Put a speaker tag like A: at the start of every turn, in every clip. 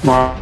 A: Wow.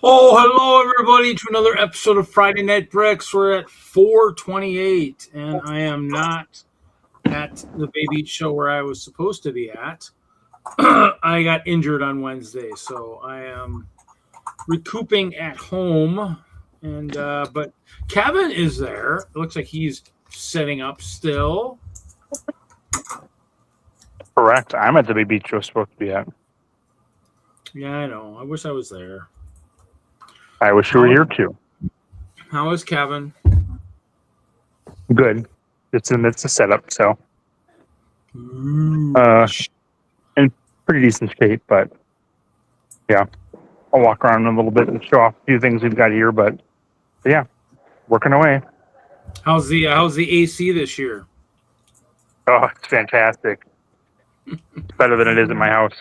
B: Oh, hello everybody to another episode of Friday Night Bricks. We're at 4:28, and I am not at the Bay Beach show where I was supposed to be at. I got injured on Wednesday, so I am recouping at home. And but Kevin is there. It looks like he's setting up still.
A: Correct. I'm at the Bay Beach show supposed to be at.
B: Yeah, I know. I wish I was there.
A: I wish you were here too.
B: How is Kevin?
A: Good. It's a setup, so in pretty decent shape, but yeah. I'll walk around a little bit and show off a few things we've got here, but yeah, working away.
B: How's the AC this year?
A: Oh, it's fantastic. It's better than it is in my house.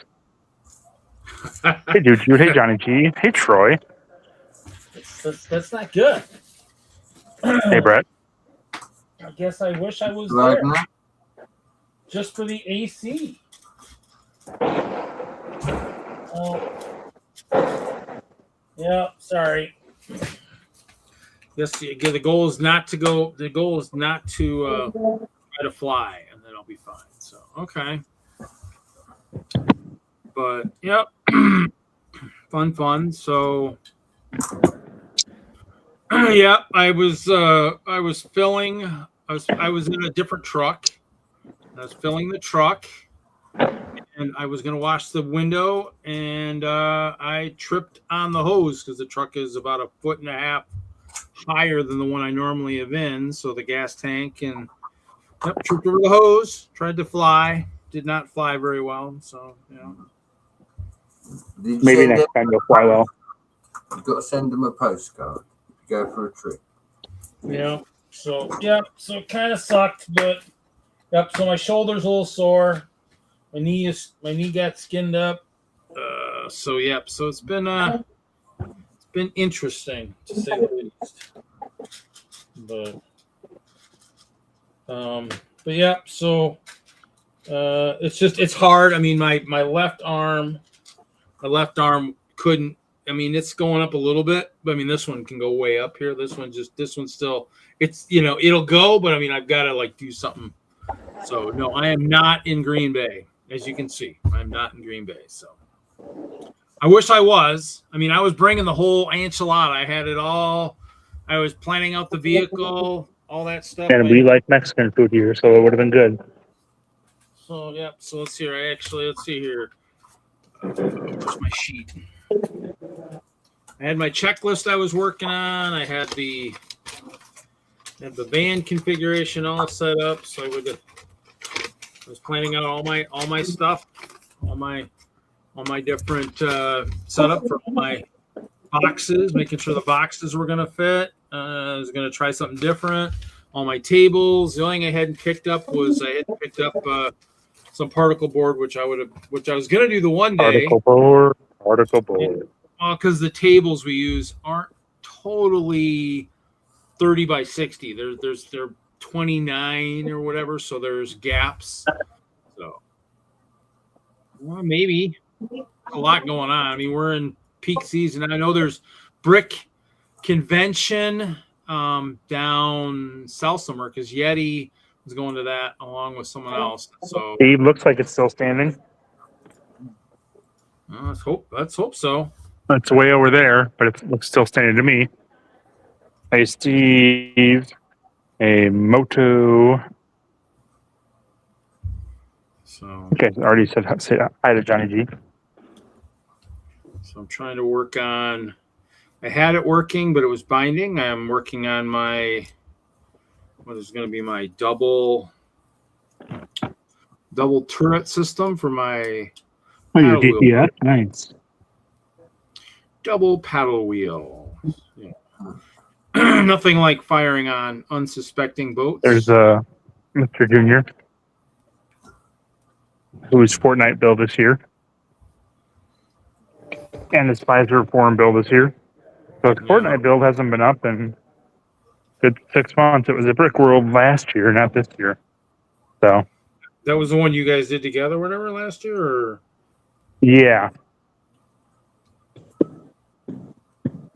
A: Hey, dude. Hey, Johnny G. Hey, Troy.
B: That's not good.
A: Hey, Brett.
B: I guess I wish I was there. Just for the AC. Oh. Yeah, sorry. Yes, the goal is not to go. The goal is not to try to fly, and then I'll be fine. So, okay. But yep, fun. So, yeah, I was filling. I was in a different truck. I was filling the truck, and I was going to wash the window, and I tripped on the hose because the truck is about 1.5 feet higher than the one I normally have in. So the gas tank, and tripped over the hose. Tried to fly, did not fly very well. So yeah.
A: Maybe next time you'll fly well.
C: You've got to send them a postcard. Go for a trip.
B: Yeah. So it kind of sucked, but yep. So my shoulder's a little sore. My knee got skinned up. So it's been been interesting to say the least. But yeah, so it's hard. I mean, my left arm couldn't. I mean, it's going up a little bit, but I mean, this one can go way up here. This one's still. It's it'll go, but I mean, I've got to like do something. So no, I am not in Green Bay, as you can see. I'm not in Green Bay. So I wish I was. I mean, I was bringing the whole enchilada. I had it all. I was planning out the vehicle, all that stuff.
A: And we like Mexican food here, so it would have been good.
B: So yeah. So let's see here. Let's see here. Where's my sheet? I had my checklist I was working on. I had the van configuration all set up. So I was planning out all my stuff, all my different setup for all my boxes, making sure the boxes were going to fit. I was going to try something different. All my tables. The only thing I hadn't picked up some particle board, which I was going to do the one day.
A: Particle board.
B: Because the tables we use aren't totally 30 by 60. They're 29 or whatever, so there's gaps. So, well, maybe a lot going on. I mean, we're in peak season. I know there's brick convention down south somewhere because Yeti was going to that along with someone else. So
A: Steve, looks like it's still standing.
B: Let's hope so.
A: It's way over there, but it looks still standing to me. Hey, Steve. A Moto.
B: So
A: okay, I already said hi to Johnny G.
B: So I'm trying to work on. I had it working, but it was binding. I'm working on what is going to be my double turret system for my.
A: Oh, your DPS, nice.
B: Double paddle wheel. Yeah. Nothing like firing on unsuspecting boats.
A: There's Mr. Junior, whose Fortnite build is here, and his Pfizer forum build is here. So the Fortnite build hasn't been up in good 6 months. It was a Brickworld last year, not this year. So
B: that was the one you guys did together, whatever, last year, or
A: yeah.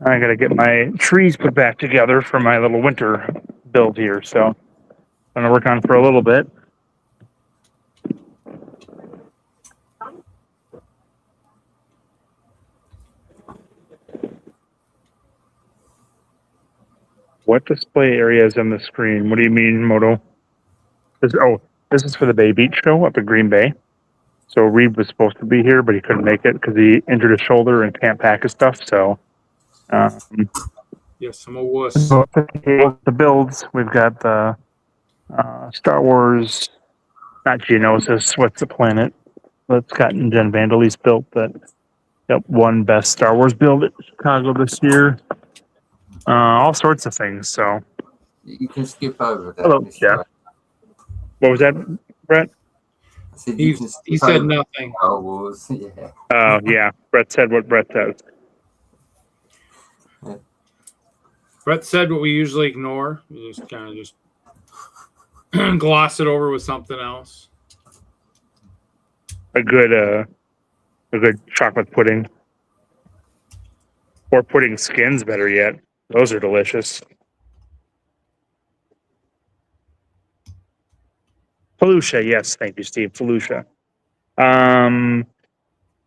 A: I got to get my trees put back together for my little winter build here. So I'm going to work on it for a little bit. What display area is on the screen? What do you mean, Moto? This is for the Bay Beach show up at Green Bay. So Reed was supposed to be here, but he couldn't make it because he injured his shoulder and can't pack his stuff. So
B: yes, I'm a wuss.
A: So the builds, we've got the Star Wars, not Geonosis, what's the planet? That Scott and Jen Vandelise built that won best Star Wars build at Chicago this year. All sorts of things. So
C: you can skip over that.
A: Hello, yeah. What was that, Brett?
B: He said nothing.
C: Star Wars, yeah.
A: Oh, yeah. Brett said what Brett says.
B: Brett said what we usually ignore. We just kind of just gloss it over with something else.
A: A good chocolate pudding. Or pudding skins, better yet. Those are delicious. Felucia, yes, thank you, Steve. Felucia.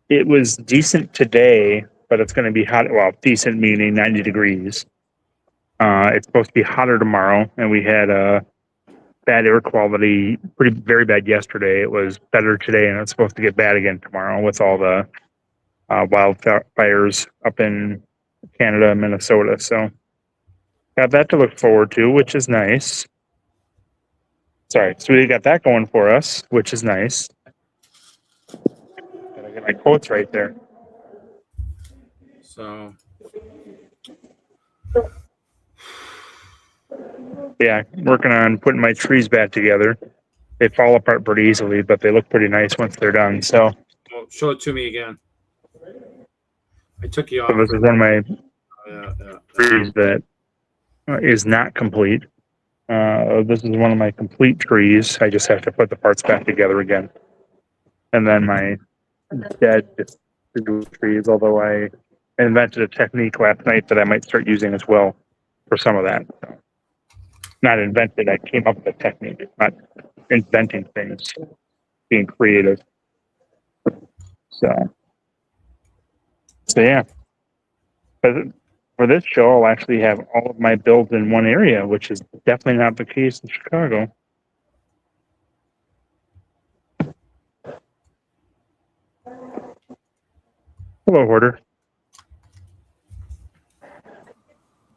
A: It was decent today, but it's going to be hot. Well, decent meaning 90 degrees. It's supposed to be hotter tomorrow, and we had bad air quality, very bad yesterday. It was better today, and it's supposed to get bad again tomorrow with all the wildfires up in Canada and Minnesota. So got that to look forward to, which is nice. Sorry, so we got that going for us, which is nice. Gotta get my quotes right there.
B: So
A: yeah, working on putting my trees back together. They fall apart pretty easily, but they look pretty nice once they're done. So
B: show it to me again. I took you off.
A: this is one of my trees that is not complete. This is one of my complete trees. I just have to put the parts back together again. And then my dead trees, although I invented a technique last night that I might start using as well for some of that. So, not invented, I came up with a technique, not inventing things, being creative. So yeah. But for this show, I'll actually have all of my builds in one area, which is definitely not the case in Chicago. Hello, Hoarder.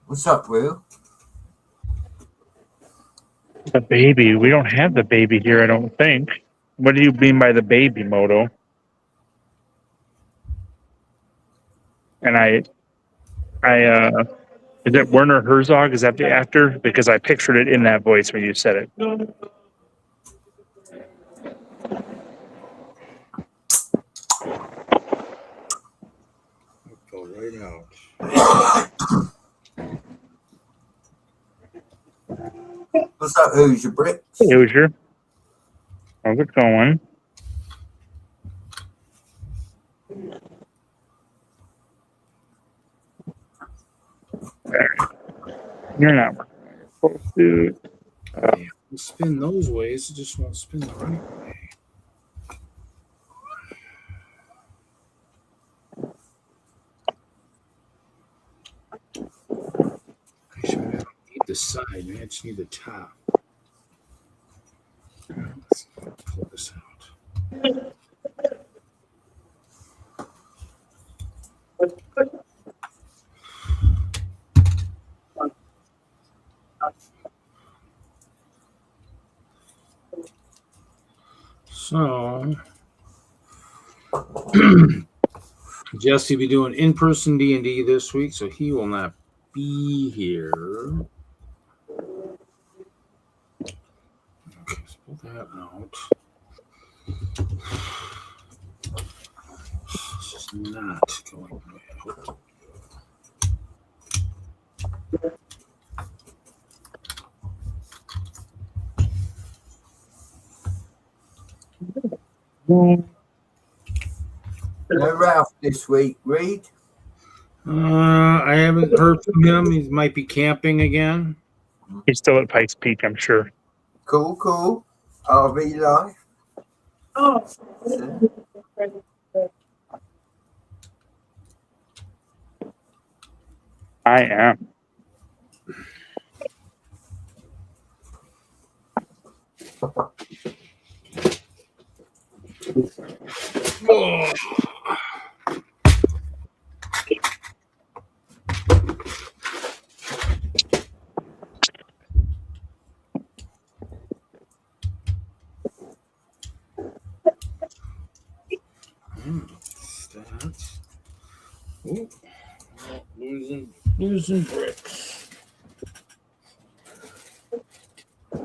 C: What's up, Will?
A: The baby. We don't have the baby here, I don't think. What do you mean by the baby, Moto? And is it Werner Herzog? Is that the actor? Because I pictured it in that voice when you said it.
B: Go right out.
C: What's up, Hoosier Bricks?
A: Hey, Hoosier. How's it going? You're not working. You're supposed to.
B: You spin those ways, it just won't spin the right way. Actually, I don't need the side, man. I just need the top. Let's pull this out. So, Jesse will be doing in-person D&D this week, so he will not be here. Okay, let's pull that out. This is not going well.
C: No Ralph this week, Reed.
B: I haven't heard from him. He might be camping again.
A: He's still at Pikes Peak, I'm sure.
C: Cool. RV life.
D: Oh.
A: I am.
B: Oh. Stats. Ooh. Losing bricks.
A: All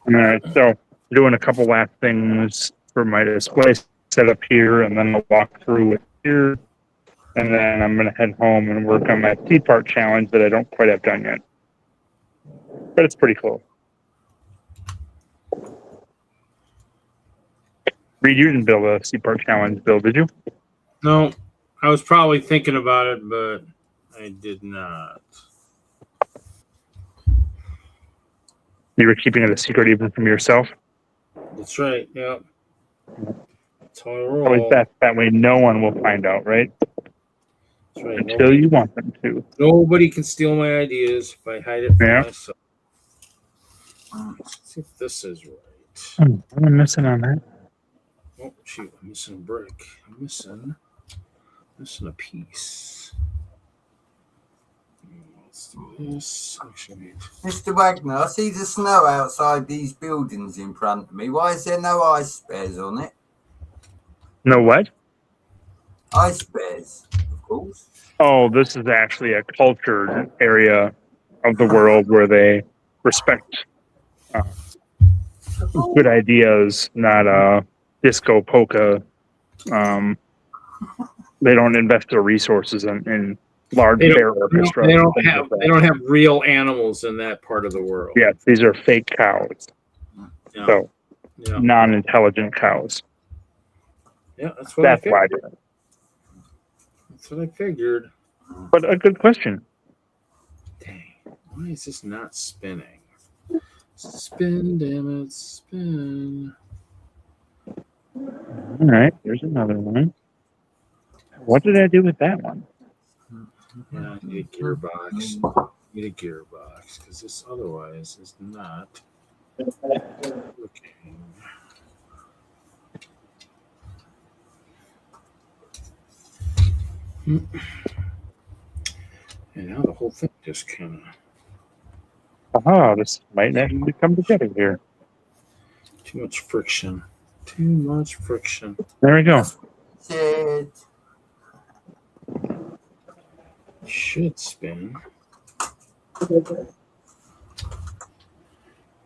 A: right, so doing a couple last things for my display setup here, and then I'll walk through it here, and then I'm going to head home and work on my C-part challenge that I don't quite have done yet. But it's pretty cool. Reed, you didn't build a C-part challenge build, did you?
B: No, I was probably thinking about it, but I did not.
A: You were keeping it a secret even from yourself?
B: That's right. Yep. That's how I
A: Always
B: roll.
A: best. That way no one will find out, right?
B: That's right.
A: Until you want them to.
B: Nobody can steal my ideas if I hide it from
A: Yeah.
B: myself. Let's see if this is right.
A: What am I missing on that?
B: Oh, shoot. I'm missing a brick. I'm missing a piece. Let's do this. Actually,
C: Mr. Wagner, I see the snow outside these buildings in front of me. Why is there no ice bears on it?
A: No what?
C: Ice bears, of course.
A: Oh, this is actually a cultured area of the world where they respect good ideas, not disco polka. They don't invest their resources in large bear orchestras.
B: They don't have real animals in that part of the world.
A: Yes, these are fake cows.
B: Yeah.
A: So non-intelligent cows.
B: Yeah, that's what I figured.
A: Why I did it.
B: That's what I figured.
A: But a good question.
B: Dang, why is this not spinning? Spin, damn it, spin.
A: All right, there's another one. What did I do with that one?
B: Yeah, I need a gearbox. Need a gearbox because this otherwise is not working. And now the whole thing just kind of.
A: Aha, this might actually come together here.
B: Too much friction. Too much friction.
A: There we go.
C: Shit.
B: Should spin.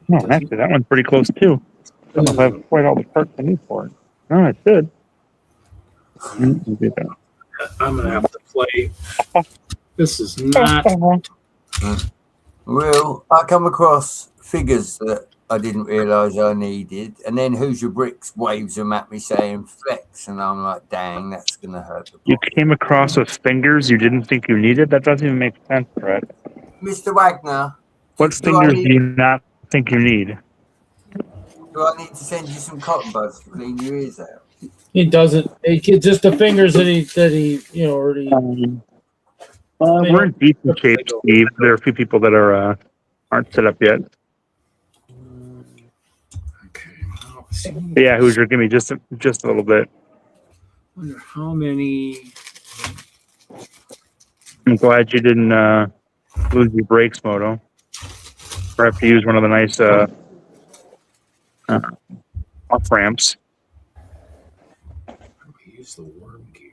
A: No, actually, that one's pretty close too. I don't know if I have quite all the parts I need for it. No, it should.
B: I'm gonna have to play. This is not.
C: Well, I come across figures that I didn't realise I needed, and then Who's Your Bricks waves them at me saying flex, and I'm like, dang, that's gonna hurt.
A: You came across with fingers you didn't think you needed? That doesn't even make sense, Brett.
C: Mr. Wagner,
A: What fingers do you not think you need?
C: do I need to send you some cotton buds to clean your ears out?
B: He doesn't. It's just the fingers that he already.
A: We're in decent shape, Steve. There are a few people that aren't set up yet.
B: Okay. Well,
A: But yeah, Hoosier, give me just a little bit.
B: Wonder how many.
A: I'm glad you didn't lose your brakes, Moto. Or have to use one of the nice off ramps.
B: Use the worm gear.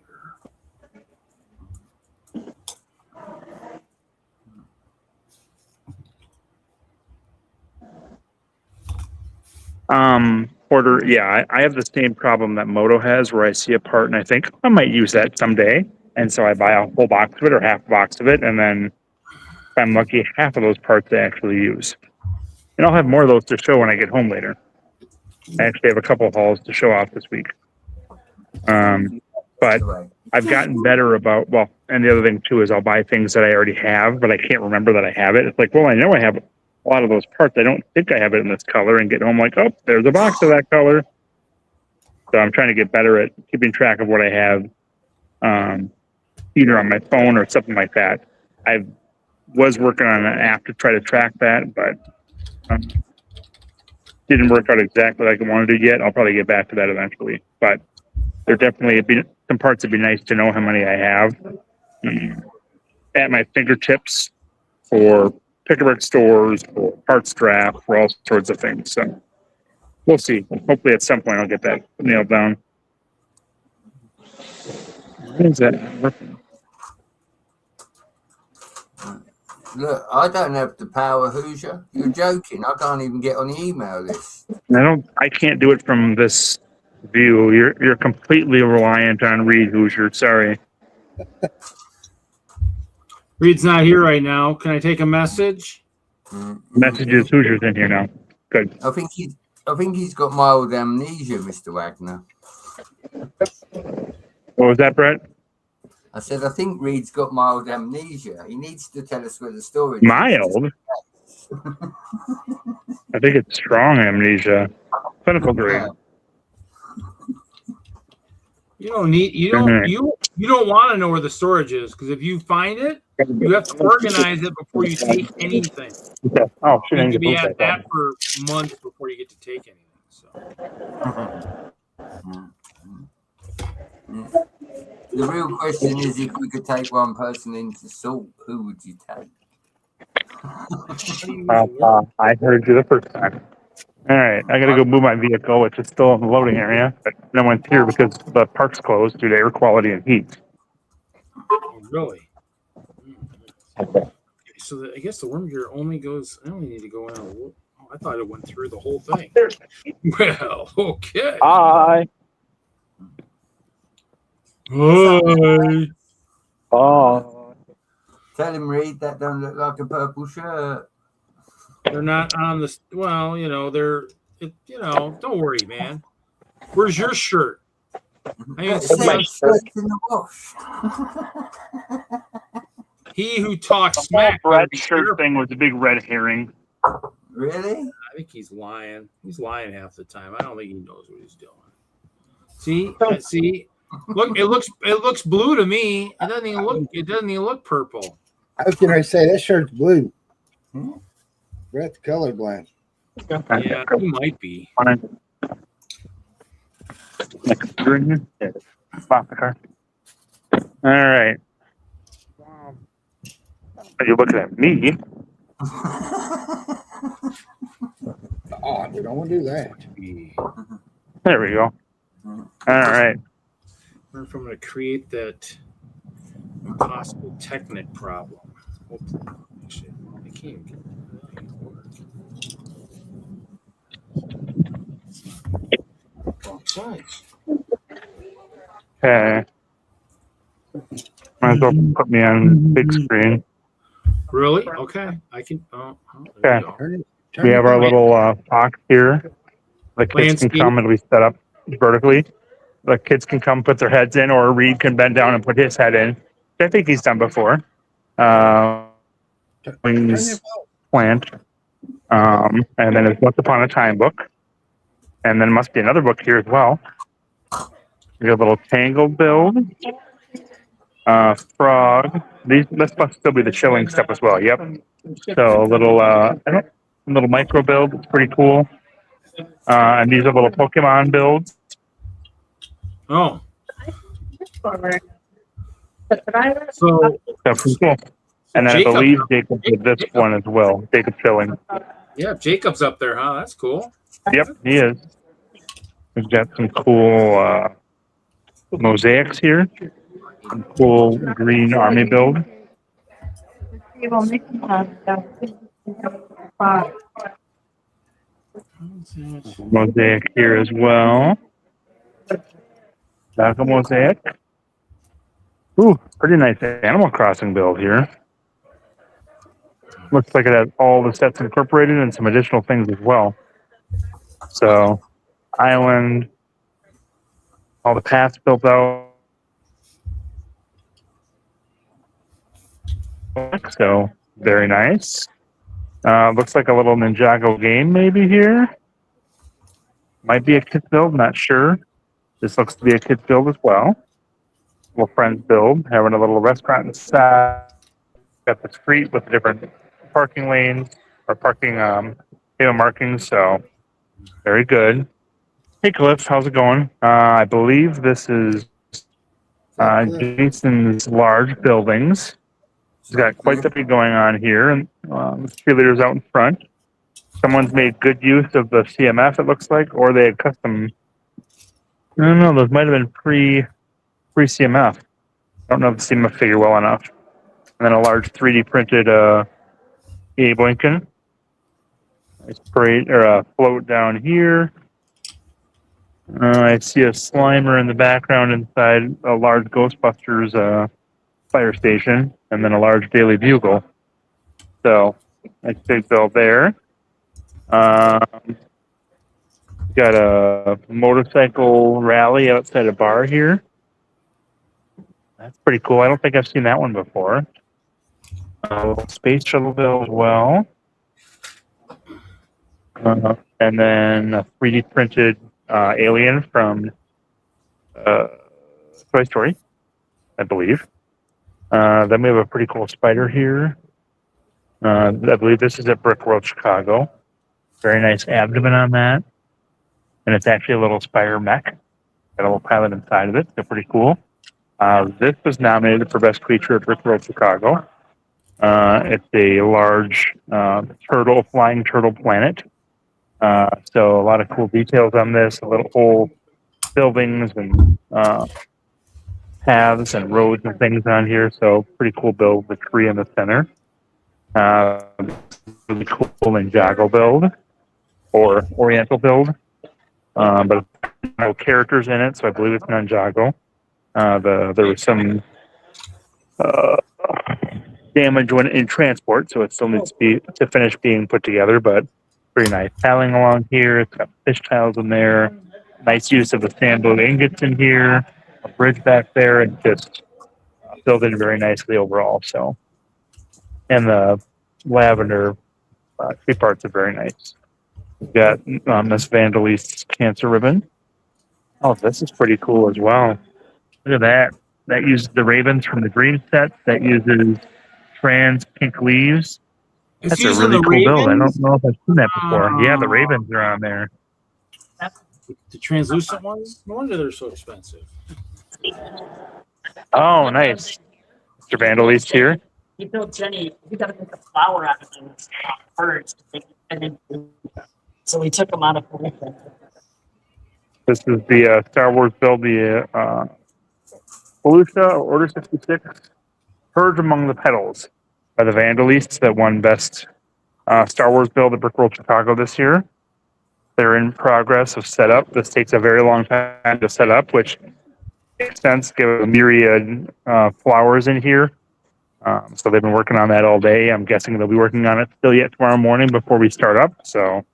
A: Porter, yeah, I have the same problem that Moto has, where I see a part and I think I might use that someday, and so I buy a whole box of it or half a box of it, and then if I'm lucky, half of those parts I actually use. And I'll have more of those to show when I get home later. I actually have a couple hauls to show off this week. But I've gotten better about, well, and the other thing too is I'll buy things that I already have, but I can't remember that I have it. It's like, well, I know I have a lot of those parts. I don't think I have it in this color, and get home like, oh, there's a box of that color. So I'm trying to get better at keeping track of what I have, either on my phone or something like that. I was working on an app to try to track that, but didn't work out exactly like I wanted to yet. I'll probably get back to that eventually. But there definitely be some parts that'd be nice to know how many I have at my fingertips for pick-a-brick stores, for parts draft, for all sorts of things. So we'll see. Hopefully at some point I'll get that nailed down. What is that working?
C: Look, I don't have the power, Hoosier. You're joking. I can't even get on the email list.
A: I can't do it from this view. You're completely reliant on Reed, Hoosier. Sorry.
B: Reed's not here right now. Can I take a message?
A: Messages, Hoosier's in here now. Good.
C: I think he's got mild amnesia, Mr. Wagner.
A: What was that, Brett?
C: I said, I think Reed's got mild amnesia. He needs to tell us where the storage is.
A: Mild? I think it's strong amnesia. Clinical grade.
B: You don't want to know where the storage is, because if you find it, you have to organize it before you take anything.
A: Okay. Oh, shit.
B: You can be at that for months before you get to take anything. So.
C: The real question is, if we could take one person into Salt, who would you take?
A: I heard you the first time. All right, I gotta go move my vehicle, which is still in the loading area, but no one's here because the park's closed due to air quality and heat.
B: Oh, really? Okay, so I guess the worm gear only goes. I only need to go out. Oh, I thought it went through the whole thing. Well, okay.
A: Hi.
B: Hi.
A: Oh.
C: Tell him, Reed, that don't look like a purple shirt.
B: They're not on the. Well, don't worry, man. Where's your shirt? I ain't
C: That's
B: seen
C: shirt in the wash.
B: He who talks
A: The
B: smack.
A: whole red
B: be
A: shirt
B: careful.
A: thing was a big red herring.
C: Really?
B: I think he's lying. He's lying half the time. I don't think he knows what he's doing. See. Look, it looks blue to me. It doesn't even look purple.
D: I was going to say that shirt's blue. Brett's colorblind.
B: Yeah, he might be.
A: Next here. Yeah. Stop the car. All right. Are you looking at me?
D: Oh, we don't want to do that.
A: There we go. All right.
B: Wonder if I'm going to create that impossible Technic problem. Actually, I can't even get that to work. Wrong size.
A: Okay. Might as well put me on big screen.
B: Really? Okay. I can. Oh,
A: Okay.
B: Go.
A: We have our little box here. The kids can come and we set up vertically. The kids can come put their heads in, or Reed can bend down and put his head in. I think he's done before. Wings plant. And then there's Once Upon a Time book. And then must be another book here as well. We have a little Tangle build. Frog. This must still be the chilling stuff as well. Yep. So a little micro build. It's pretty cool. And these are little Pokemon builds.
B: Oh.
A: So pretty cool. And then I believe Jacob did this one as well. Jacob Chilling.
B: Yeah, Jacob's up there, huh? That's cool.
A: Yep, he is. We've got some cool mosaics here. Some cool green army build. Mosaic here as well. Back a mosaic. Ooh, pretty nice Animal Crossing build here. Looks like it has all the sets incorporated and some additional things as well. So, island, all the paths built out. So, very nice. Looks like a little Ninjago game maybe here. Might be a kid's build, not sure. This looks to be a kid's build as well. Little friends build, having a little restaurant inside. Got the street with the different parking lanes or parking markings. So very good. Hey Cliff, how's it going? I believe this is Jason's large buildings. He's got quite the bit going on here, and cheerleaders out in front. Someone's made good use of the CMF, it looks like, or they had custom. I don't know. Those might have been pre-CMF. I don't know the CMF figure well enough. And then a large 3D printed Abe Lincoln. Nice parade or a float down here. I see a Slimer in the background inside a large Ghostbusters fire station, and then a large Daily Bugle. So, nice big build there. Got a motorcycle rally outside a bar here. That's pretty cool. I don't think I've seen that one before. A little space shuttle build as well. And then a 3D printed alien from Toy Story, I believe. Then we have a pretty cool spider here. I believe this is at Brickworld, Chicago. Very nice abdomen on that. And it's actually a little spider mech. Got a little pilot inside of it. So pretty cool. This was nominated for Best Creature at Brickworld, Chicago. It's a large flying turtle planet. So a lot of cool details on this. A little whole buildings and paths and roads and things on here. So pretty cool build. The tree in the center. Really cool Ninjago build or Oriental build. But no characters in it, so I believe it's Ninjago. There was some damage when in transport, so it still needs to finish being put together, but pretty nice. Tiling along here. It's got fish tiles in there. Nice use of the sandwood ingots in here. A bridge back there, and just filled in very nicely overall. So, and the lavender tree parts are very nice. We've got Miss Vandalise cancer ribbon. Oh, this is pretty cool as well. Look at that. That uses the ravens from the green set. That uses trans pink leaves.
B: It's
A: That's a
B: using
A: really
B: the
A: cool build. I don't
B: ravens.
A: know if I've seen that before. Yeah, the ravens are on there.
B: The translucent ones. No wonder they're so expensive.
A: Oh, nice. Mr. Vandalise here.
E: He built Jenny. We got to make a flower out of them first, and then so we took them out of.
A: This is the Star Wars build, the Felucia Order 66, Purge Among the Petals by the Vandalists that won Best Star Wars build at Brickworld Chicago this year. They're in progress of setup. This takes a very long time to set up, which makes sense given the myriad flowers in here. So they've been working on that all day. I'm guessing they'll be working on it still yet tomorrow morning before we start up. So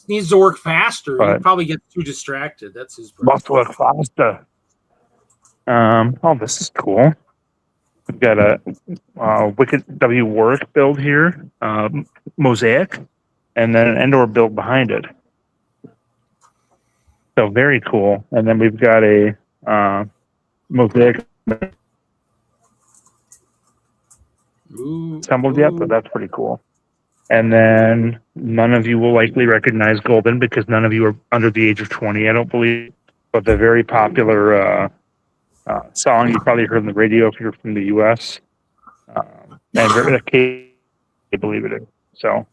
B: Needs to work faster.
A: But-
B: He probably gets too distracted. That's his
A: must
B: problem.
A: work faster. Oh, this is cool. We've got a Wicked W Warwick build here, mosaic, and then an Endor build behind it. So very cool. And then we've got a mosaic
B: Ooh,
A: assembled yet, but that's pretty cool. And then none of you will likely recognize Golden because none of you are under the age of 20, I don't believe. But the very popular song you probably heard on the radio if you're from the U.S. And very occasionally, I believe it is. So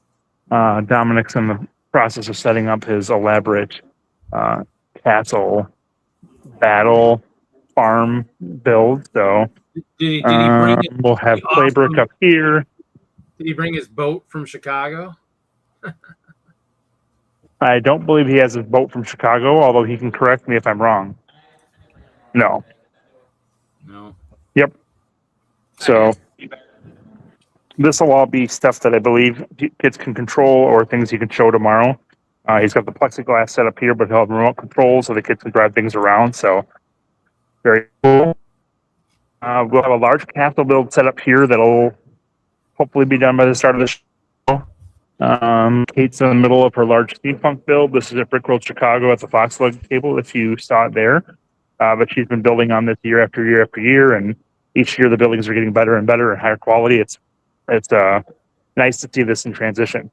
A: Dominic's in the process of setting up his elaborate castle battle farm build. So
B: Did he bring it?
A: we'll have
B: awesome-
A: Claybrook up here.
B: Did he bring his boat from Chicago?
A: I don't believe he has his boat from Chicago, although he can correct me if I'm wrong. No.
B: No.
A: Yep. So this will all be stuff that I believe kids can control or things he can show tomorrow. He's got the plexiglass set up here, but he'll have remote control so the kids can drive things around. So very cool. We'll have a large castle build set up here that'll hopefully be done by the start of the show. Kate's in the middle of her large steampunk build. This is at Brickworld Chicago at the Foxlug table, if you saw it there. But she's been building on this year after year after year, and each year the buildings are getting better and better and higher quality. It's nice to see this in transition.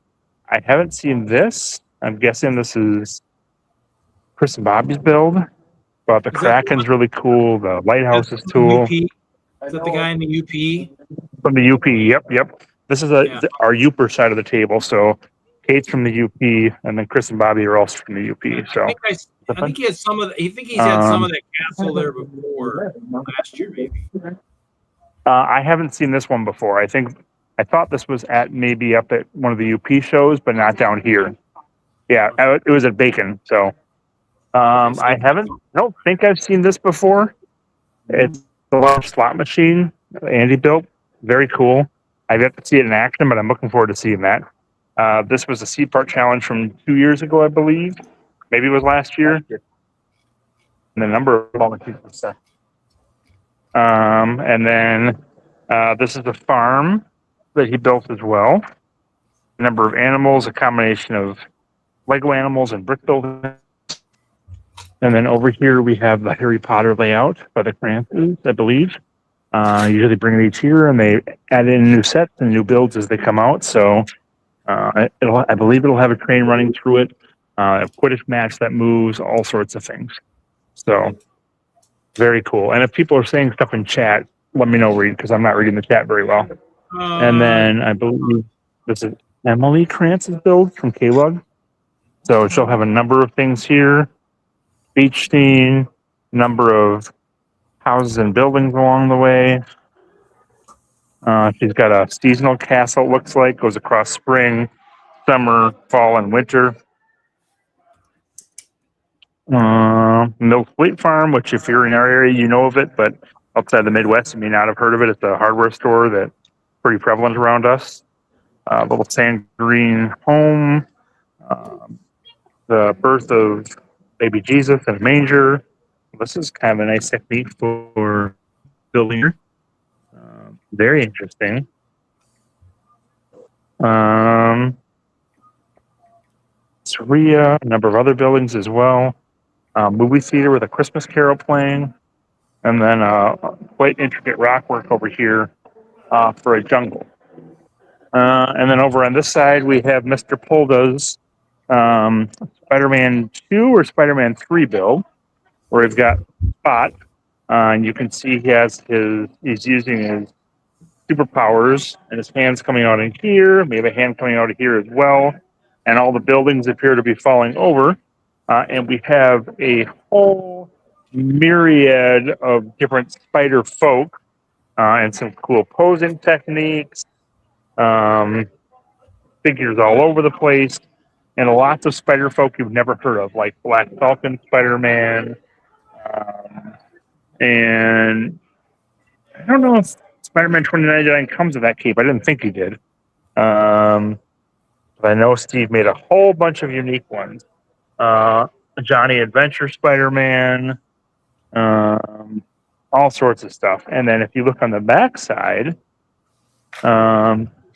A: I haven't seen this. I'm guessing this is Chris and Bobby's build, but the
B: Is that-
A: Kraken's really cool. The lighthouse is cool.
B: UP? Is that the guy in the UP?
A: From the UP, yep. This is
B: Yeah.
A: our Uper side of the table. So Kate's from the UP, and then Chris and Bobby are also from the UP. So
B: I think he had some of. I think he's had some of that castle there before last year, maybe.
A: I haven't seen this one before. I thought this was maybe up at one of the UP shows, but not down here. Yeah, it was at Bacon. So I don't think I've seen this before. It's a large slot machine Andy built. Very cool. I've yet to see it in action, but I'm looking forward to seeing that. This was a Seed Part Challenge from 2 years ago, I believe. Maybe it was last year. And the number of volunteers was set. And then this is the farm that he built as well. A number of animals, a combination of Lego animals and brick buildings. And then over here we have the Harry Potter layout by the Crances, I believe. Usually bring these here and they add in new sets and new builds as they come out. So I believe it'll have a train running through it, a Quidditch match that moves, all sorts of things. So very cool. And if people are saying stuff in chat, let me know, Reed, because I'm not reading the chat very well. And then I believe this is Emily Krantz's build from K-Lug. So she'll have a number of things here. Beach scene, number of houses and buildings along the way. She's got a seasonal castle, it looks like, goes across spring, summer, fall, and winter. Mill Fleet Farm, which if you're in our area, you know of it, but outside the Midwest, you may not have heard of it. It's a hardware store that pretty prevalent around us. Little sand green home, the birth of baby Jesus in a manger. This is kind of a nice technique for building here. Very interesting. Saria, a number of other buildings as well. Movie theater with a Christmas Carol playing, and then quite intricate rock work over here for a jungle. And then over on this side, we have Mr. Polda's Spider-Man 2 or Spider-Man 3 build, where we've got Spot, and you can see he's using his superpowers, and his hand's coming out in here. We have a hand coming out of here as well, and all the buildings appear to be falling over. And we have a whole myriad of different spider folk and some cool posing techniques, figures all over the place, and lots of spider folk you've never heard of, like Black Falcon Spider-Man. And I don't know if Spider-Man 2099 comes with that cape. I didn't think he did. But I know Steve made a whole bunch of unique ones. Johnny Adventure Spider-Man, all sorts of stuff. And then if you look on the back side,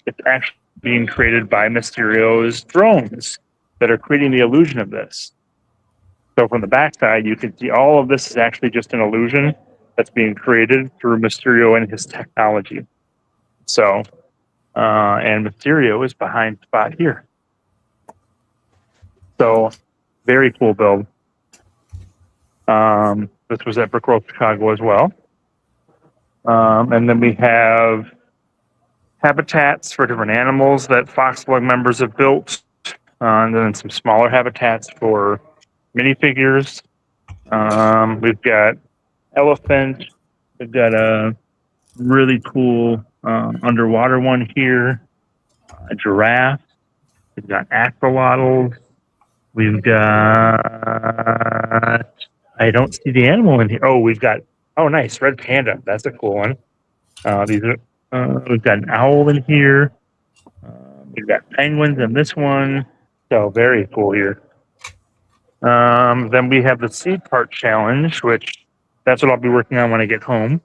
A: it's actually being created by Mysterio's drones that are creating the illusion of this. So from the back side, you can see all of this is actually just an illusion that's being created through Mysterio and his technology. So, and Mysterio is behind Spot here. So, very cool build. This was at Brickworld Chicago as well. And then we have habitats for different animals that Foxglove members have built. And then some smaller habitats for minifigures. We've got elephant. We've got a really cool underwater one here. A giraffe. We've got axolotls. We've got... I don't see the animal in here. Oh, we've got... Oh, nice. Red panda. That's a cool one. These are... we've got an owl in here. We've got penguins in this one. So very cool here. Then we have the seed part challenge, which that's what I'll be working on when I get home.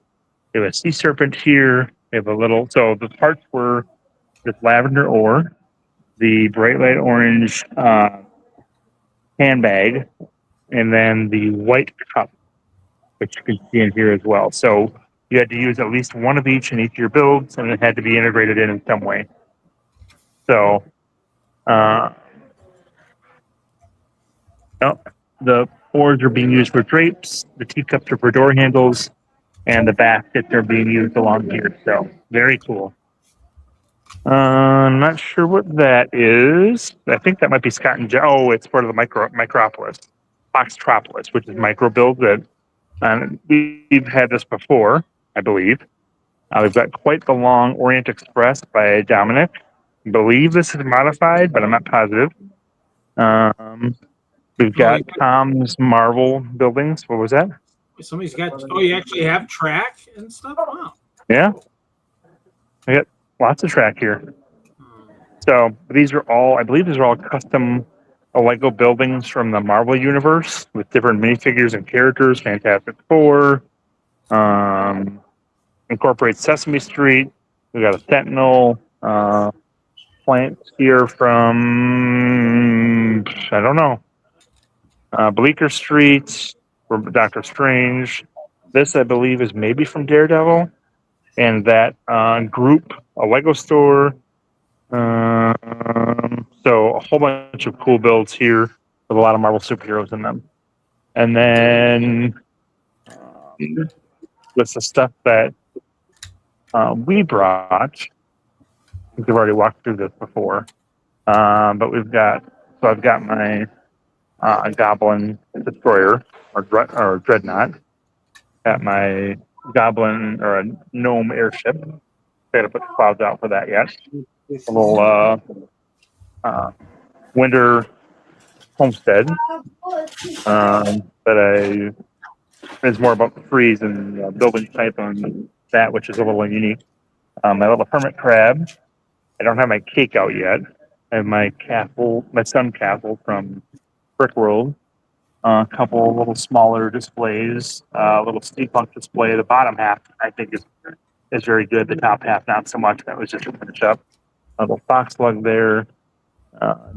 A: We have a sea serpent here. We have a little... So the parts were this lavender ore, the bright light orange handbag, and then the white cup, which you can see in here as well. So you had to use at least one of each in each of your builds, and it had to be integrated in some way. So, the oars are being used for drapes, the teacups are for door handles, and the baskets are being used along here. So, very cool. I'm not sure what that is. I think that might be Scott and Joe. Oh, it's part of the Micropolis, Foxtropolis, which is micro build that we've had this before, I believe. We've got quite the long Orient Express by Dominic. I believe this is modified, but I'm not positive. We've got Tom's Marvel buildings. What was that?
B: Somebody's got... Oh, you actually have track and stuff? Wow.
A: Yeah. We got lots of track here. So these are all, I believe these are all custom Lego buildings from the Marvel universe with different minifigures and characters. Fantastic Four. Incorporates Sesame Street. We got a Sentinel. Plant here from, I don't know. Bleecker Street for Doctor Strange. This, I believe, is maybe from Daredevil. And that group, a Lego store. So a whole bunch of cool builds here with a lot of Marvel superheroes in them. And then with the stuff that we brought, we've already walked through this before. But we've got, so I've got my Goblin Destroyer or Dreadnought. Got my Goblin or a Gnome airship. Got to put the clouds out for that yet. A little winter homestead that is more about the trees and building type on that, which is a little unique. My little hermit crab. I don't have my cake out yet. I have my sun castle from Brickworld. A couple little smaller displays, a little steampunk display. The bottom half, I think, is very good. The top half, not so much. That was just to finish up. A little fox lug there.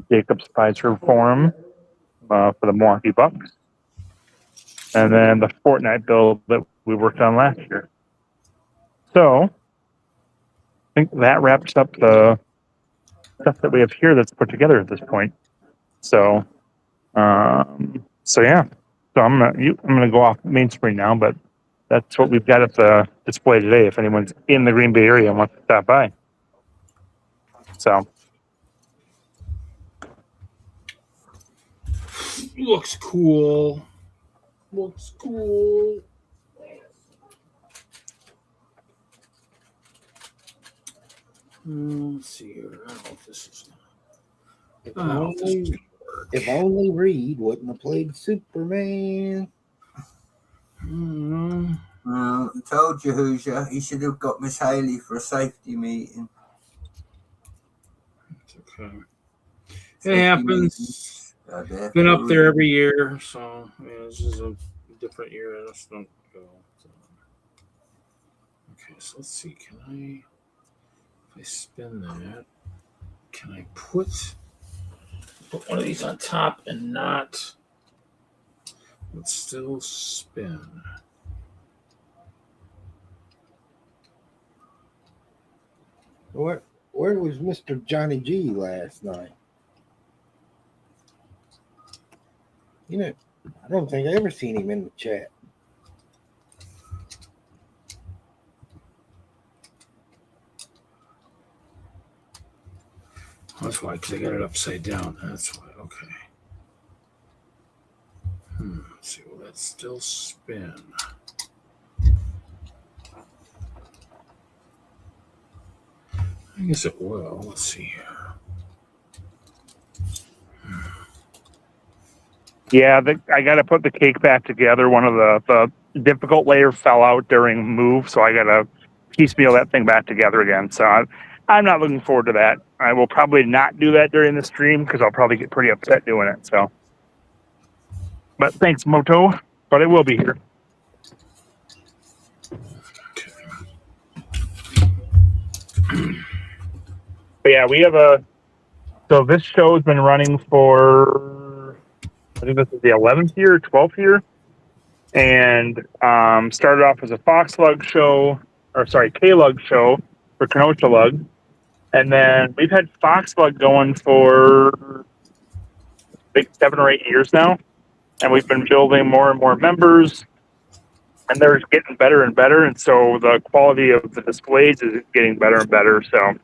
A: Jacob's Prize for Forum for the Milwaukee Bucks. And then the Fortnite build that we worked on last year. So, I think that wraps up the stuff that we have here that's put together at this point. So, yeah. So I'm gonna go off Main Street now, but that's what we've got at the display today. If anyone's in the Green Bay area and wants to stop by, so
B: Looks cool. Looks cool. Let's see here. I don't know if this is.
D: If only Reed wouldn't have played Superman.
C: I told you, Hoosier, he should have got Miss Haley for a safety meeting.
B: It's okay. It happens. Been up there every year, so yeah, this is a different year. I just don't go. So. Okay, so let's see. If I spin that, can I put one of these on top and not? Let's still spin.
D: Where was Mr. Johnny G last night? You know, I don't think I ever seen him in the chat.
B: That's why, because I got it upside down. That's why. Okay. Let's see. Will that still spin? I guess it will. Let's see here.
A: yeah, I got to put the cake back together. One of the difficult layer fell out during move, so I got to piecemeal that thing back together again. So I'm not looking forward to that. I will probably not do that during the stream because I'll probably get pretty upset doing it. So, but thanks, Moto. But it will be here. But yeah, we have so this show has been running for, I think this is the 11th year, 12th year, and started off as a K-Lug show for Kenosha Lug, and then we've had Foxlug going for I think 7 or 8 years now, and we've been building more and more members, and they're getting better and better, and so the quality of the displays is getting better and better. So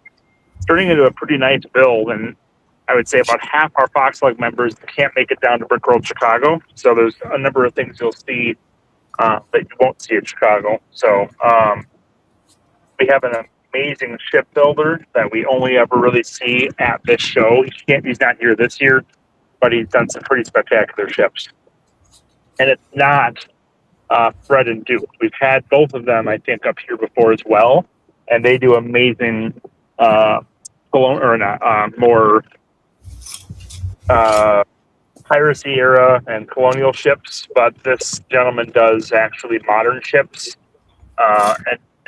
A: it's turning into a pretty nice build, and I would say about half our Foxlug members can't make it down to Brickworld Chicago. So there's a number of things you'll see that you won't see in Chicago. So we have an amazing ship builder that we only ever really see at this show. He's not here this year, but he's done some pretty spectacular ships. And it's not Fred and Duke. We've had both of them, I think, up here before as well, and they do amazing more piracy era and colonial ships, but this gentleman does actually modern ships,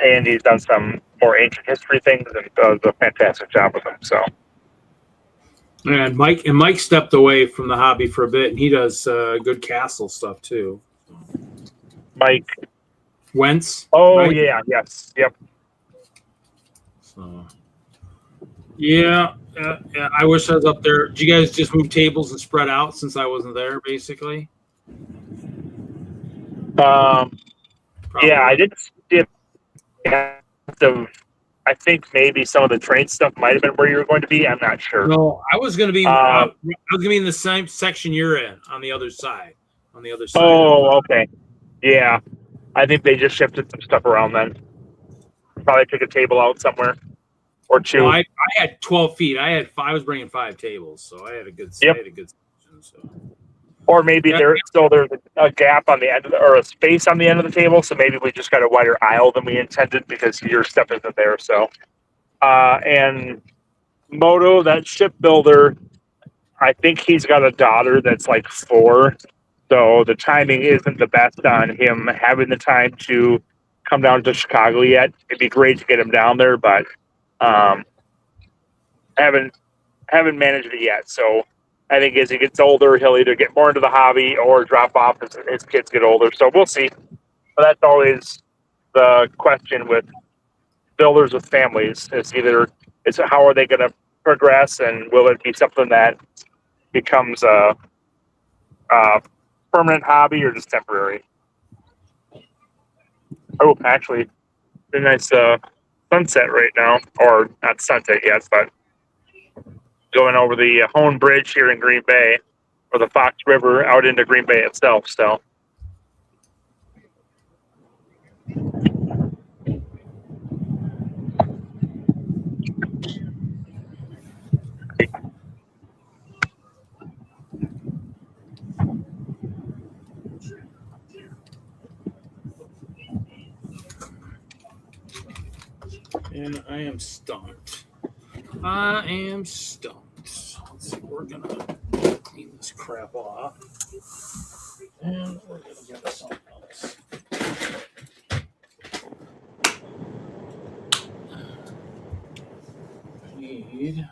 A: and he's done some more ancient history things and does a fantastic job with them. So,
B: and Mike stepped away from the hobby for a bit, and he does good castle stuff too.
A: Mike
B: Wentz.
A: Oh
B: right?
A: yeah, yes, yep.
B: So, yeah, I wish I was up there. Did you guys just move tables and spread out since I wasn't there, basically?
A: Yeah, I did skip. I think maybe some of the train stuff might have been where you were going to be. I'm not sure.
B: No, I was going to be. I was going to be in the same section you're in, on the other side.
A: Oh, okay. Yeah, I think they just shifted some stuff around then. Probably took a table out somewhere or two.
B: Well, I had 12 feet. I was bringing 5 tables, so I had a good.
A: Yep.
B: I had a good section. So.
A: Or maybe there's a gap on the end of or a space on the end of the table, so maybe we just got a wider aisle than we intended because your stuff isn't there. So, and Moto, that shipbuilder, I think he's got a daughter that's like 4, so the timing isn't the best on him having the time to come down to Chicago yet. It'd be great to get him down there, but haven't managed it yet. So I think as he gets older, he'll either get more into the hobby or drop off as his kids get older. So we'll see. But that's always the question with builders with families. It's how are they going to progress, and will it be something that becomes a permanent hobby or just temporary? Oh, actually, a nice sunset right now, or not sunset yet, but going over the Hone Bridge here in Green Bay, or the Fox River out into Green Bay itself. So,
B: And I am stumped. Let's see, we're gonna clean this crap off. And we're gonna get something else. I need.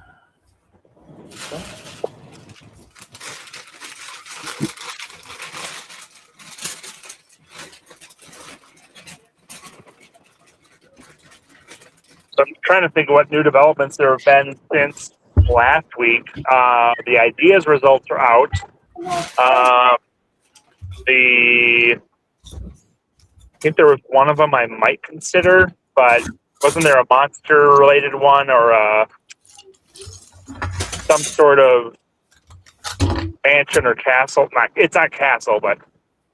A: So I'm trying to think of what new developments there have been since last week. The ideas results are out. I think there was one of them I might consider, but wasn't there a monster related one or some sort of mansion or castle? It's not castle, but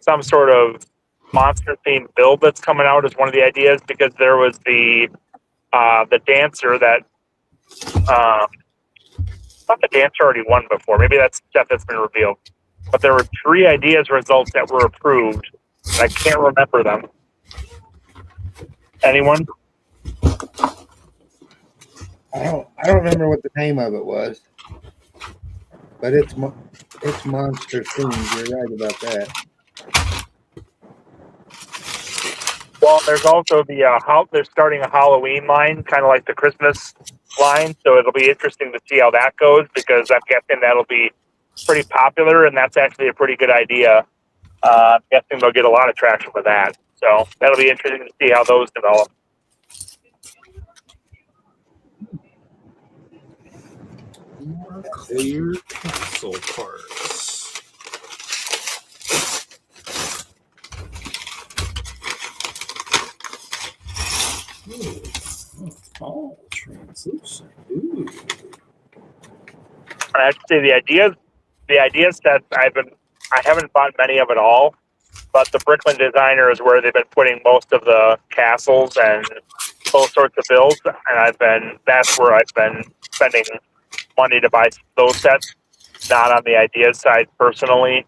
A: some sort of monster themed build that's coming out is one of the ideas, because there was the dancer that I thought the dancer already won before. Maybe that's stuff that's been revealed. But there were 3 ideas results that were approved. And I can't remember them. Anyone?
D: I don't remember what the name of it was, but it's monster themed. You're right about that.
A: Well, there's also they're starting a Halloween line, kind of like the Christmas line. So it'll be interesting to see how that goes, because I'm guessing that'll be pretty popular, and that's actually a pretty good idea. I'm guessing they'll get a lot of traction with that. So that'll be interesting to see how those develop.
B: More clear castle parts. Ooh. Oh, translucent. Ooh.
A: I have to say the ideas that I haven't bought many of at all, but the Brickland designer is where they've been putting most of the castles and those sorts of builds, and that's where I've been spending money to buy those sets, not on the ideas side personally.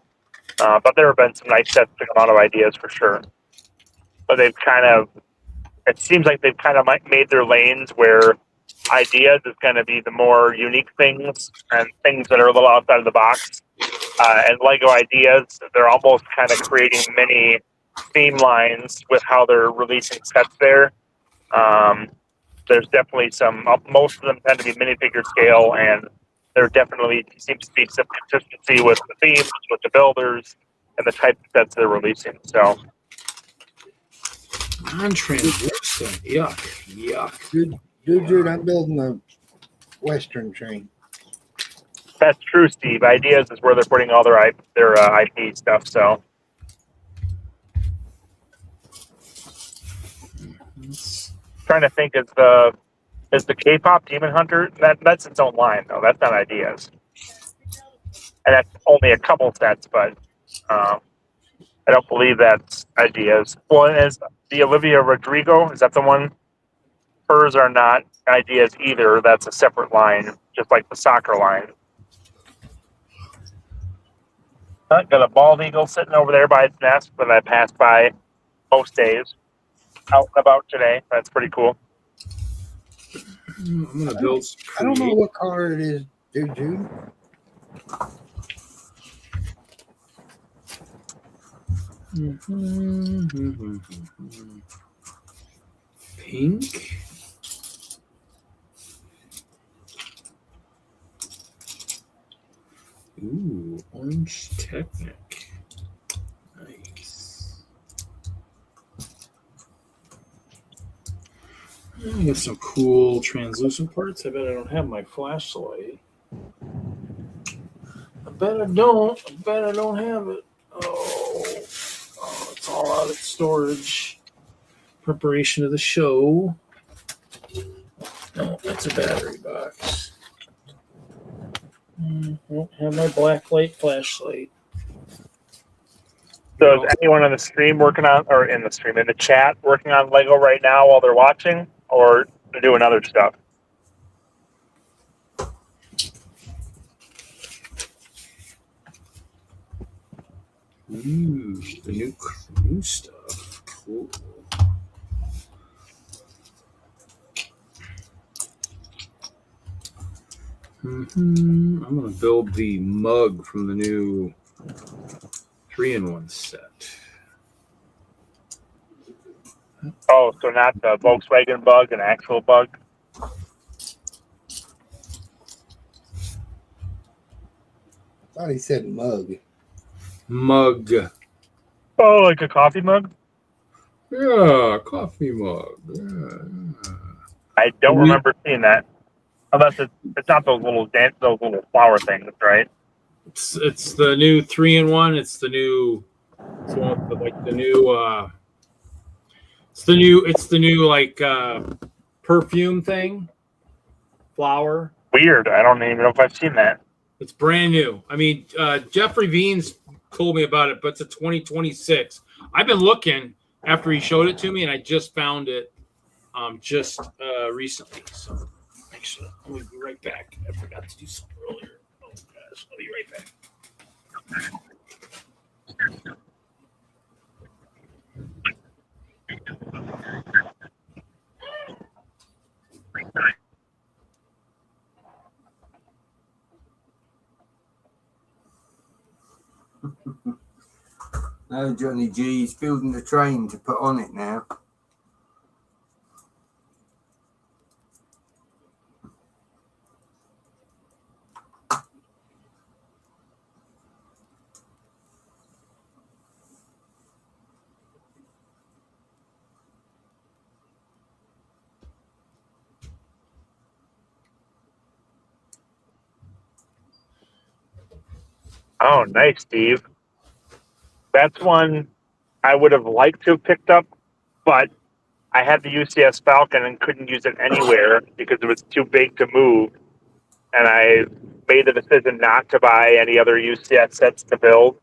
A: But there have been some nice sets to come out of ideas for sure. But it seems like they've kind of made their lanes where ideas is going to be the more unique things and things that are a little outside of the box. And Lego ideas, they're almost kind of creating mini theme lines with how they're releasing sets there. There's definitely most of them tend to be minifigure scale, and there definitely seems to be some consistency with the themes, with the builders, and the type of sets they're releasing. So,
B: Non-translucent. Yuck.
D: Dude, I'm building a Western train.
A: that's true, Steve. Ideas is where they're putting all their IP stuff. So, trying to think, is the K-pop Demon Hunter, that's its own line though. That's not ideas, and that's only a couple sets, but I don't believe that's ideas. Well, and is the Olivia Rodrigo, is that the one? Hers are not ideas either. That's a separate line, just like the soccer line. Got a bald eagle sitting over there by its nest that I pass by most days. Out and about today. That's pretty cool.
B: I'm gonna build.
D: I don't know what color it is, dude.
B: Pink. Ooh, orange Technic. Nice. I got some cool translucent parts. I bet I don't have my flashlight. I bet I don't have it. Oh, it's all out of storage. Preparation of the show. No, that's a battery box. Don't have my black light flashlight.
A: So is anyone on the stream working on, or in the chat, working on Lego right now while they're watching, or they're doing other stuff?
B: Ooh, the new stuff. Cool. I'm gonna build the mug from the new 3-in-1 set.
A: Oh, so not the Volkswagen bug, an actual bug?
D: I thought he said mug.
B: Mug.
A: Oh, like a coffee mug?
B: Yeah, coffee mug. Yeah.
A: I don't remember seeing that. Unless it's not those little flower things, right?
B: It's the new 3-in-1. It's the new perfume thing. Flower.
A: Weird. I don't even know if I've seen that.
B: It's brand new. I mean, Jeffrey Beans told me about it, but it's a 2026. I've been looking after he showed it to me, and I just found it recently. So actually, I'm going to be right back. I forgot to do something earlier. Oh, gosh. I'll be right back.
C: No, Johnny G is building the train to put on it now.
A: Oh, nice, Steve. That's one I would have liked to have picked up, but I had the UCS Falcon and couldn't use it anywhere because it was too big to move. And I made the decision not to buy any other UCS sets to build.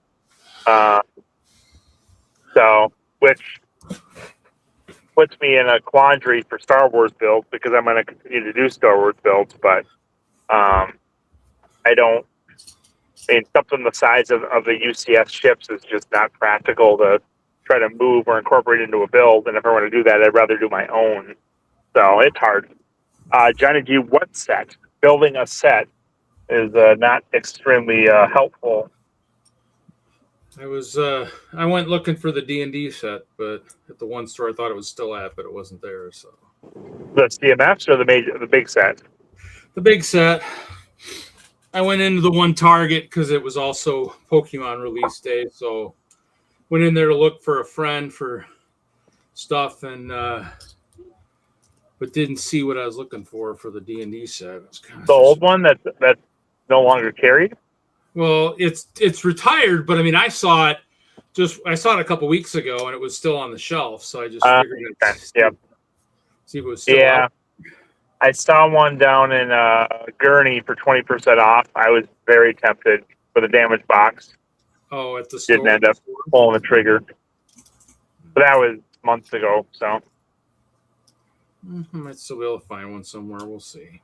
A: Which puts me in a quandary for Star Wars builds because I'm going to continue to do Star Wars builds, but something the size of the UCS ships is just not practical to try to move or incorporate into a build. And if I want to do that, I'd rather do my own. So it's hard. Johnny G, what set? Building a set is not extremely helpful.
B: I went looking for the D&D set, but at the one store I thought it was still at, but it wasn't there. So
A: The CMFs or the big set?
B: The big set. I went into the one Target because it was also Pokemon release day, so went in there to look for a friend for stuff, and but didn't see what I was looking for the D&D set. It was
A: the old one that's no longer carried.
B: Well, it's retired, but I mean, I saw it a couple weeks ago, and it was still on the shelf, so I just figured see if it was still out.
A: I saw one down in Gurney for 20% off. I was very tempted for the damaged box.
B: Oh, at the store.
A: Didn't end up pulling the trigger. But that was months ago, so.
B: I might still be able to find one somewhere. We'll see.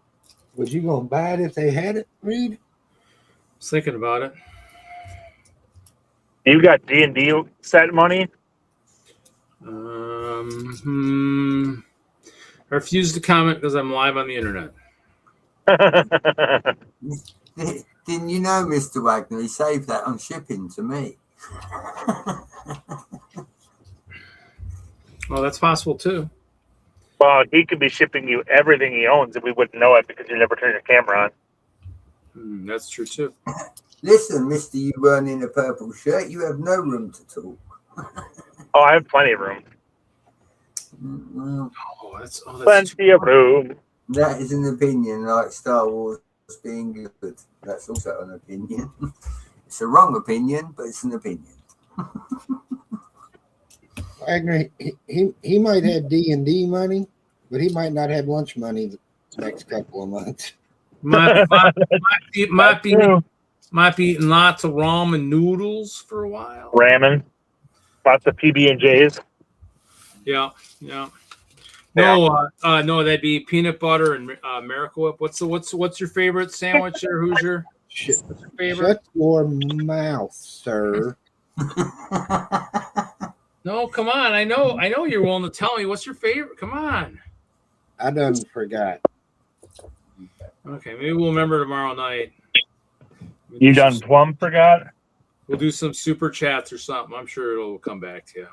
D: Was you going to buy it if they had it, Reed?
B: I was thinking about it.
A: You got D&D set money?
B: I refuse to comment because I'm live on the internet.
C: Didn't you know, Mr. Wagner? He saved that on shipping to me.
B: Well, that's possible too.
A: Well, he could be shipping you everything he owns and we wouldn't know it because you never turn your camera on.
B: That's true too.
C: Listen, Mr. You weren't in a purple shirt. You have no room to talk.
A: Oh, I have plenty of room.
C: Well,
B: That's
A: Plenty of room.
C: that is an opinion, like Star Wars being good. That's also an opinion. It's a wrong opinion, but it's an opinion.
D: Wagner, he might have D&D money, but he might not have lunch money the next couple of months.
B: might be
A: True.
B: might be eating lots of ramen noodles for a while.
A: Ramen. Lots of PB&Js.
B: Yeah. No, that'd be peanut butter and Miracle Whip. What's your favorite sandwich there, Hoosier?
D: Shut
B: What's your favorite?
D: Shut your mouth, sir.
B: No, come on. I know you're willing to tell me. What's your favorite? Come on.
D: I done forgot.
B: Okay, maybe we'll remember tomorrow night.
A: You done plum forgot?
B: We'll do some super chats or something. I'm sure it'll come back to you.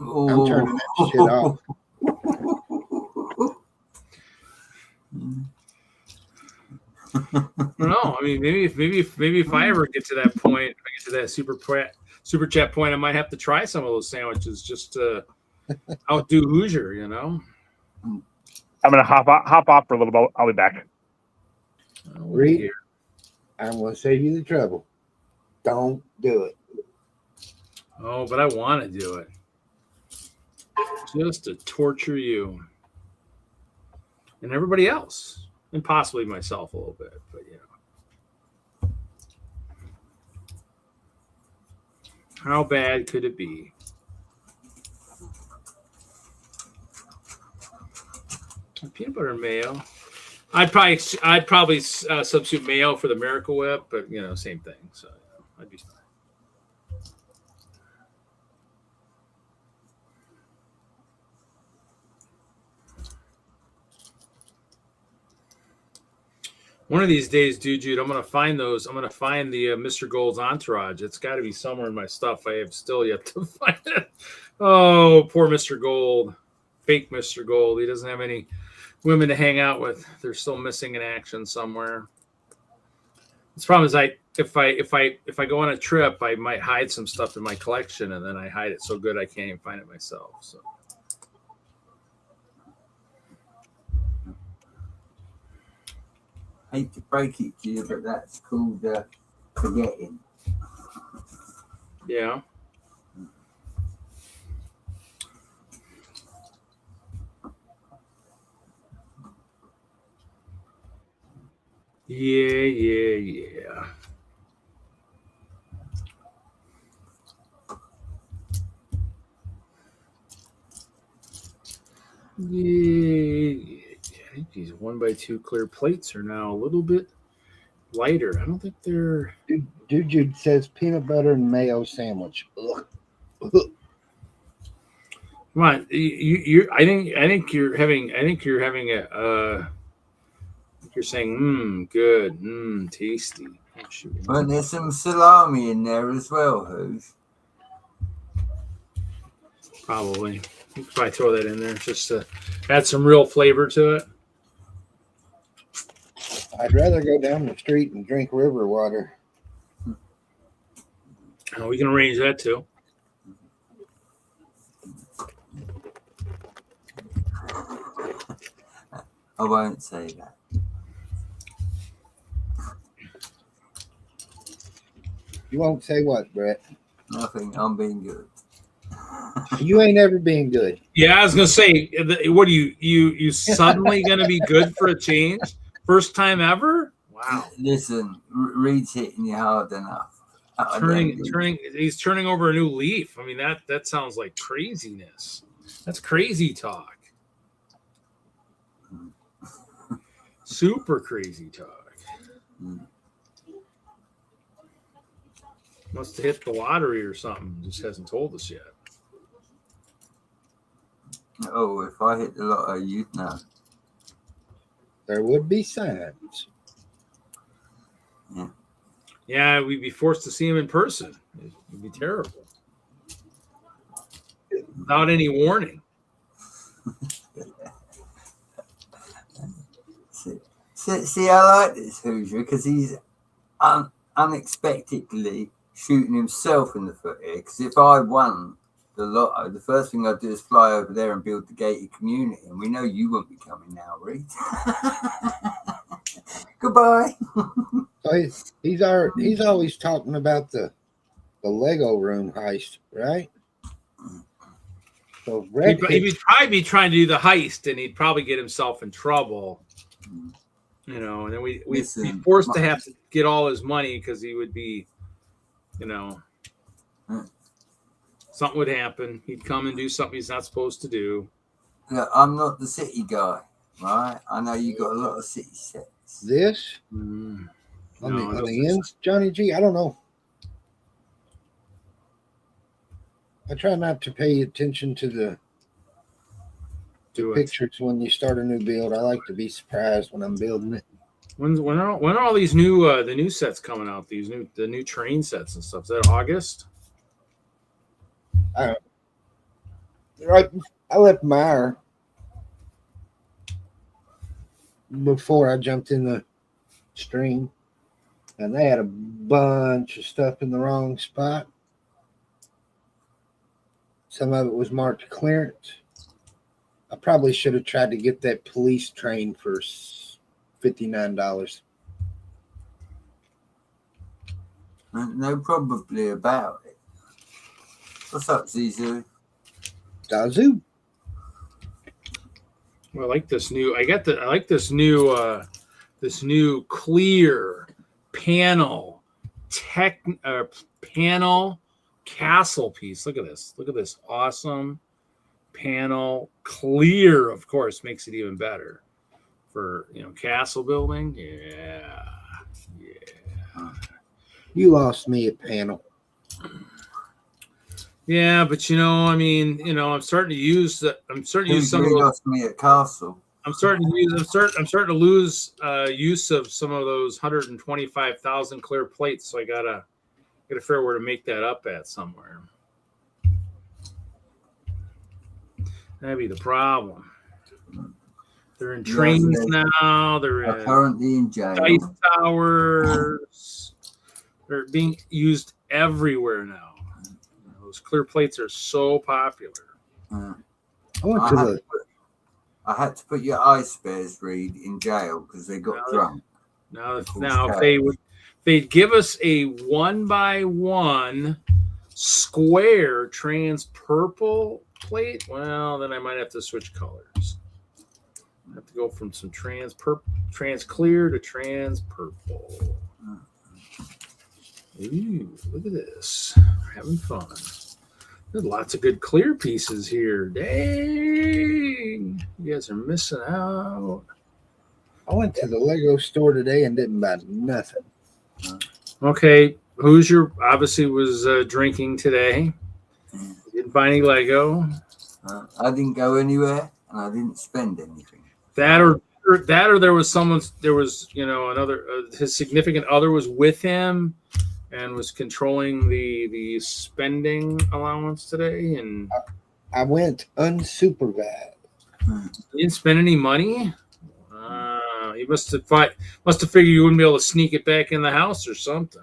D: I'm turning that shit off.
B: No, I mean maybe if I ever get to that point, I get to that super chat point, I might have to try some of those sandwiches just to outdo Hoosier. You know.
A: I'm gonna hop off for a little bit. I'll be back.
D: Reed, I'm going to save you the trouble. Don't do it.
B: Oh, but I want to do it just to torture you and everybody else, and possibly myself a little bit. But how bad could it be? Peanut butter and mayo. I'd probably substitute mayo for the Miracle Whip, but same thing. So I'd be fine. One of these days, dude, I'm gonna find those. I'm gonna find the Mr. Gold's entourage. It's got to be somewhere in my stuff. I have still yet to find it. Oh, poor Mr. Gold, fake Mr. Gold. He doesn't have any women to hang out with. They're still missing in action somewhere. The problem is, if I go on a trip, I might hide some stuff in my collection, and then I hide it so good I can't even find it myself. So.
C: I hate to break it to you, but that's called forgetting.
B: Yeah. Yeah. I think these 1x2 clear plates are now a little bit lighter. I don't think they're.
D: Dude says peanut butter and mayo sandwich. Ugh.
B: Come on, I think you're having a. You're saying, good, tasty. Oh, shoot.
C: But there's some salami in there as well, Who's?
B: Probably. You could probably throw that in there just to add some real flavor to it.
D: I'd rather go down the street and drink river water.
B: Oh, we can arrange that too.
C: I won't say that.
D: You won't say what, Brett?
C: Nothing. I'm being good.
D: You ain't ever been good.
B: Yeah, I was gonna say, what are you suddenly gonna be good for a change? First time ever? Wow.
C: Listen, Reed's hitting you hard enough.
B: He's turning over a new leaf. I mean, that sounds like craziness. That's crazy talk. Super crazy talk. Must have hit the lottery or something. Just hasn't told us yet.
C: Oh, if I hit the lottery, you'd know.
D: There would be signs.
B: Yeah, we'd be forced to see him in person. It'd be terrible. Without any warning.
C: See, I like this Hoosier because he's unexpectedly shooting himself in the foot here. Because if I won the lotto, the first thing I'd do is fly over there and build the gated community. And we know you won't be coming now, Reed. Goodbye.
D: So he's always talking about the Lego room heist, right? So
B: He'd probably be trying to do the heist, and he'd probably get himself in trouble. You know, and then we'd be forced to have to get all his money because he would be, you know, something would happen. He'd come and do something he's not supposed to do.
C: Look, I'm not the city guy, right? I know you got a lot of city sets.
D: This on the ends, Johnny G. I don't know. I try not to pay attention to the pictures when you start a new build. I like to be surprised when I'm building it.
B: When are all these new the new sets coming out? The new train sets and stuff. Is that August?
D: I left Meyer before I jumped in the stream, and they had a bunch of stuff in the wrong spot. Some of it was marked clearance. I probably should have tried to get that police train for $59.
C: No, probably about it. What's up, Zizu?
D: Dazoo.
B: Well, I like this new. I like this new clear panel panel castle piece. Look at this. Look at this awesome panel. Clear, of course, makes it even better for castle building. Yeah.
D: You lost me at panel.
B: Yeah, but I mean, I'm starting to use some of those.
C: Lost me at castle.
B: I'm starting to lose use of some of those 125,000 clear plates. So I gotta figure out where to make that up at somewhere. That'd be the problem. They're in trains now. They're
C: currently in jail.
B: Dice towers. They're being used everywhere now. Those clear plates are so popular.
C: I had to put your ice bears, Reed, in jail because they got drunk.
B: Now if they'd give us a 1x1 square trans purple plate, well, then I might have to switch colors. I have to go from some trans clear to trans purple. Ooh, look at this. We're having fun. There's lots of good clear pieces here. Dang. You guys are missing out.
D: I went to the Lego store today and didn't buy nothing.
B: Okay. Hoosier obviously was drinking today. Didn't buy any Lego.
C: I didn't go anywhere and I didn't spend anything.
B: That or there was another his significant other was with him and was controlling the spending allowance today, and
D: I went unsupervised.
B: You didn't spend any money. You must have figured you wouldn't be able to sneak it back in the house or something.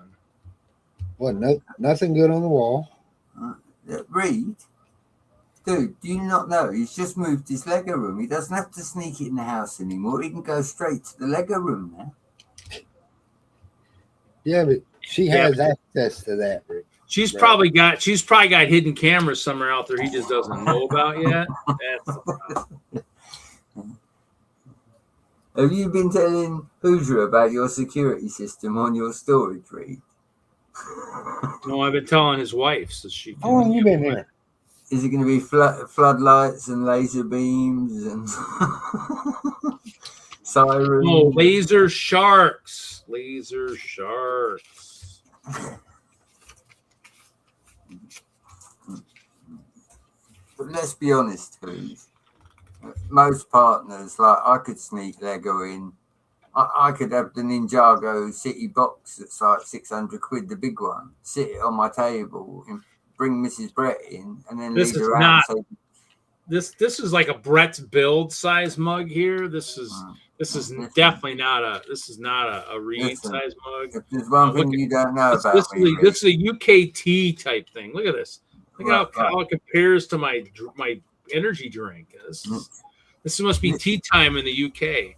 D: Well, nothing good on the wall.
C: Reed, dude, do you not know he's just moved his Lego room? He doesn't have to sneak it in the house anymore. He can go straight to the Lego room now.
D: Yeah, but she has access to that. Rick.
B: She's probably got hidden cameras somewhere out there he just doesn't know about yet. That's the problem.
C: Have you been telling Hoosier about your security system on your storage, Reed?
B: No, I've been telling his wife so she can.
D: How long you been here?
C: Is it going to be floodlights and laser beams and sirens?
B: No, laser sharks. Laser sharks.
C: But let's be honest, please. Most partners, like I could sneak Lego in. I could have the Ninjago City box that's like 600 quid, the big one, sit it on my table and bring Mrs. Brett in and then
B: This
C: lead
B: is
C: her
B: not-
C: out.
B: This is like a Brett's build size mug here. This is definitely not a Reed size mug.
C: If there's one thing you don't know about me,
B: this is a UKT type thing. Look at this. Look
C: Right,
B: how it compares to my energy drink. This must be tea time in the UK.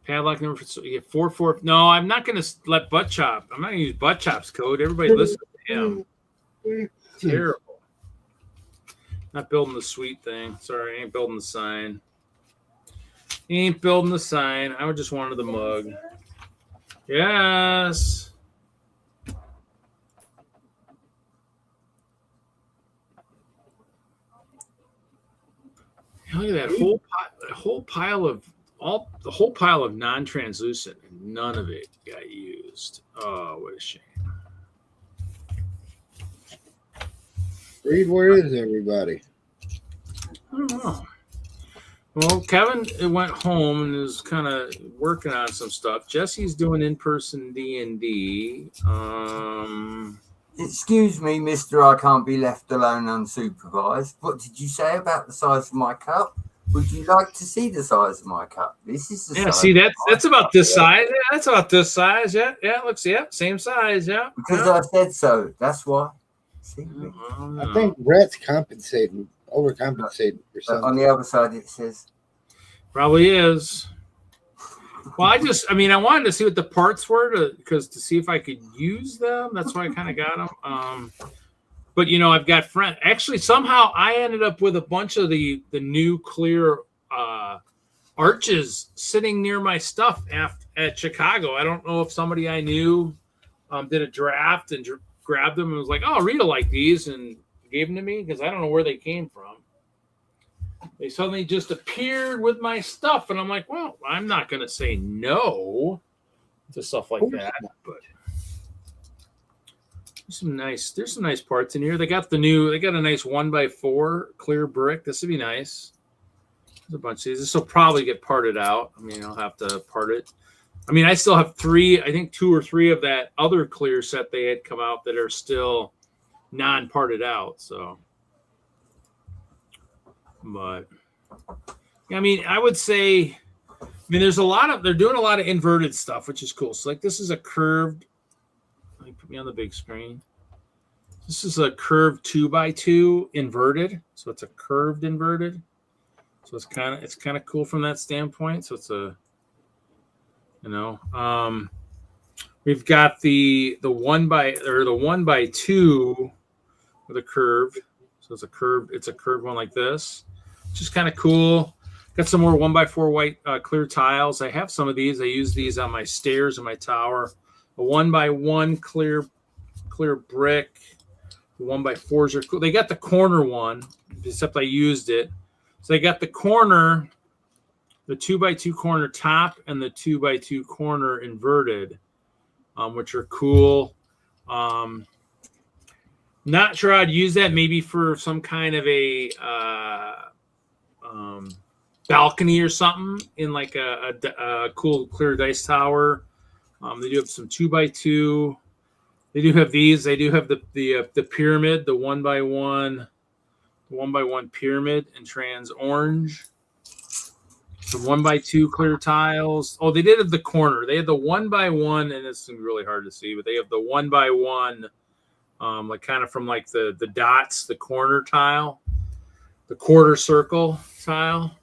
B: Padlock number 4. No, I'm not going to let Butt Chop. I'm not going to use Butt Chop's code. Everybody listen to him. Terrible. Not building the sweet thing. Sorry, I ain't building the sign. Ain't building the sign. I just wanted the mug. Yes. Look at that whole pile of non-translucent, and none of it got used. Oh, what a shame.
D: Reed, where is everybody?
B: I don't know. Well, Kevin went home and is kind of working on some stuff. Jesse's doing in-person D&D.
C: Excuse me, mister, I can't be left alone unsupervised. What did you say about the size of my cup? Would you like to see the size of my cup? This is the size.
B: See, that's about this size. Yeah, that's about this size. Yeah, looks, same size. Yeah.
C: Because I said so. That's why. See,
D: I think Brett's overcompensating for something.
C: on the other side it says.
B: Probably is. Well, I wanted to see what the parts were to see if I could use them. That's why I kind of got them. But I've got friends. Actually, somehow I ended up with a bunch of the new clear arches sitting near my stuff at Chicago. I don't know if somebody I knew did a draft and grabbed them and was like, "Oh, Rita like these," and gave them to me because I don't know where they came from. They suddenly just appeared with my stuff, and I'm like, well, I'm not going to say no to stuff like that. But there's some nice parts in here. They got a nice 1x4 clear brick. This would be nice. There's a bunch of these. This will probably get parted out. I'll have to part it. I still have 2 or 3 of that other clear set they had come out that are still non-parted out. So. But I would say, they're doing a lot of inverted stuff, which is cool. So like this is a curved, let me put me on the big screen. This is a curved 2x2 inverted. So it's a curved inverted. So it's kind of cool from that standpoint. So it's we've got the 1x2 with a curve. So it's a curved one like this. Just kind of cool. Got some more 1x4 white clear tiles. I have some of these. I use these on my stairs in my tower. A 1x1 clear brick. The 1x4s are cool. They got the corner one, except I used it. So they got the corner, the 2x2 corner top, and the 2x2 corner inverted, which are cool. Not sure I'd use that maybe for some kind of a balcony or something in like a cool clear dice tower. They do have some 2x2. They do have these. They do have the pyramid, the 1x1 pyramid in trans orange. The 1x2 clear tiles. Oh, they did have the corner. They had the 1x1, and it's really hard to see, but they have the 1x1. Like kind of from like the dots, the corner tile, the quarter circle tile.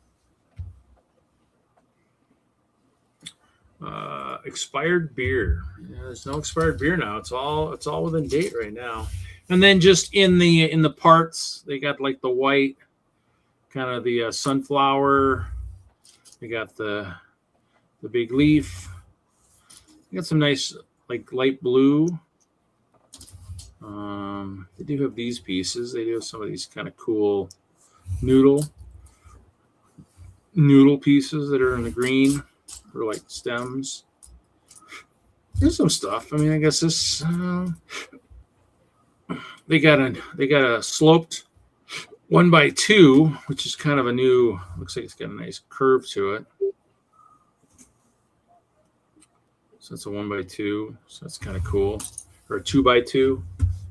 B: Expired beer. There's no expired beer now. It's all within date right now. And then just in the parts, they got like the white, kind of the sunflower. They got the big leaf. They got some nice like light blue. They do have these pieces. They do have some of these kind of cool noodle pieces that are in the green. for like stems. There's some stuff. I mean, I guess this they got a sloped 1x2, which is kind of a new. Looks like it's got a nice curve to it. So it's a 1x2. So that's kind of cool, or a 2x2.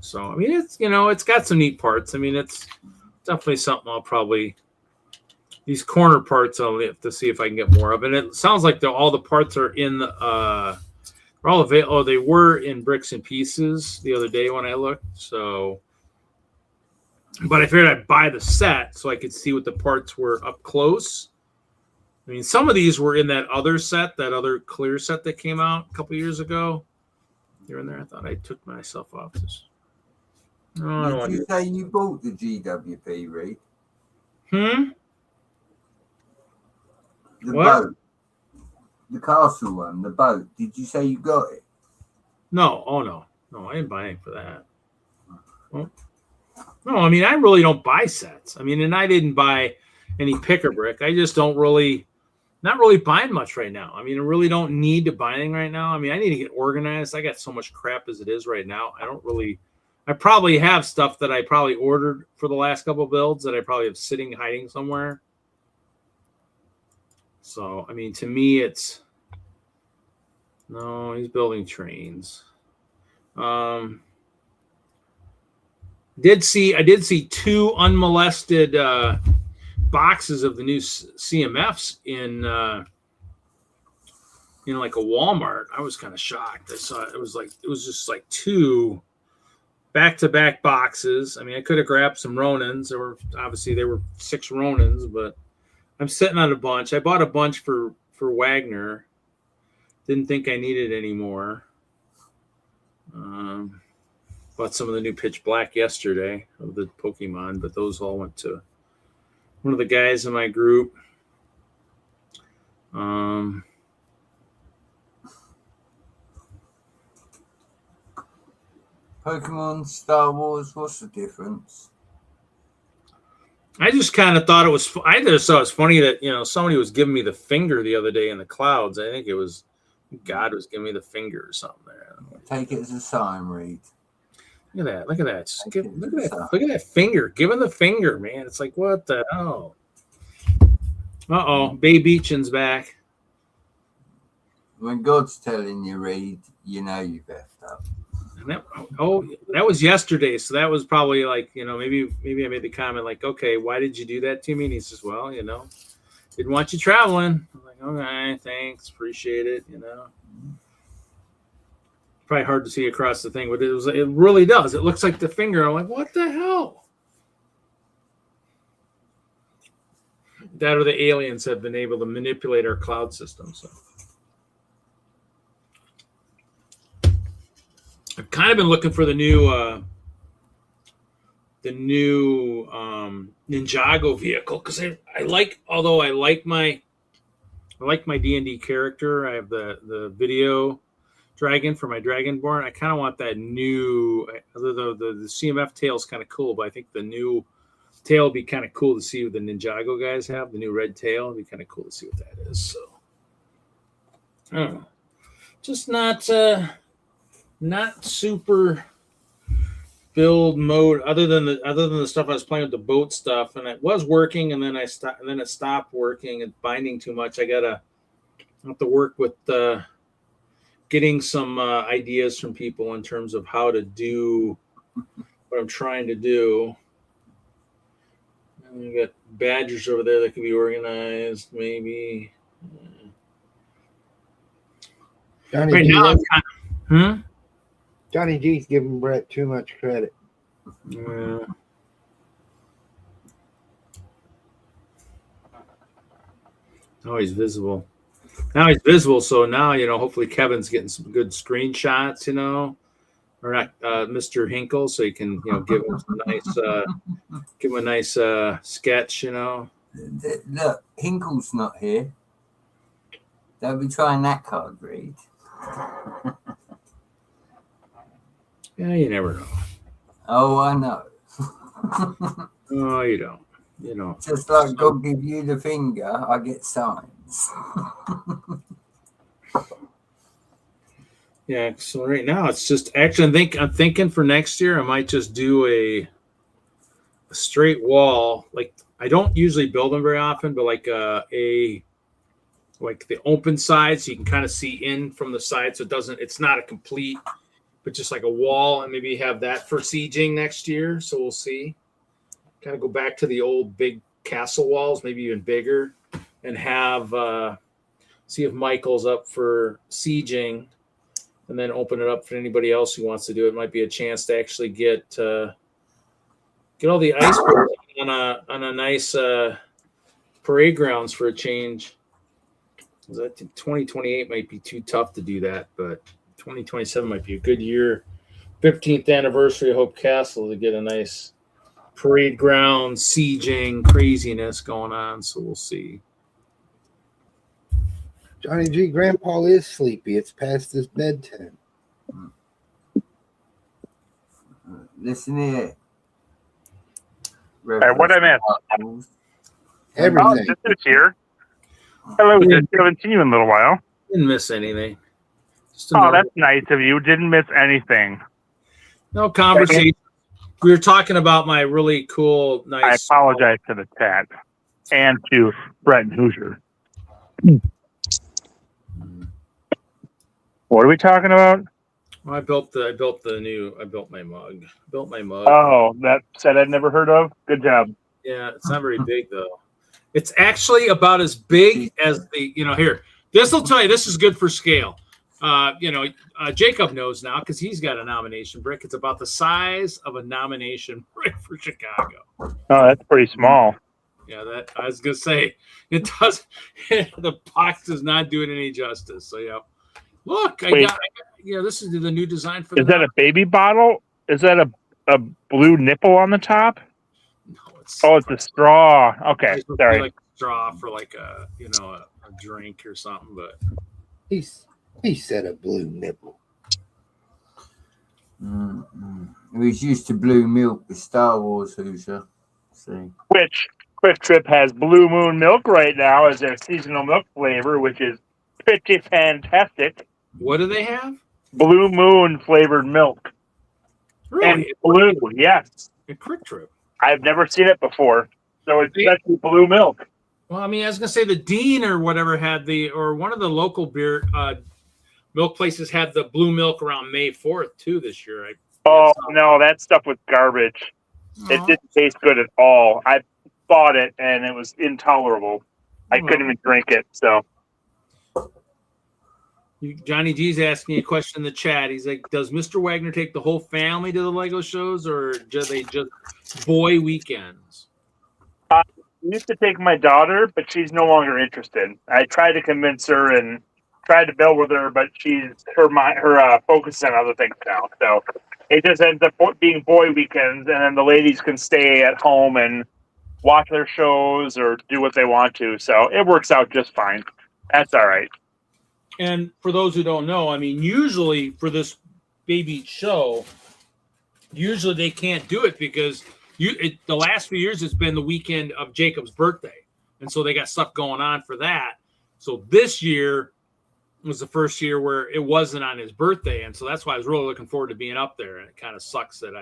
B: So I mean, it's it's got some neat parts. I mean, it's definitely something I'll probably. These corner parts I'll have to see if I can get more of. And it sounds like all the parts are in the they're all available. Oh, they were in Bricks and Pieces the other day when I looked. So, but I figured I'd buy the set so I could see what the parts were up close. I mean, some of these were in that other set, that other clear set that came out a couple years ago. They're in there. I thought I took myself off this. No, I don't
C: Did you say you bought the GWP, Reed? The
B: What?
C: boat. The castle one, the boat. Did you say you got it?
B: No. Oh, no. No, I didn't buy anything for that. Well, no, I mean, I really don't buy sets. I mean, and I didn't buy any pick-a-brick. I just not really buying much right now. I mean, I really don't need to buy anything right now. I mean, I need to get organized. I got so much crap as it is right now. I probably have stuff that I probably ordered for the last couple of builds that I probably have sitting, hiding somewhere. So, I mean, to me, no, he's building trains. I did see 2 unmolested boxes of the new CMFs in like a Walmart. I was kind of shocked. I saw it was just like 2 back-to-back boxes. I mean, I could have grabbed some Ronins. There were 6 Ronins, but I'm sitting on a bunch. I bought a bunch for Wagner. Didn't think I needed any more. Bought some of the new Pitch Black yesterday of the Pokemon, but those all went to one of the guys in my group.
C: Pokemon, Star Wars, what's the difference?
B: I just kind of thought I just thought it was funny that, somebody was giving me the finger the other day in the clouds. I think it was God was giving me the finger or something there.
C: Take it as a sign, Reed.
B: Look at that. Look at that. Look at that finger. Give him the finger, man. It's like, what the hell? Uh-oh. Bay Beachin's back.
C: When God's telling you, Reed, you know you've effed up.
B: And that was yesterday. So that was probably like, maybe I made the comment like, okay, why did you do that to me? And he says, well, didn't want you traveling. I'm like, okay, thanks. Appreciate it. Probably hard to see across the thing, but it really does. It looks like the finger. I'm like, what the hell? That or the aliens have been able to manipulate our cloud system. So I've kind of been looking for the new Ninjago vehicle because I like my D&D character. I have the video dragon for my Dragonborn. I kind of want that new. The CMF tail is kind of cool, but I think the new tail would be kind of cool to see what the Ninjago guys have. The new red tail would be kind of cool to see what that is. So I don't know. Just not super build mode other than the stuff I was playing with the boat stuff, and it was working, and then it stopped working and binding too much. I have to work with getting some ideas from people in terms of how to do what I'm trying to do. And we got badgers over there that can be organized, maybe.
D: Johnny
B: Right
D: G,
B: now, I'm
D: Johnny G's giving Brett too much credit.
B: Yeah. Oh, he's visible. Now he's visible, so now hopefully Kevin's getting some good screenshots, or not, Mr. Hinkle, so you can give him a nice sketch,
C: Look, Hinkle's not here. Don't be trying that card, Reed.
B: Yeah, you never know.
C: Oh, I know.
B: Oh, you don't.
C: Just like God give you the finger, I get signs.
B: Yeah, so right now it's just actually I'm thinking for next year I might just do a straight wall. Like I don't usually build them very often, but like like the open side so you can kind of see in from the side, so it's not a complete, but just like a wall, and maybe have that for sieging next year. So we'll see. Kind of go back to the old big castle walls, maybe even bigger, and have see if Michael's up for sieging. And then open it up for anybody else who wants to do it. Might be a chance to actually get all the icebergs on a nice parade grounds for a change. I think 2028 might be too tough to do that, but 2027 might be a good year. 15th anniversary of Hope Castle to get a nice parade ground, sieging, craziness going on. So we'll see.
D: Johnny G, Grandpa is sleepy. It's past his bedtime.
C: Listen here.
A: Hey, what I missed?
D: Everything.
A: Oh, this is here. Hello,
B: Yeah.
A: haven't seen you in a little while.
B: Didn't miss anything. Just
A: Oh, that's nice of you. Didn't miss anything.
B: no conversation. We were talking about my really cool,
A: I
B: nice.
A: apologize to the chat and to Brett and Hoosier. What are we talking about?
B: Well, I built my mug.
A: Oh, that set I'd never heard of. Good job.
B: Yeah, it's not very big though. It's actually about as big as here. This will tell you this is good for scale. Jacob knows now because he's got a nomination brick. It's about the size of a nomination brick for Chicago.
A: Oh, that's pretty small.
B: Yeah, that I was gonna say it does. The box does not do it any justice. So yeah, look, I got this is the new design for.
A: Is that a baby bottle? Is that a blue nipple on the top?
B: No, it's
A: a straw. Okay, sorry.
B: like a straw for like a drink or something, but
D: He said a blue nipple.
C: It was used to blue milk with Star Wars, Hoosier. See.
A: Which Quick Trip has Blue Moon milk right now as their seasonal milk flavor, which is pretty fantastic.
B: what do they have?
A: Blue Moon flavored milk. And
B: Really?
A: blue, yes.
B: A Quick Trip.
A: I've never seen it before. So it's actually blue milk.
B: Well, I mean, I was gonna say the Dean or whatever had one of the local beer milk places had the blue milk around May 4th too this year.
A: No, that stuff was garbage. It didn't taste good at all. I bought it and it was intolerable. I couldn't even drink it. So
B: Johnny G's asking a question in the chat. He's like, does Mr. Wagner take the whole family to the Lego shows or do they just boy weekends?
A: I used to take my daughter, but she's no longer interested. I tried to convince her and tried to build with her, but her focus is on other things now. So it just ends up being boy weekends, and then the ladies can stay at home and watch their shows or do what they want to. So it works out just fine. That's all right.
B: And for those who don't know, I mean, usually for this Bay Beach show, usually they can't do it because the last few years it's been the weekend of Jacob's birthday, and so they got stuff going on for that. So this year was the first year where it wasn't on his birthday, and so that's why I was really looking forward to being up there. And it kind of sucks that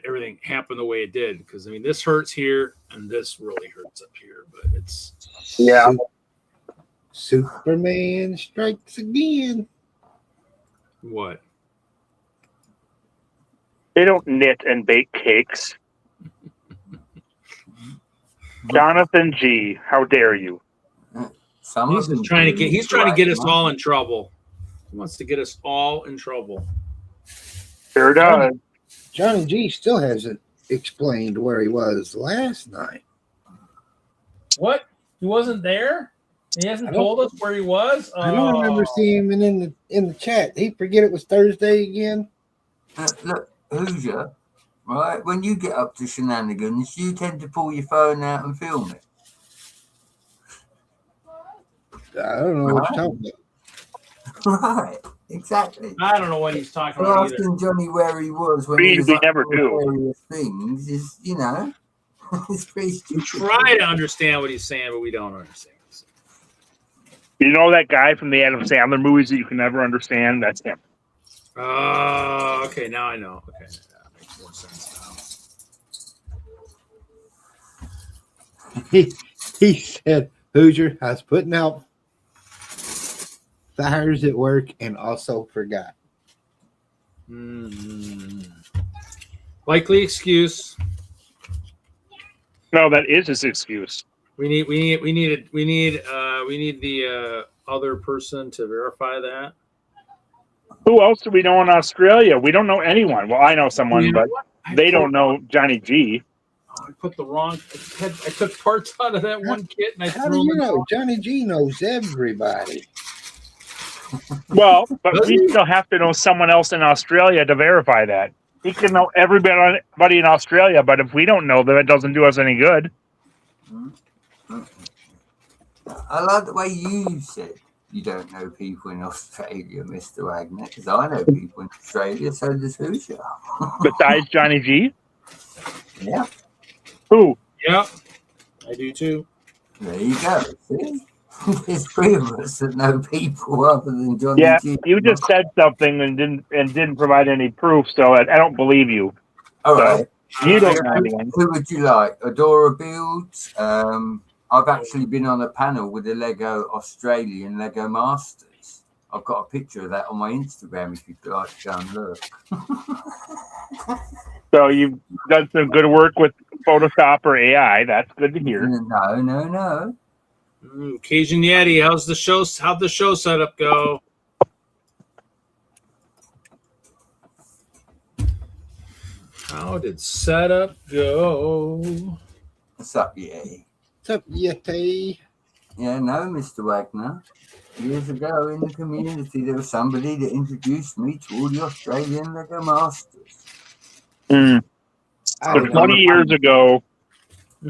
B: everything happened the way it did, because I mean this hurts here and this really hurts up here, but it's
D: Superman strikes again.
B: what
A: They don't knit and bake cakes. Jonathan G., how dare you?
B: he's trying to get us all in trouble. He wants to get us all in trouble.
A: Sure does.
D: Johnny G still hasn't explained where he was last night.
B: What? He wasn't there? He hasn't told us where he was?
D: I don't remember seeing him in the chat. He forget it was Thursday again.
C: Look, Hoosier, right? When you get up to shenanigans, you tend to pull your phone out and film it.
D: I don't know what you're talking about.
C: Right, exactly.
B: I don't know what he's talking about either.
C: Asking Johnny where he was when he was
A: We
C: up
A: never
C: to
A: do.
C: various things is, it's pretty
B: We
C: stupid.
B: try to understand what he's saying, but we don't understand.
A: You know that guy from the Adam Sandler movies that you can never understand? That's him.
B: Okay, now I know. Okay, that makes more sense now.
D: He said, Hoosier, I was putting out fires at work and also forgot.
B: Likely excuse.
A: No, that is his excuse.
B: We need the other person to verify that.
A: Who else do we know in Australia? We don't know anyone. Well, I know someone,
B: You know
A: but
B: what?
A: they don't know Johnny G.
B: I put the wrong. I took parts out of that one kit and I
D: How
B: threw
D: do
B: them
D: you
B: in.
D: know? Johnny G knows everybody.
A: Well, but
B: Does
A: we
B: he?
A: still have to know someone else in Australia to verify that. He can know everybody in Australia, but if we don't know them, it doesn't do us any good.
C: I like the way you said you don't know people in Australia, Mr. Wagner, because I know people in Australia, so does Hoosier.
A: Besides Johnny G,
C: Yeah,
A: who?
B: Yeah, I do too.
C: there you go. See? There's three of us that know people other than Johnny
A: Yeah,
C: G.
A: you just said something and didn't provide any proof, so I don't believe you.
C: All
A: So
C: right.
A: you don't know anyone.
C: Who would you like? Adora Builds. I've actually been on a panel with the Lego Australian Lego Masters. I've got a picture of that on my Instagram if you'd like to go and look.
A: So you've done some good work with Photoshop or AI. That's good to hear.
C: No.
B: Cajun Yeti, how'd the show setup go? How did setup go?
C: What's up, Yeti?
D: What's up, Yeti?
C: Yeah, no, Mr. Wagner. Years ago in the community, there was somebody that introduced me to all the Australian Lego Masters.
A: So
D: I
A: 20 years ago,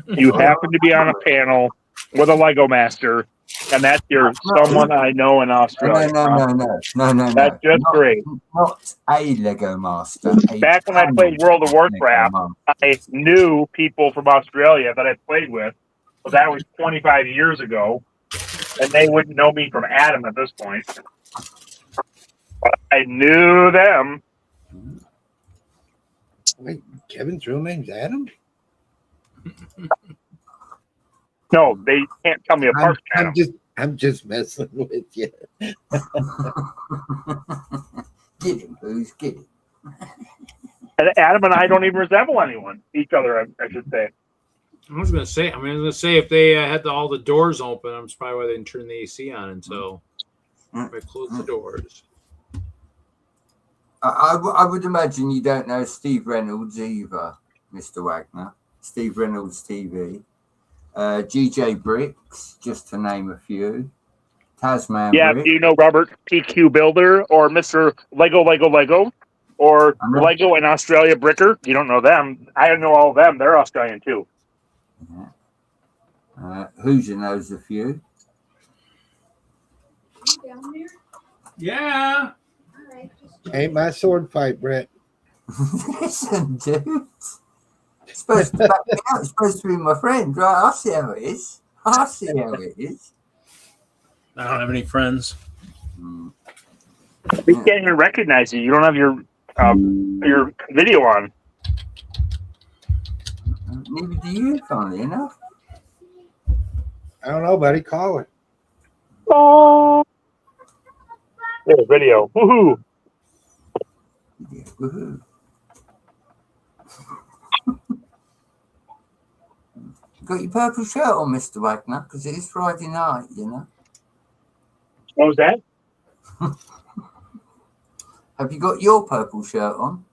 A: you happened to be on a panel with a Lego master, and that's your someone I know in Australia.
C: No.
A: That's just great.
C: Not a Lego Master.
A: Back when I played World of Warcraft, I knew people from Australia that I played with. Well, that was 25 years ago, and they wouldn't know me from Adam at this point. But I knew them.
D: Wait, Kevin's real name's Adam?
A: No, they can't tell me apart.
D: I'm just messing with you.
C: Get him, Booze, get him.
A: And Adam and I don't even resemble each other, I should say.
B: I was gonna say if they had all the doors open, that's probably why they didn't turn the AC on until they closed the doors.
C: I would imagine you don't know Steve Reynolds either, Mr. Wagner. Steve Reynolds TV. GJ Bricks, just to name a few. Tasman Brick.
A: Do you know Robert PQ Builder or Mr. Lego or Lego in Australia Bricker? You don't know them. I know all of them. They're Australian too.
C: Yeah. Hoosier knows a few.
F: Down there?
B: Yeah.
F: All right.
D: Ain't my sword fight, Brett.
C: Listen, dude. It's supposed to back me out. It's supposed to be my friend, right? I see how it is. I
B: don't have any friends.
A: We can't even recognize you. You don't have your video on.
C: Neither do you, funnily enough.
D: I don't know, buddy. Call it.
A: Oh, yeah, video. Woohoo!
C: Yeah, woohoo. Got your purple shirt on, Mr. Wagner, because it is Friday night, you know.
A: What was that?
C: Have you got your purple shirt on?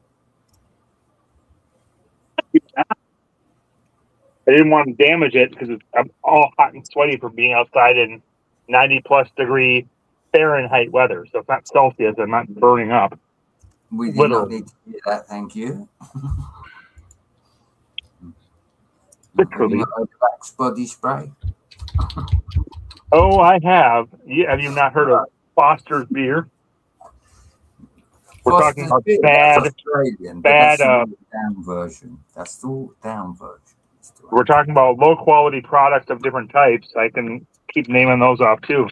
A: I didn't want to damage it because I'm all hot and sweaty from being outside in 90+ degree Fahrenheit weather. So it's not Celsius. I'm not burning up.
C: We did not need to hear that, thank you.
A: Literally.
C: Wax body spray.
A: Oh, I have. Have you not heard of Foster's beer? We're talking about bad
C: down version. That's the down version.
A: We're talking about low quality products of different types. I can keep naming those off too.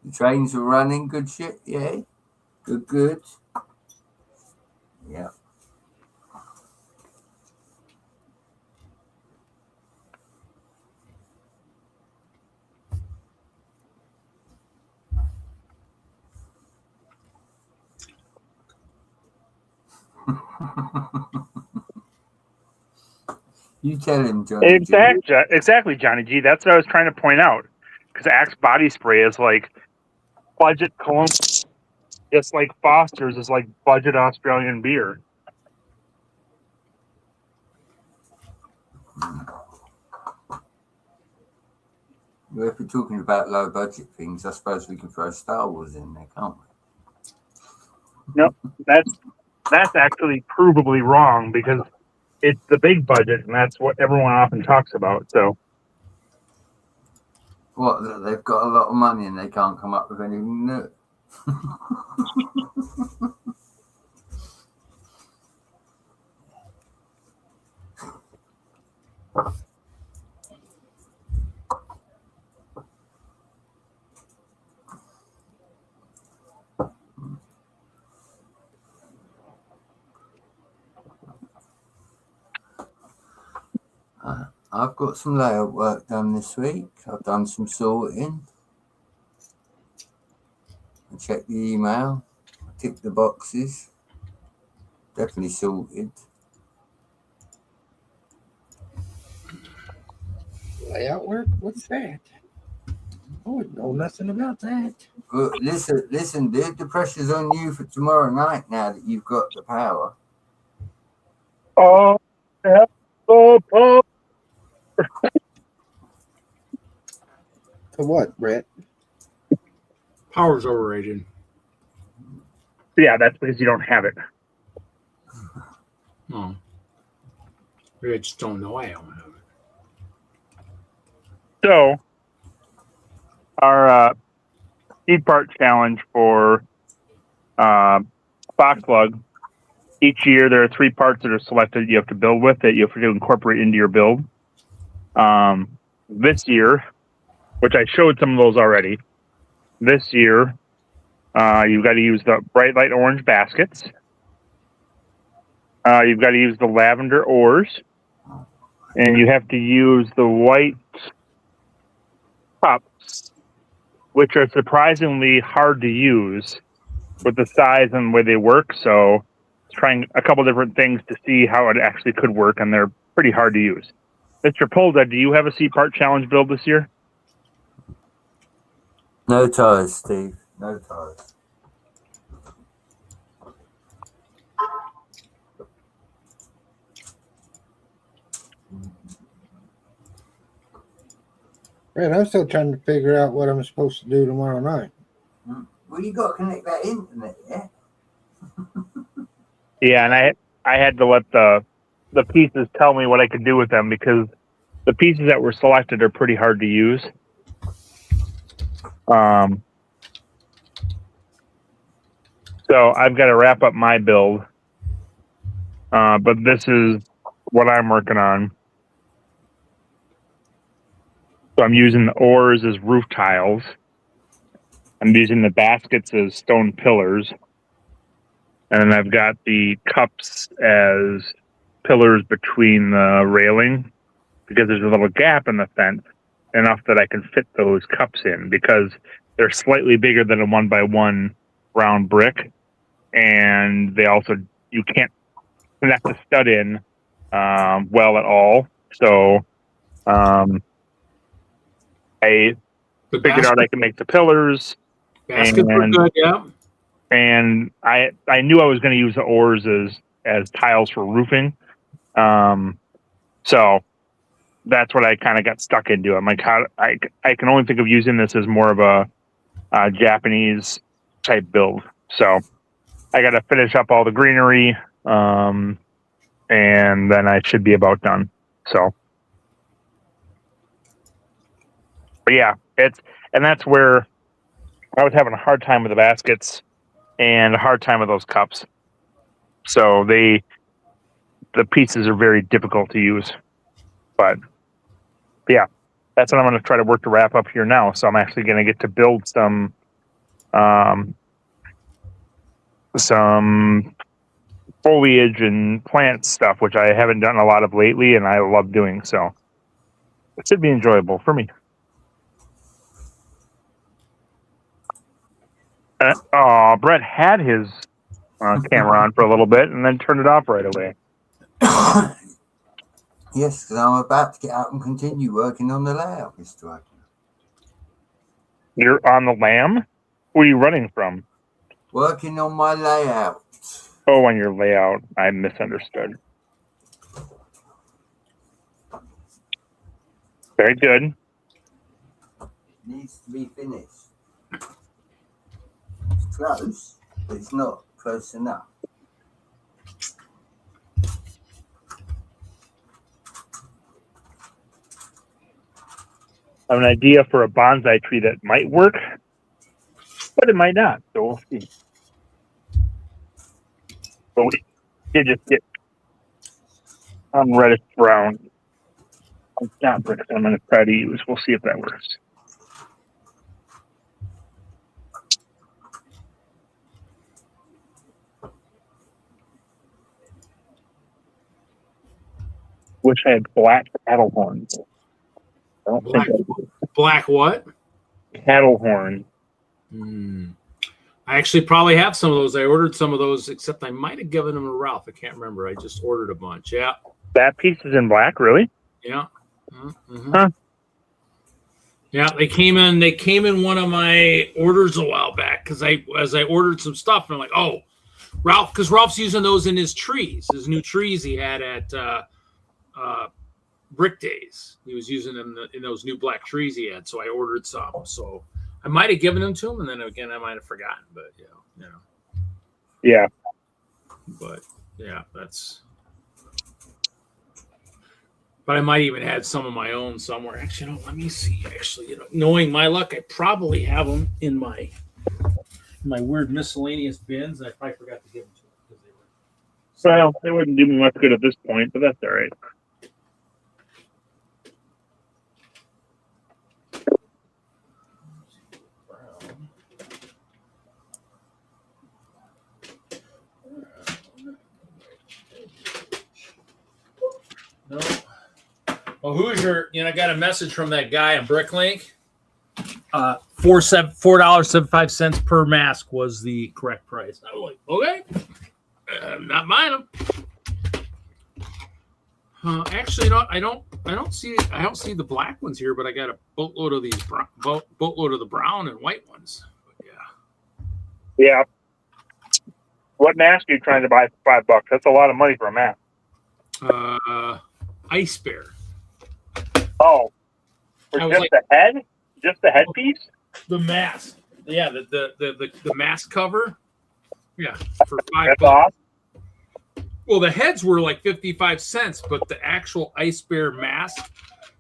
C: The trains were running. Good shit. Yeah. Good. Yeah. You tell him, Johnny G.
A: Exactly, Johnny G. That's what I was trying to point out. Because Axe body spray is like budget cologne, just like Foster's is like budget Australian beer.
C: Well, if we're talking about low budget things, I suppose we can throw Star Wars in there, can't we?
A: No, that's actually provably wrong because it's the big budget, and that's what everyone often talks about. So,
C: What? They've got a lot of money and they can't come up with anything new. I've got some layout work done this week. I've done some sorting. I checked the email. I ticked the boxes. Definitely sorted.
D: Layout work? What's that? I wouldn't know nothing about that.
C: But listen, dude. The pressure's on you for tomorrow night now that you've got the power.
A: oh,
D: To what, Brett?
B: Power's overrated.
A: yeah, that's because you don't have it.
B: Oh. Maybe I just don't know I don't have it.
A: So, our seed part challenge for Foxlug, each year there are 3 parts that are selected you have to build with that you have to incorporate into your build. This year, which I showed some of those already, this year you've got to use the bright light orange baskets. You've got to use the lavender oars. And you have to use the white cups, which are surprisingly hard to use with the size and the way they work. So trying a couple different things to see how it actually could work, and they're pretty hard to use. Mr. Polda, do you have a C-part challenge build this year?
C: No tires, Steve. No tires.
D: Brett, I'm still trying to figure out what I'm supposed to do tomorrow night.
C: Well, you got to connect that internet, yeah?
A: Yeah, and I had to let the pieces tell me what I could do with them because the pieces that were selected are pretty hard to use. So I've got to wrap up my build, but this is what I'm working on. So I'm using the oars as roof tiles. I'm using the baskets as stone pillars. And then I've got the cups as pillars between the railing because there's a little gap in the fence enough that I can fit those cups in because they're slightly bigger than a 1x1 round brick. And they also, you can't connect the stud in well at all. So I figured out I can make the pillars.
B: Baskets are good, yeah.
A: And I knew I was going to use the oars as tiles for roofing. So that's what I kind of got stuck into. I'm like, I can only think of using this as more of a Japanese type build. So I got to finish up all the greenery, and then I should be about done. So, but yeah, that's where I was having a hard time with the baskets and a hard time with those cups. So the pieces are very difficult to use. But yeah, that's what I'm going to try to work to wrap up here now. So I'm actually going to get to build some some foliage and plant stuff, which I haven't done a lot of lately, and I love doing. So it should be enjoyable for me. Brett had his camera on for a little bit and then turned it off right away.
C: Yes, because I'm about to get out and continue working on the layout, Mr. Wagner.
A: You're on the lamb? Where are you running from?
C: Working on my layout.
A: Oh, on your layout. I misunderstood. Very good.
C: Needs to be finished. It's close, but it's not close enough.
A: I have an idea for a bonsai tree that might work, but it might not. So we'll see. But we did just get on reddish brown. It's not bricks I'm going to try to use. We'll see if that works. Wish I had black cattle horns. I don't think I do.
B: Black what?
A: Cattle horn.
B: I actually probably have some of those. I ordered some of those, except I might have given them to Ralph. I can't remember. I just ordered a bunch. Yeah.
A: That piece is in black, really?
B: Yeah. Mm-hmm.
A: Huh.
B: Yeah, they came in one of my orders a while back because as I ordered some stuff, and I'm like, oh, Ralph, because Ralph's using those in his trees, his new trees he had at Brick Days. He was using them in those new black trees he had, so I ordered some. So I might have given them to him, and then again I might have forgotten. But
A: Yeah.
B: But yeah, that's. But I might even have some of my own somewhere. Actually, no, let me see. Actually, knowing my luck, I probably have them in my weird miscellaneous bins. I probably forgot to give them to him because they were.
A: Well, they wouldn't do me much good at this point, but that's all right.
B: No. Well, Hoosier, I got a message from that guy on Bricklink. $4.75 per mask was the correct price. I was like, okay, I'm not buying them. Actually, I don't see the black ones here, but I got a boatload of these boatload of the brown and white ones. But
A: yeah. What mask are you trying to buy for $5? That's a lot of money for a mask.
B: Ice Bear.
A: Oh, for just
B: like,
A: the head? Just the headpiece?
B: The mask. Yeah, the mask cover. Yeah, for $5.
A: That's awesome.
B: Well, the heads were like 55 cents, but the actual Ice Bear mask,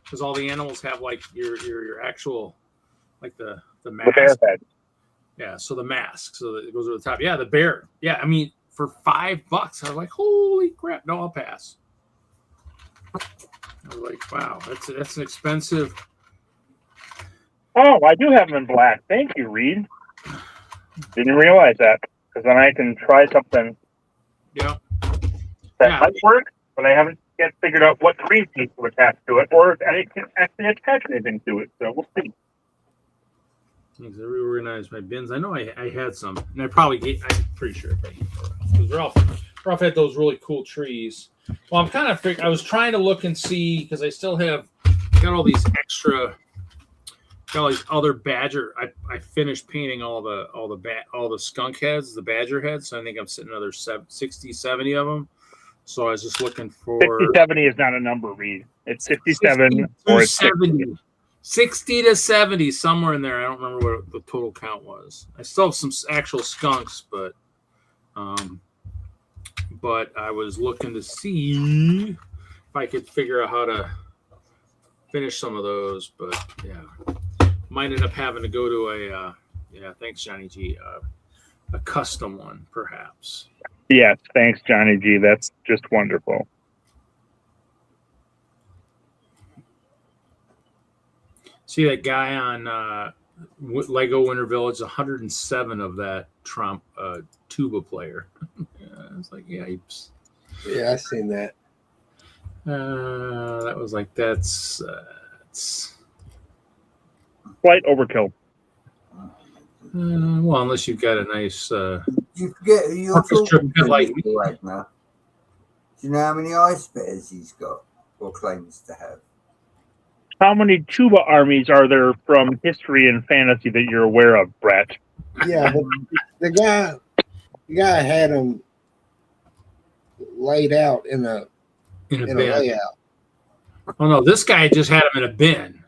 B: because all the animals have like your actual, like the mask.
A: The bear head.
B: Yeah, so the mask. So it goes over the top. Yeah, the bear. Yeah, I mean, for $5, I was like, holy crap. No, I'll pass. I was like, wow, that's an expensive.
A: Oh, I do have them in black. Thank you, Reed. Didn't realize that, because then I can try something
B: Yeah.
A: that might work, but I haven't yet figured out what green piece to attach to it, or if I can actually attach anything to it. So we'll see.
B: I reorganized my bins. I know I had some, and I'm pretty sure I gave because Ralph had those really cool trees. Well, I'm kind of I was trying to look and see because I still got all these extra, got all these other badger. I finished painting all the skunk heads, the badger heads. So I think I'm sitting another 60, 70 of them. So I was just looking for
A: 50, 70 is not a number, Reed. It's 57 or it's 60.
B: 60 to 70, somewhere in there. I don't remember what the total count was. I still have some actual skunks, but I was looking to see if I could figure out how to finish some of those. But yeah, might end up having to go to thanks, Johnny G, a custom one, perhaps.
A: Yes, thanks, Johnny G. That's just wonderful.
B: See that guy on Lego Winter Village, 107 of that tuba player. It's like, yipes.
D: Yeah, I seen that.
B: That was like, that's
A: Quite overkill.
B: well, unless you've got a nice
C: You forget who you're
B: orchestra
C: talking
B: pit
C: to,
B: like
C: Mr.
B: me.
C: Wagner. Do you know how many ice bears he's got or claims to have?
A: How many tuba armies are there from history and fantasy that you're aware of, Brett?
D: Yeah, but the guy had them laid out in a
B: In a bin.
D: layout.
B: Oh no, this guy just had them in a bin.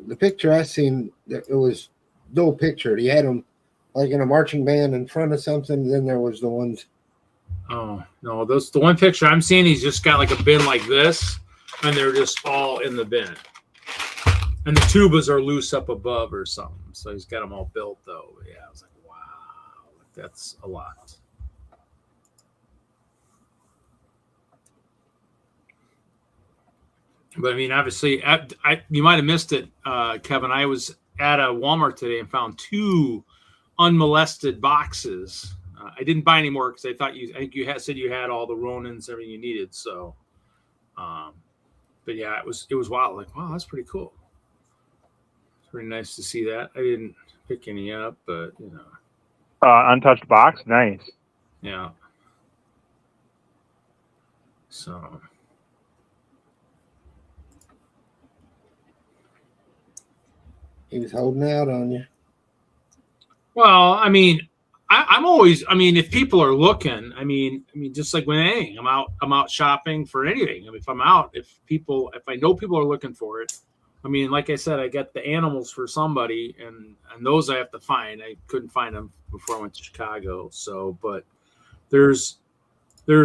D: The picture I seen, it was dual pictured. He had them like in a marching band in front of something. Then there was the ones.
B: Oh no, the one picture I'm seeing, he's just got like a bin like this, and they're just all in the bin. And the tubas are loose up above or something. So he's got them all built though. Yeah, I was like, wow, that's a lot. But I mean, obviously, you might have missed it, Kevin. I was at a Walmart today and found 2 unmolested boxes. I didn't buy any more because I think you said you had all the Ronins, everything you needed. So, but yeah, it was wild. Like, wow, that's pretty cool. It's pretty nice to see that. I didn't pick any up, but you know,
A: Untouched box, nice.
B: yeah. So.
D: He was holding out on you.
B: Well, I mean, I'm always. I mean, if people are looking, I mean, just like when anything, I'm out shopping for anything. I mean, if I'm out, if I know people are looking for it, I mean, like I said, I got the animals for somebody, and those I have to find. I couldn't find them before I went to Chicago. So, but there's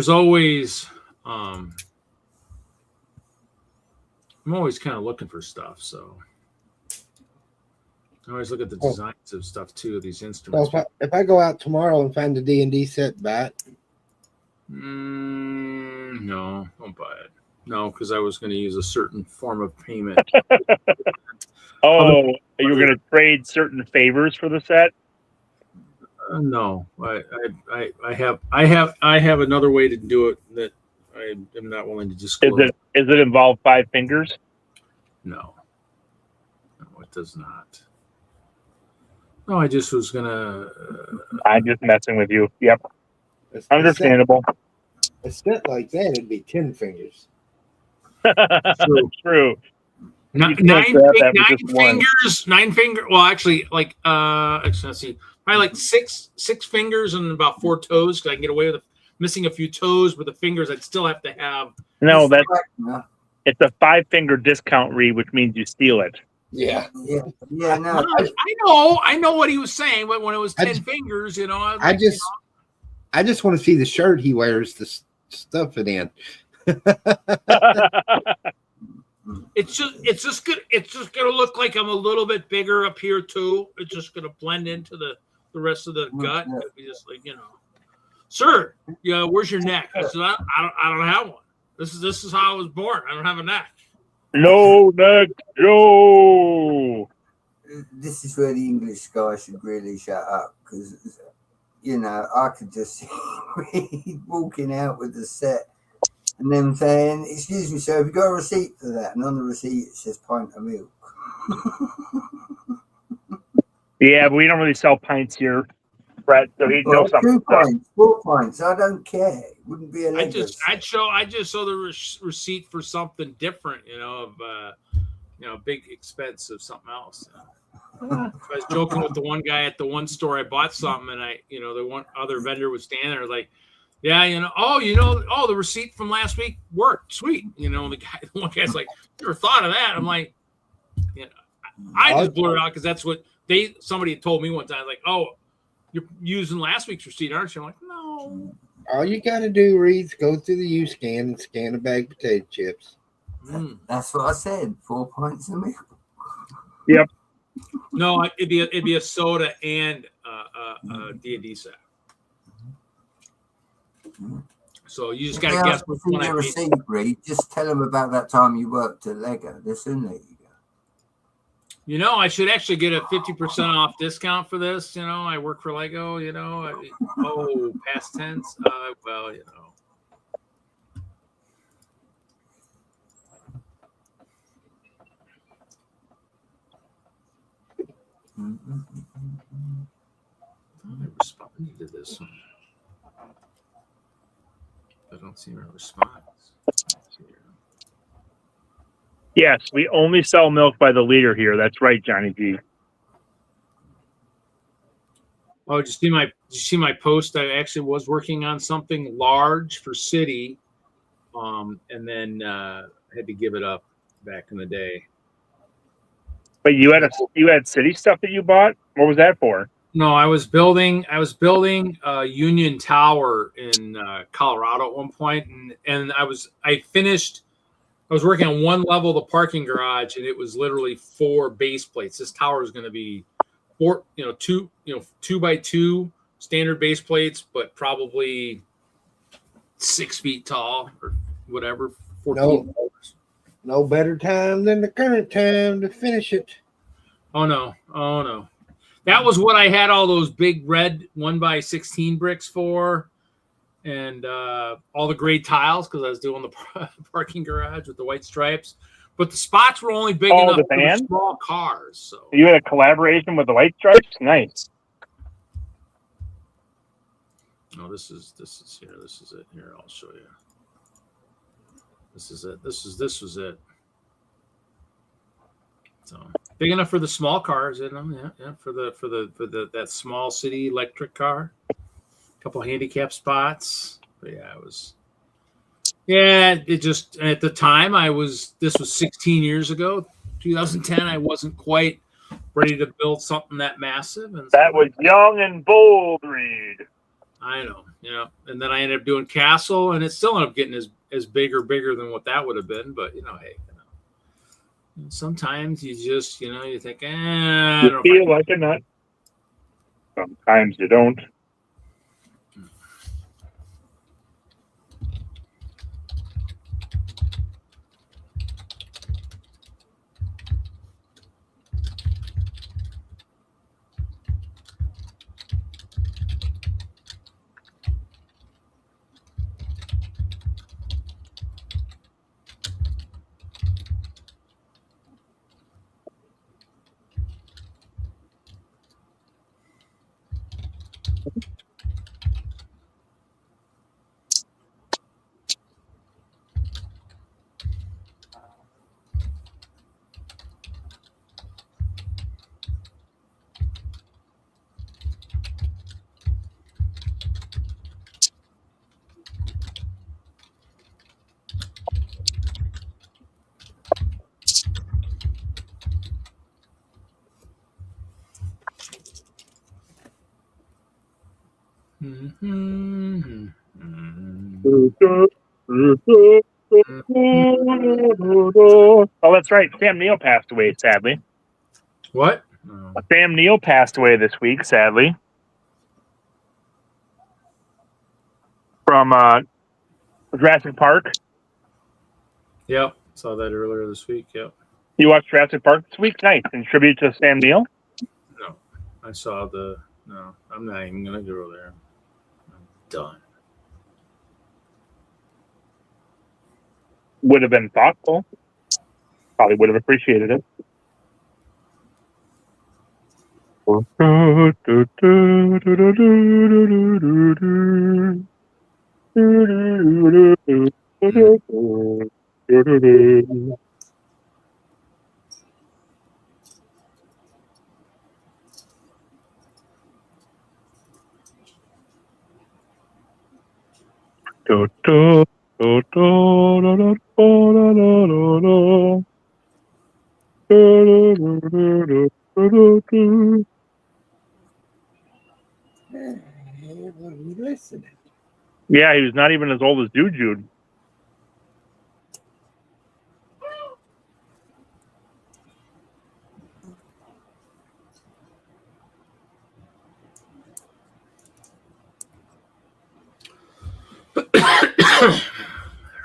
B: always. I'm always kind of looking for stuff. So. I always look at the designs of stuff too. These instruments.
D: Well, if I go out tomorrow and find a D&D set, buy it.
B: No, don't buy it. No, because I was going to use a certain form of payment.
A: Oh, you were going to trade certain favors for the set?
B: No, I have another way to do it that I am not willing to disclose.
A: Is it involve 5 fingers?
B: No, it does not. No, I just was gonna.
A: I'm just messing with you. Yep, understandable.
D: A set like that, it'd be 10 fingers.
A: True.
B: Nine fingers. Well, actually, like let's see, probably like six fingers and about 4 toes. Because I can get away with missing a few toes, but the fingers I'd still have to have.
A: No, it's a 5-finger discount read, which means you steal it.
C: Yeah. No,
B: I know what he was saying, but when it was 10 fingers, you know,
D: I just want to see the shirt he wears to stuff it in.
B: It's just gonna look like I'm a little bit bigger up here too. It's just gonna blend into the rest of the gut. It'll be just like, you know, sir, yeah, where's your neck? I said, I don't have one. This is how I was born. I don't have a neck.
A: No neck, no.
C: This is where the English guy should really shut up, because, you know, I could just see Reed walking out with the set and them saying, "Excuse me, sir, have you got a receipt for that?" And on the receipt it says pint of milk.
A: Yeah, but we don't really sell pints here, Brett. So he'd know something.
C: 2 pints, 4 pints. I don't care. It wouldn't be a.
B: I just show the receipt for something different, you know, of big expense of something else. I was joking with the one guy at the one store. I bought something, and the one other vendor was standing there like, yeah, the receipt from last week worked. Sweet. You know, the one guy's like, never thought of that. I'm like, I just blurted out because that's what somebody had told me one time. Like, oh, you're using last week's receipt, aren't you? I'm like, no.
D: All you got to do, Reed, is go through the U-Scan and scan a bag of potato chips.
C: That's what I said. 4 pints of milk.
A: Yep.
B: No, it'd be a soda and a D&D set. So you just
C: If
B: got
C: they
B: to guess
C: ask
B: which
C: to see
B: one I
C: your
B: paid.
C: receipt, Reed, just tell them about that time you worked at Lego. Listen, there you go.
B: You know, I should actually get a 50% off discount for this. You know, I work for Lego. You know, past tense. Well, you know. I responded to this one. I don't see a response.
A: Yes, we only sell milk by the liter here. That's right, Johnny G.
B: Oh, did you see my post? I actually was working on something large for city, and then had to give it up back in the day.
A: But you had city stuff that you bought. What was that for?
B: No, I was building Union Tower in Colorado at one point, and I was working on one level of the parking garage, and it was literally 4 base plates. This tower is going to be 2 by 2 standard base plates, but probably 6 feet tall or whatever. 14.
D: No better time than the current time to finish it.
B: Oh no. That was what I had all those big red 1x16 bricks for, and all the gray tiles because I was doing the parking garage with the white stripes. But the spots were only big enough for the small cars. So
A: you had a collaboration with the White Stripes. Nice.
B: No, this is here. This is it. Here, I'll show you. This is it. This was it. So big enough for the small cars, you know. Yeah. For that small city electric car. A couple handicap spots. But yeah, it was. Yeah, it just at the time this was 16 years ago, 2010. I wasn't quite ready to build something that massive, and
A: that was young and bold, Reed.
B: I know, and then I ended up doing Castle, and it still ended up getting as bigger than what that would have been. But hey, sometimes you just you think, I don't
A: feel like a nut. Sometimes you don't. Oh, that's right. Sam Neill passed away, sadly.
B: What?
A: Sam Neill passed away this week, sadly. From Jurassic Park.
B: Yep, saw that earlier this week. Yep.
A: You watched Jurassic Park this week? Nice. In tribute to Sam Neill?
B: No, I saw no, I'm not even going to go there. I'm done.
A: Would have been thoughtful. Probably would have appreciated it. Yeah, he was not even as old as Jude.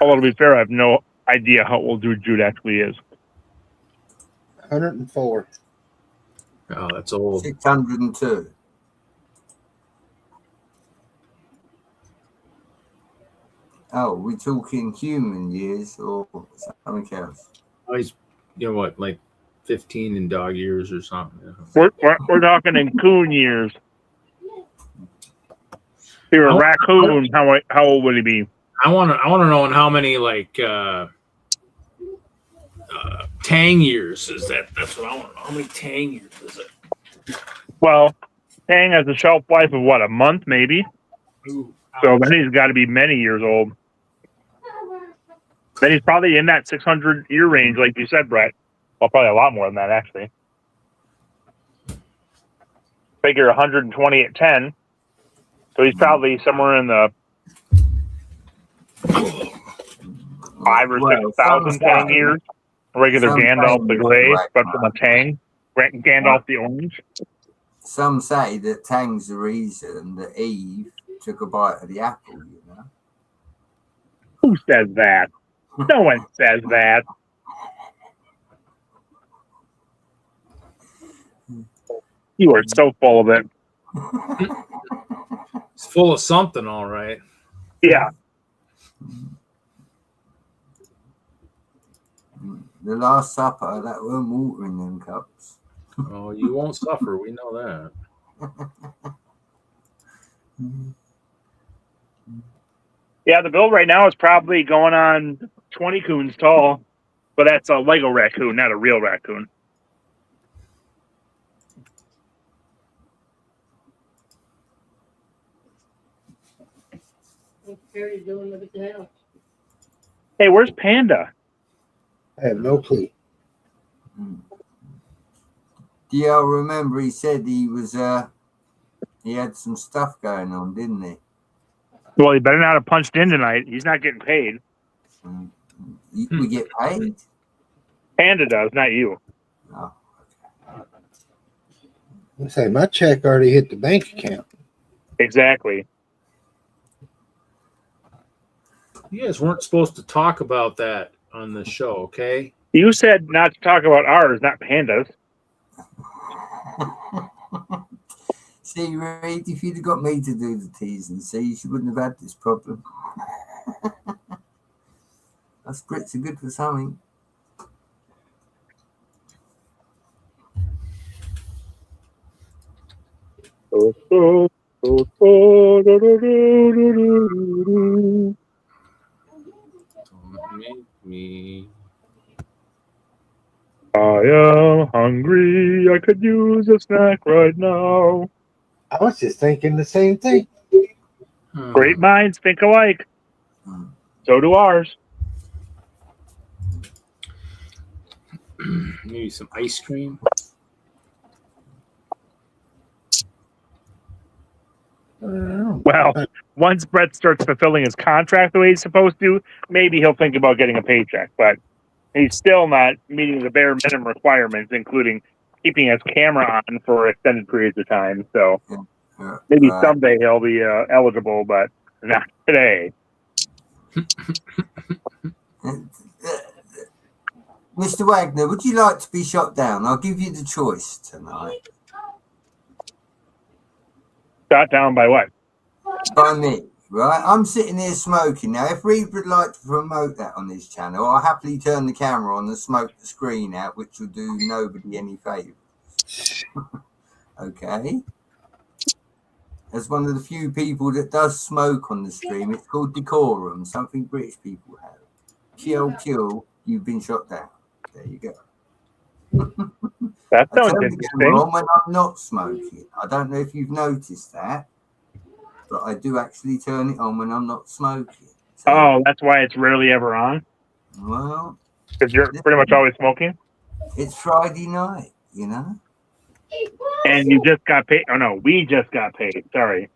A: Although to be fair, I have no idea how old Jude actually is.
D: 104.
B: Oh, that's old.
C: 602. Oh, we talking human years or something else?
B: Oh, he's, you know what, like 15 in dog years or something.
A: We're talking in coon years. If he were a raccoon, how old would he be?
B: I want to know in how many like Tang years is that? That's what I want to know. How many Tang years is it?
A: Well, Tang has a shelf life of what, a month maybe?
B: Ooh,
A: So then he's got to be many years old. Then he's probably in that 600 year range, like you said, Brett. Well, probably a lot more than that, actually. Figure 120 at 10. So he's probably somewhere in the 5 or 6,000 Tang years. Regular Gandalf the Grey, but from a Tang. Gandalf the Orange.
C: Some say that Tang's the reason that Eve took a bite of the apple, you know?
A: Who says that? No one says that. You are so full of it.
B: it's full of something, all right.
A: Yeah.
C: The Last Supper, that weren't water in them cups.
B: Oh, you won't suffer. We know that.
A: Yeah, the build right now is probably going on 20 coons tall, but that's a Lego raccoon, not a real raccoon.
F: What's Perry doing with the house?
A: Hey, where's Panda?
D: I have no clue.
C: Do y'all remember he said he was he had some stuff going on, didn't he?
A: Well, he better not have punched in tonight. He's not getting paid.
C: We get paid?
A: Panda does, not you.
C: Oh,
D: I say my check already hit the bank account.
A: Exactly.
B: You guys weren't supposed to talk about that on the show, okay?
A: You said not to talk about ours, not Panda's.
C: See, Reed, if you'd have got me to do the T's and C's, you wouldn't have had this problem. Us Brits are good for something.
B: Don't make me.
A: I am hungry. I could use a snack right now.
D: I was just thinking the same thing.
A: Great minds think alike. So do ours.
B: Maybe some ice cream.
A: Well, once Brett starts fulfilling his contract the way he's supposed to, maybe he'll think about getting a paycheck. But he's still not meeting the bare minimum requirements, including keeping his camera on for extended periods of time. So maybe someday he'll be eligible, but not today.
C: Mr. Wagner, would you like to be shot down? I'll give you the choice tonight.
A: Shot down by what?
C: By me, right? I'm sitting here smoking. Now, if Reed would like to promote that on his channel, I'll happily turn the camera on and smoke the screen out, which will do nobody any favours. Okay? As one of the few people that does smoke on the stream, it's called decorum, something British people have. Kill, you've been shot down. There you go.
A: That
C: I
A: sounds
C: turn the
A: interesting.
C: camera on when I'm not smoking. I don't know if you've noticed that, but I do actually turn it on when I'm not smoking. So,
A: Oh, that's why it's rarely ever on?
C: well,
A: Because you're pretty much always smoking?
C: it's Friday night, you know?
A: And you just got paid. Oh, no, we just got paid. Sorry.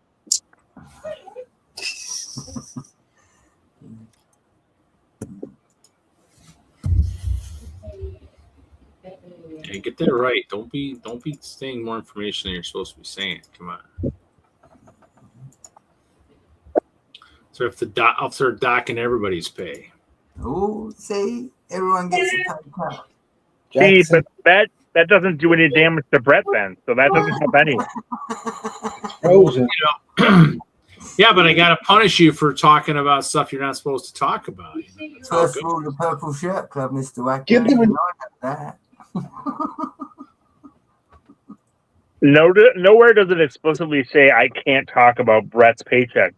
B: Hey, get that right. Don't be saying more information than you're supposed to be saying. Come on. So if I'll start docking everybody's pay.
C: Oh, see, everyone gets a pay cut.
A: See,
D: Jackson,
A: but that doesn't do any damage to Brett then, so that doesn't help anyone.
D: Frozen.
B: Yeah, but I got to punish you for talking about stuff you're not supposed to talk about. You know? It's all
C: First
B: good.
C: of all, the Purple Shirt Club, Mr. Wagner.
D: Give them a-
C: I know that.
A: Nowhere does it explicitly say I can't talk about Brett's paycheck.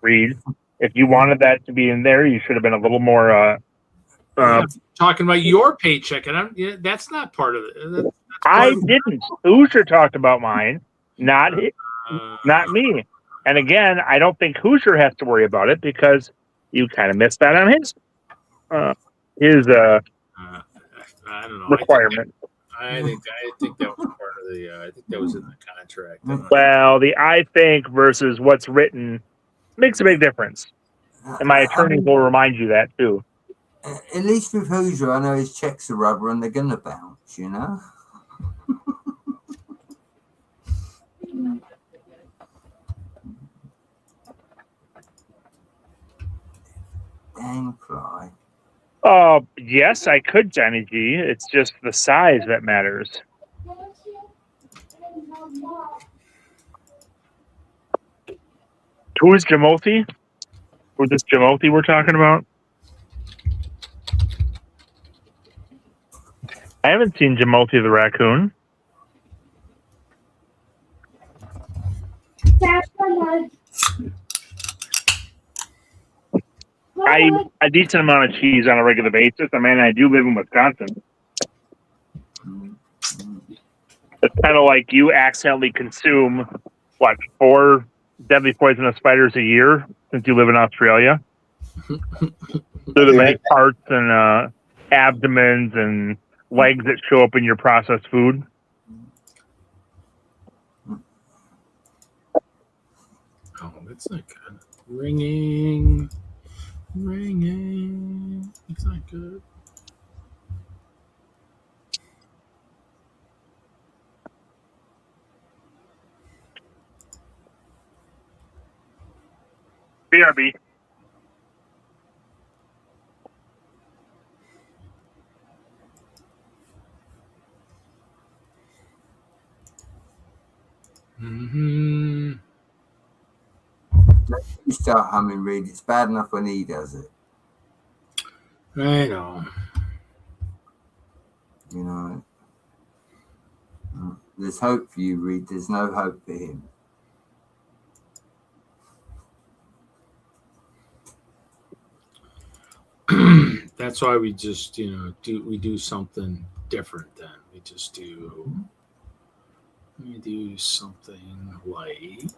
A: Reed, if you wanted that to be in there, you should have been a little more.
B: Yeah, talking about your paycheck, and that's not part of it. That's
A: I
B: part of-
A: didn't. Hoosier talked about mine, not me. And again, I don't think Hoosier has to worry about it because you kind of missed that on his
B: I don't know.
A: requirement.
B: I think that was part of the. I think that was in the contract.
A: Well, the I think versus what's written makes a big difference, and my attorney will remind you that too.
C: At least with Hoosier, I know his checks are rubber and they're gonna bounce. You know. Dang fly.
A: Oh, yes, I could, Johnny G. It's just the size that matters. Who is Jamoti? Who's this Jamoti we're talking about? I haven't seen Jamoti the raccoon. I eat a decent amount of cheese on a regular basis. I mean, I do live in Wisconsin. It's kind of like you accidentally consume, 4 deadly poisonous spiders a year since you live in Australia? So the many parts and abdomens and legs that show up in your processed food.
B: Oh, that's not good. Ringing. It's not good.
A: BRB.
B: Mm-hmm.
C: You start humming, Reed. It's bad enough when he does it.
B: I know.
C: You know. There's hope for you, Reed. There's no hope for him.
B: That's why we just, do something different then. We do something like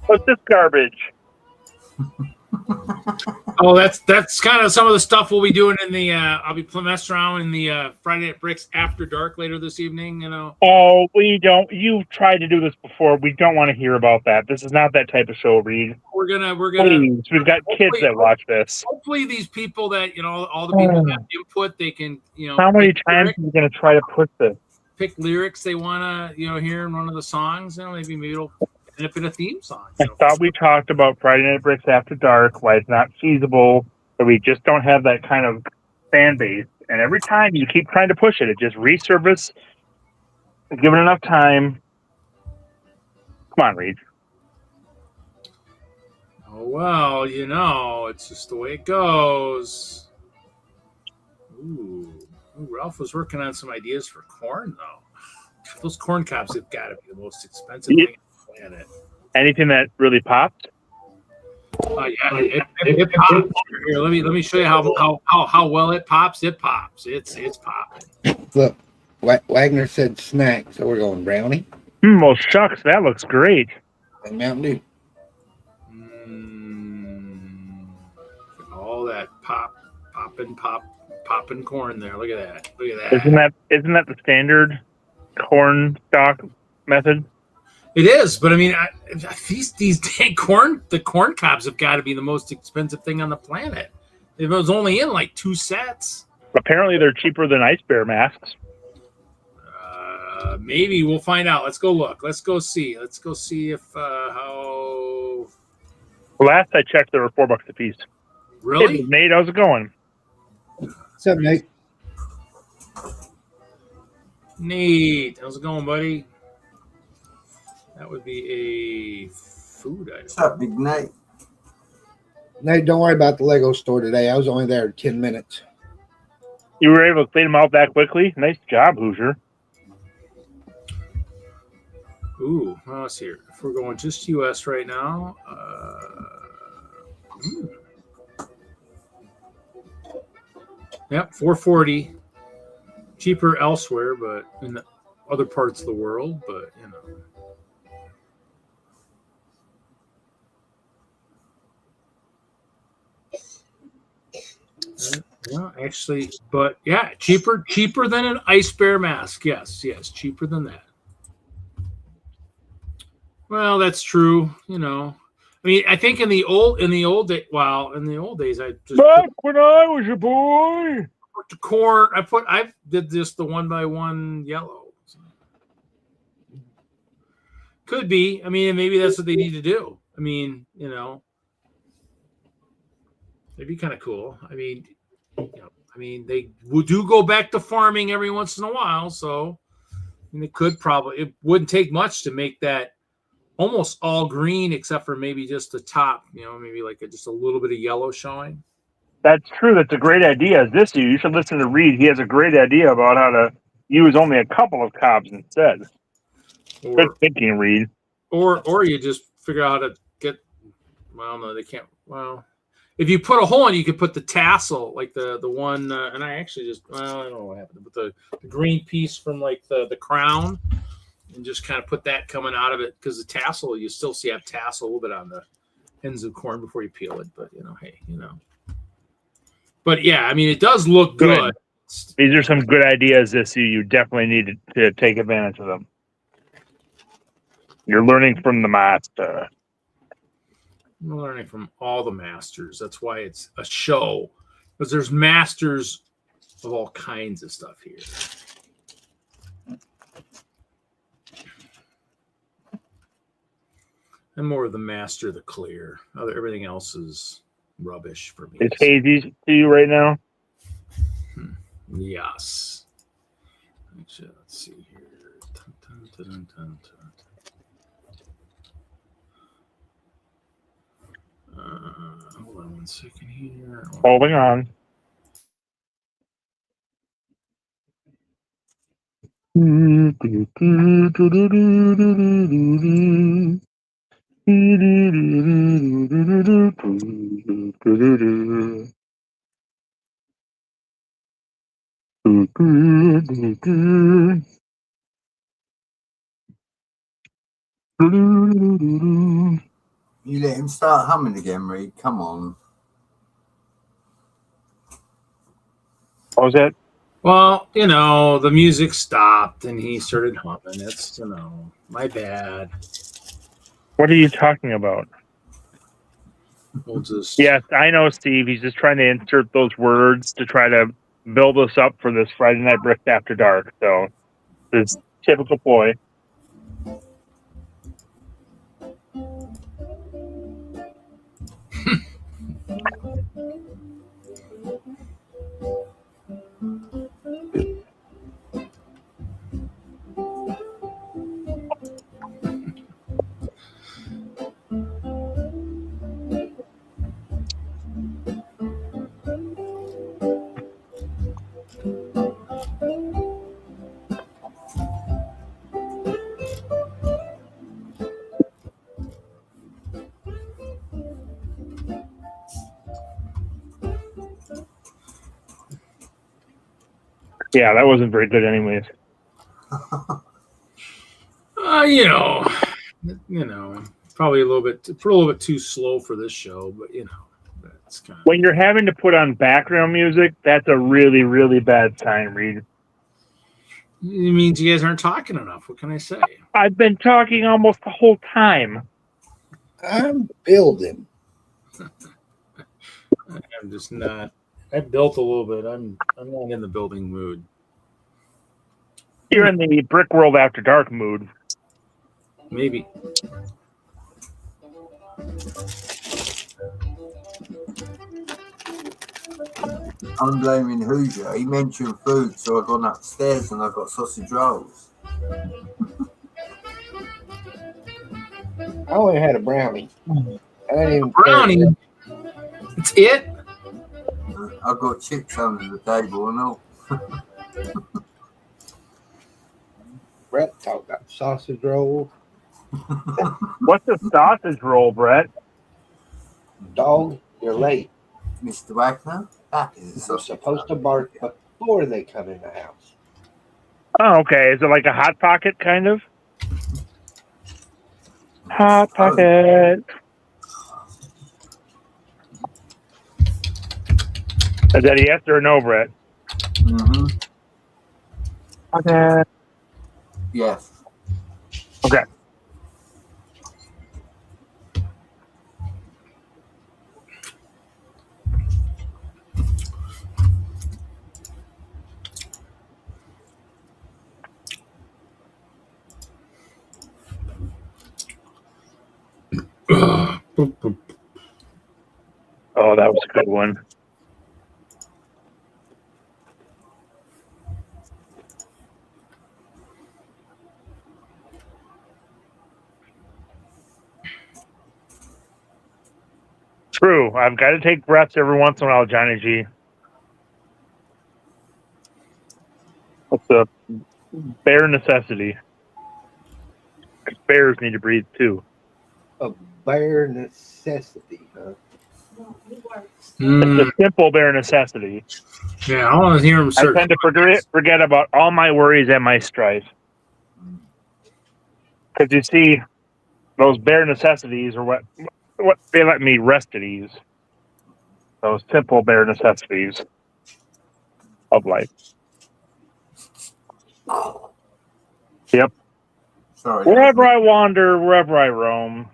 A: What's this garbage?
B: Oh, that's kind of some of the stuff we'll be doing in the. I'll be messing around in the Friday at Bricks After Dark later this evening.
A: Oh, we don't. You've tried to do this before. We don't want to hear about that. This is not that type of show, Reed.
B: We're gonna.
A: Please, we've got kids that watch this.
B: Hopefully, these people that all the people that have input, they can
A: How many times are you going to try to put this?
B: pick lyrics they want to hear in one of the songs. Maybe it'll end up in a theme song.
A: I thought we talked about Friday Night Bricks After Dark, why it's not feasible, but we just don't have that kind of fan base. And every time you keep trying to push it, it just resurfaces. Give it enough time. Come on, Reed.
B: Oh, well, it's just the way it goes. Ooh, Ralph was working on some ideas for corn, though. Those corn cobs have got to be the most expensive thing on the planet.
A: Anything that really popped?
B: Yeah, it pops. Here, let me show you how well it pops. It pops. It's popping.
D: Look, Wagner said snack, so we're going brownie
A: Well, shucks, that looks great.
D: and Mountain Dew.
B: All that pop. popping corn there. Look at that. Look at that.
A: Isn't that the standard corn stalk method?
B: It is, but I mean, these dang the corn cobs have got to be the most expensive thing on the planet. It was only in like 2 sets.
A: Apparently, they're cheaper than ice bear masks.
B: Maybe we'll find out. Let's go look. Let's go see. Let's go see if how.
A: Last I checked, they were $4 a piece.
B: Really?
A: Hey, Nate, how's it going?
D: What's up, Nate?
B: Nate, how's it going, buddy? That would be a food item.
C: What's up, Big Nate?
D: Nate, don't worry about the Lego store today. I was only there 10 minutes.
A: You were able to clean them out that quickly? Nice job, Hoosier.
B: Ooh, let's see here. If we're going just US right now, yep, $440. Cheaper elsewhere, but in the other parts of the world, but you know. Yeah, actually, but yeah, cheaper than an ice bear mask. Yes, cheaper than that. Well, that's true. You know, I mean, I think in the old days, I just
A: back when I was a boy.
B: put the corn. I did just the 1x1 yellow. Could be. I mean, maybe that's what they need to do. I mean, you know, it'd be kind of cool. I mean, you know, they do go back to farming every once in a while, so it wouldn't take much to make that almost all green, except for maybe just the top, you know, maybe like just a little bit of yellow showing.
A: That's true. That's a great idea. You should listen to Reed. He has a great idea about how to use only a couple of cobs instead. Good thinking, Reed.
B: Or you just figure out how to get. Well, no, they can't. Well, if you put a hole in, you could put the tassel, like the one. And I actually I don't know what happened, but the green piece from like the crown, and just kind of put that coming out of it, because the tassel, you still have tassel a little bit on the ends of corn before you peel it. But you know, hey, you know. But yeah, I mean, it does look good.
A: These are some good ideas. You definitely need to take advantage of them. You're learning from the master.
B: I'm learning from all the masters. That's why it's a show, because there's masters of all kinds of stuff here. I'm more of the master of the clear. Everything else is rubbish for me.
A: It's hazy to you right now?
B: Yes. Actually, let's see here. Dun, dun, dun, hold on 1 second here.
A: Holding on.
C: You let him start humming again, Reed. Come on.
A: What was that?
B: Well, you know, the music stopped and he started humming. It's, you know, my bad.
A: What are you talking about?
B: We'll just.
A: Yes, I know, Steve. He's just trying to insert those words to try to build us up for this Friday Night Brick After Dark. So, this typical ploy. Yeah, that wasn't very good anyways.
B: You know, probably a little bit too slow for this show, but you know, That's kind of,
A: When you're having to put on background music, that's a really, really bad sign, Reed.
B: it means you guys aren't talking enough. What can I say?
A: I've been talking almost the whole time.
D: I'm building.
B: I'm just not. I built a little bit. I'm not in the building mood.
A: You're in the Brickworld After Dark mood.
B: Maybe.
C: I'm blaming Hoosier. He mentioned food, so I gone upstairs and I got sausage rolls.
D: I only had a brownie. I didn't even
B: Brownie. It's it.
C: I got chips under the table and all.
D: Brett talked about sausage roll.
A: What's a sausage roll, Brett?
D: Dog, you're late.
C: Mr. Wagner, that is a
D: You're
C: sausage
D: supposed to
C: roll.
D: bark before they come in the house.
A: Oh, okay. Is it like a Hot Pocket, kind of? Hot Pocket. Is that a yes or a no, Brett?
C: Mm-hmm.
A: Okay.
C: Yes.
A: Okay. Oh, that was a good one. True. I've got to take breaths every once in a while, Johnny G. It's a bare necessity. Bears need to breathe too.
D: A bare necessity, huh?
A: It's a simple bare necessity.
B: Yeah, I want to hear him
A: I
B: search.
A: tend to forget about all my worries and my strife. Because you see, those bare necessities are what they let me rest at ease. Those simple bare necessities of life. Yep.
C: Sorry.
A: Wherever I wander, wherever I roam.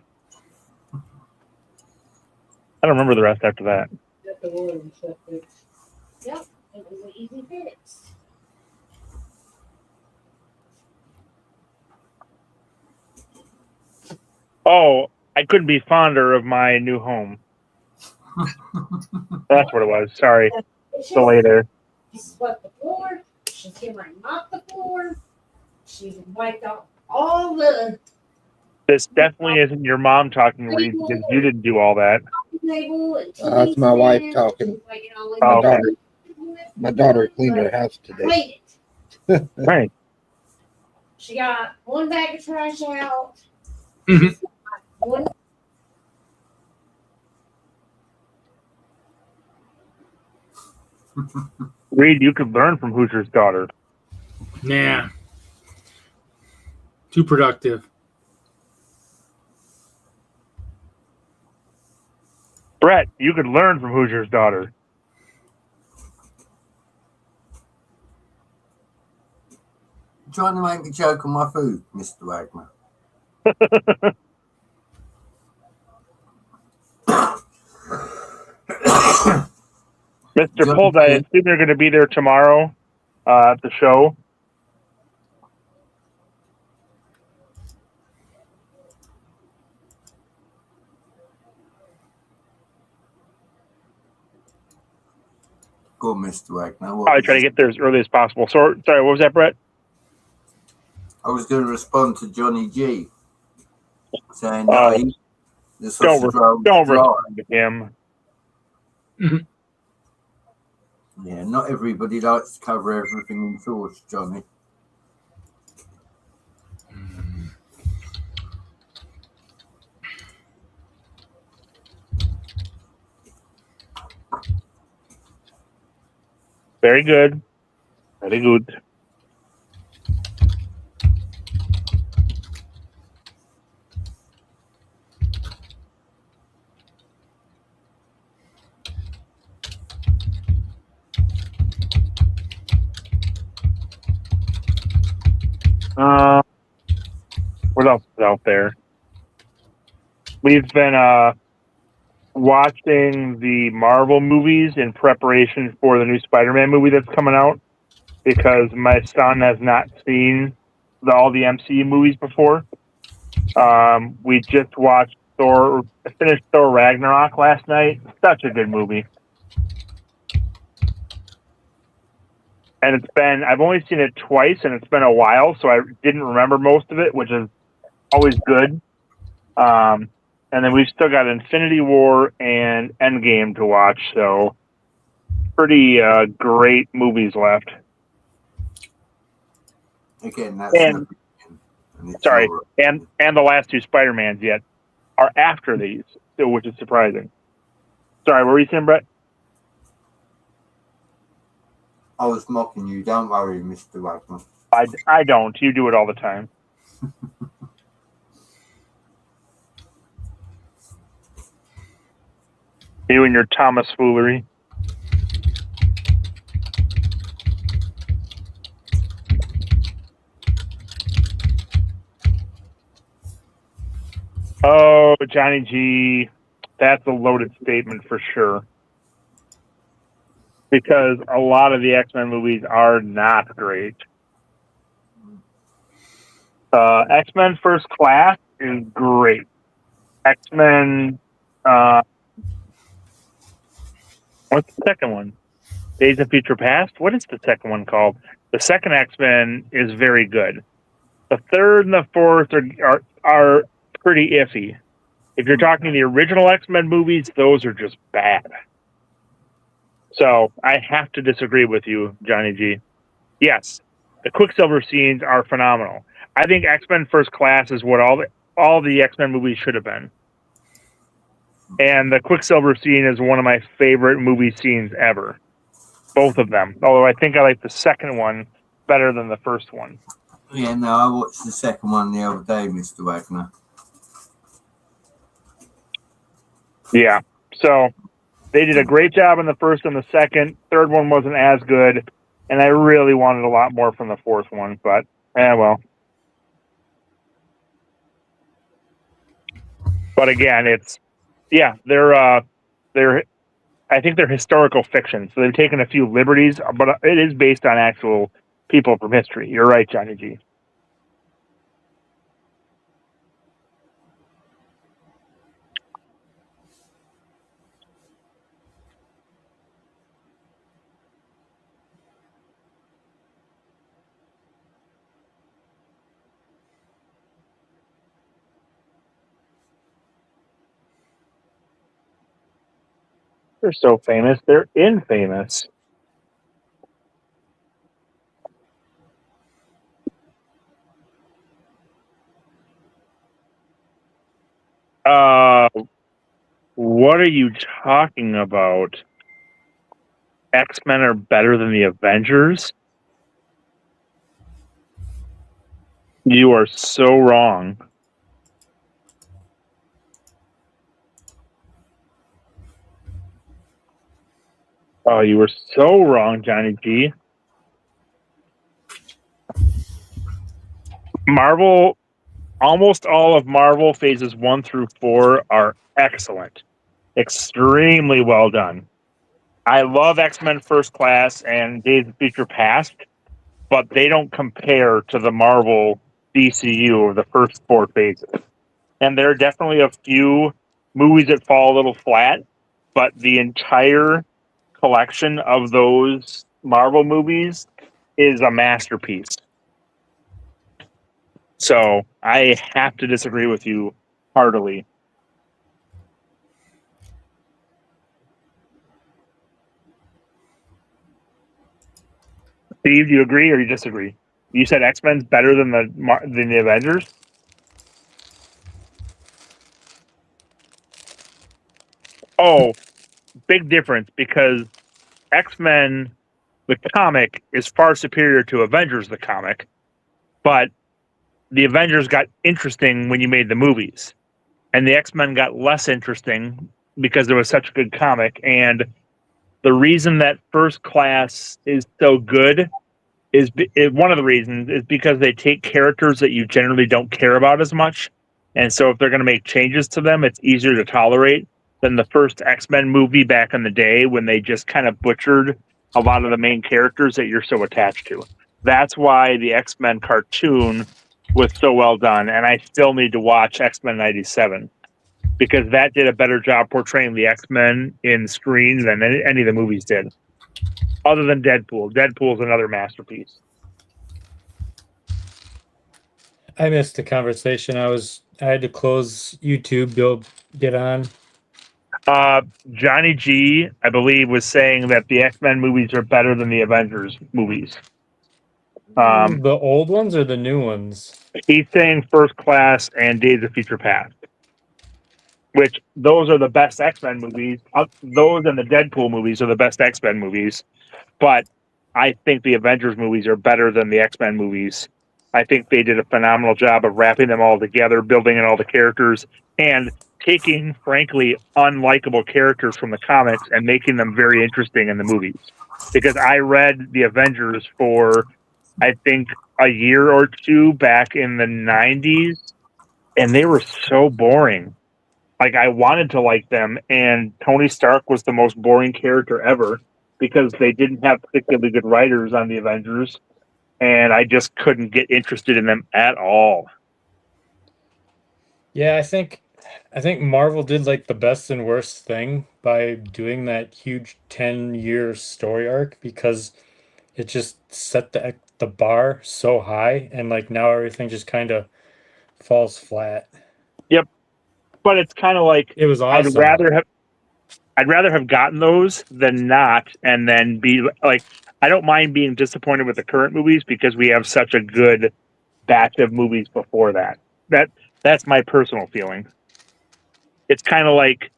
A: I don't remember the rest after that.
F: Got the one stuff fixed. Yep, it was an easy fix.
A: Oh, I couldn't be fonder of my new home. That's what it was. Sorry. Delay there.
F: She swept the floor. She came right and mopped the floor. She wiped out all the
A: This definitely isn't your mom talking, Reed, because you didn't do all that.
F: table. And
D: That's my wife talking.
F: like, you know, like
A: Oh, okay.
D: My daughter cleaned her house today.
F: Clean it.
A: Right.
F: She got one bag of trash out.
B: Mhm.
F: One
A: Reed, you could learn from Hoosier's daughter.
B: Nah. Too productive.
A: Brett, you could learn from Hoosier's daughter.
C: Trying to make a joke on my food, Mr. Wagner.
A: Mr. Pold, I assume you're going to be there tomorrow at the show.
C: Go, Mr. Wagner.
A: Probably try to get there as early as possible. So, sorry, what was that, Brett?
C: I was going to respond to Johnny G, saying
A: Oh.
C: no, the sausage roll
A: Don't
C: dry.
A: respond to him.
C: Yeah, not everybody likes to cover everything in sauce, Johnny.
A: Very good. Very good. What else is out there? We've been watching the Marvel movies in preparation for the new Spider-Man movie that's coming out because my son has not seen all the MCU movies before. We just watched finished Thor Ragnarok last night. Such a good movie. And I've only seen it twice and it's been a while, so I didn't remember most of it, which is always good. And then we've still got Infinity War and Endgame to watch, so pretty great movies left.
C: Again, that's
A: and the last two Spider-Mans yet are after these, which is surprising. Sorry, what were you saying, Brett?
C: I was mocking you. Don't worry, Mr. Wagner.
A: I don't. You do it all the time. You and your Thomas foolery. Oh, Johnny G, that's a loaded statement for sure. Because a lot of the X-Men movies are not great. X-Men First Class is great. X-Men, what's the second one? Days of Future Past? What is the second one called? The second X-Men is very good. The third and the fourth are pretty iffy. If you're talking the original X-Men movies, those are just bad. So I have to disagree with you, Johnny G. Yes, the Quicksilver scenes are phenomenal. I think X-Men First Class is what all the X-Men movies should have been. And the Quicksilver scene is one of my favorite movie scenes ever. Both of them. Although I think I like the second one better than the first one.
C: Yeah, no, I watched the second one the other day, Mr. Wagner.
A: Yeah. So they did a great job in the first and the second. Third one wasn't as good. And I really wanted a lot more from the fourth one. But, well. But again, I think they're historical fiction. So they've taken a few liberties, but it is based on actual people from history. You're right, Johnny G. They're so famous, they're infamous. What are you talking about? X-Men are better than the Avengers? You are so wrong. Oh, you were so wrong, Johnny G. Marvel, almost all of Marvel phases 1 through 4 are excellent. Extremely well done. I love X-Men First Class and Days of Future Past, but they don't compare to the Marvel DCU of the first 4 phases. And there are definitely a few movies that fall a little flat, but the entire collection of those Marvel movies is a masterpiece. So I have to disagree with you heartily. Steve, do you agree or you disagree? You said X-Men's better than the Avengers? Oh, big difference because X-Men, the comic, is far superior to Avengers, the comic. But the Avengers got interesting when you made the movies. And the X-Men got less interesting because there was such a good comic. And the reason that First Class is so good one of the reasons is because they take characters that you generally don't care about as much, and so if they're going to make changes to them, it's easier to tolerate than the first X-Men movie back in the day when they just kind of butchered a lot of the main characters that you're so attached to. That's why the X-Men cartoon was so well done, and I still need to watch X-Men 97 because that did a better job portraying the X-Men in screen than any of the movies did. Other than Deadpool. Deadpool's another masterpiece.
G: I missed the conversation. I had to close YouTube, go get on.
A: Johnny G, I believe, was saying that the X-Men movies are better than the Avengers movies.
G: The old ones or the new ones?
A: He's saying First Class and Days of Future Past, which those are the best X-Men movies. Those and the Deadpool movies are the best X-Men movies. But I think the Avengers movies are better than the X-Men movies. I think they did a phenomenal job of wrapping them all together, building in all the characters, and taking, frankly, unlikable characters from the comics and making them very interesting in the movies. Because I read the Avengers for, I think, a year or two back in the 90s, and they were so boring. Like, I wanted to like them, and Tony Stark was the most boring character ever because they didn't have particularly good writers on the Avengers, and I just couldn't get interested in them at all.
G: Yeah, I think Marvel did like the best and worst thing by doing that huge 10-year story arc because it just set the bar so high, and like now everything just kind of falls flat.
A: Yep. But it's kind of like
G: It was awesome.
A: I'd rather have gotten those than not, and then be like, I don't mind being disappointed with the current movies because we have such a good batch of movies before that. That's my personal feeling. It's kind of like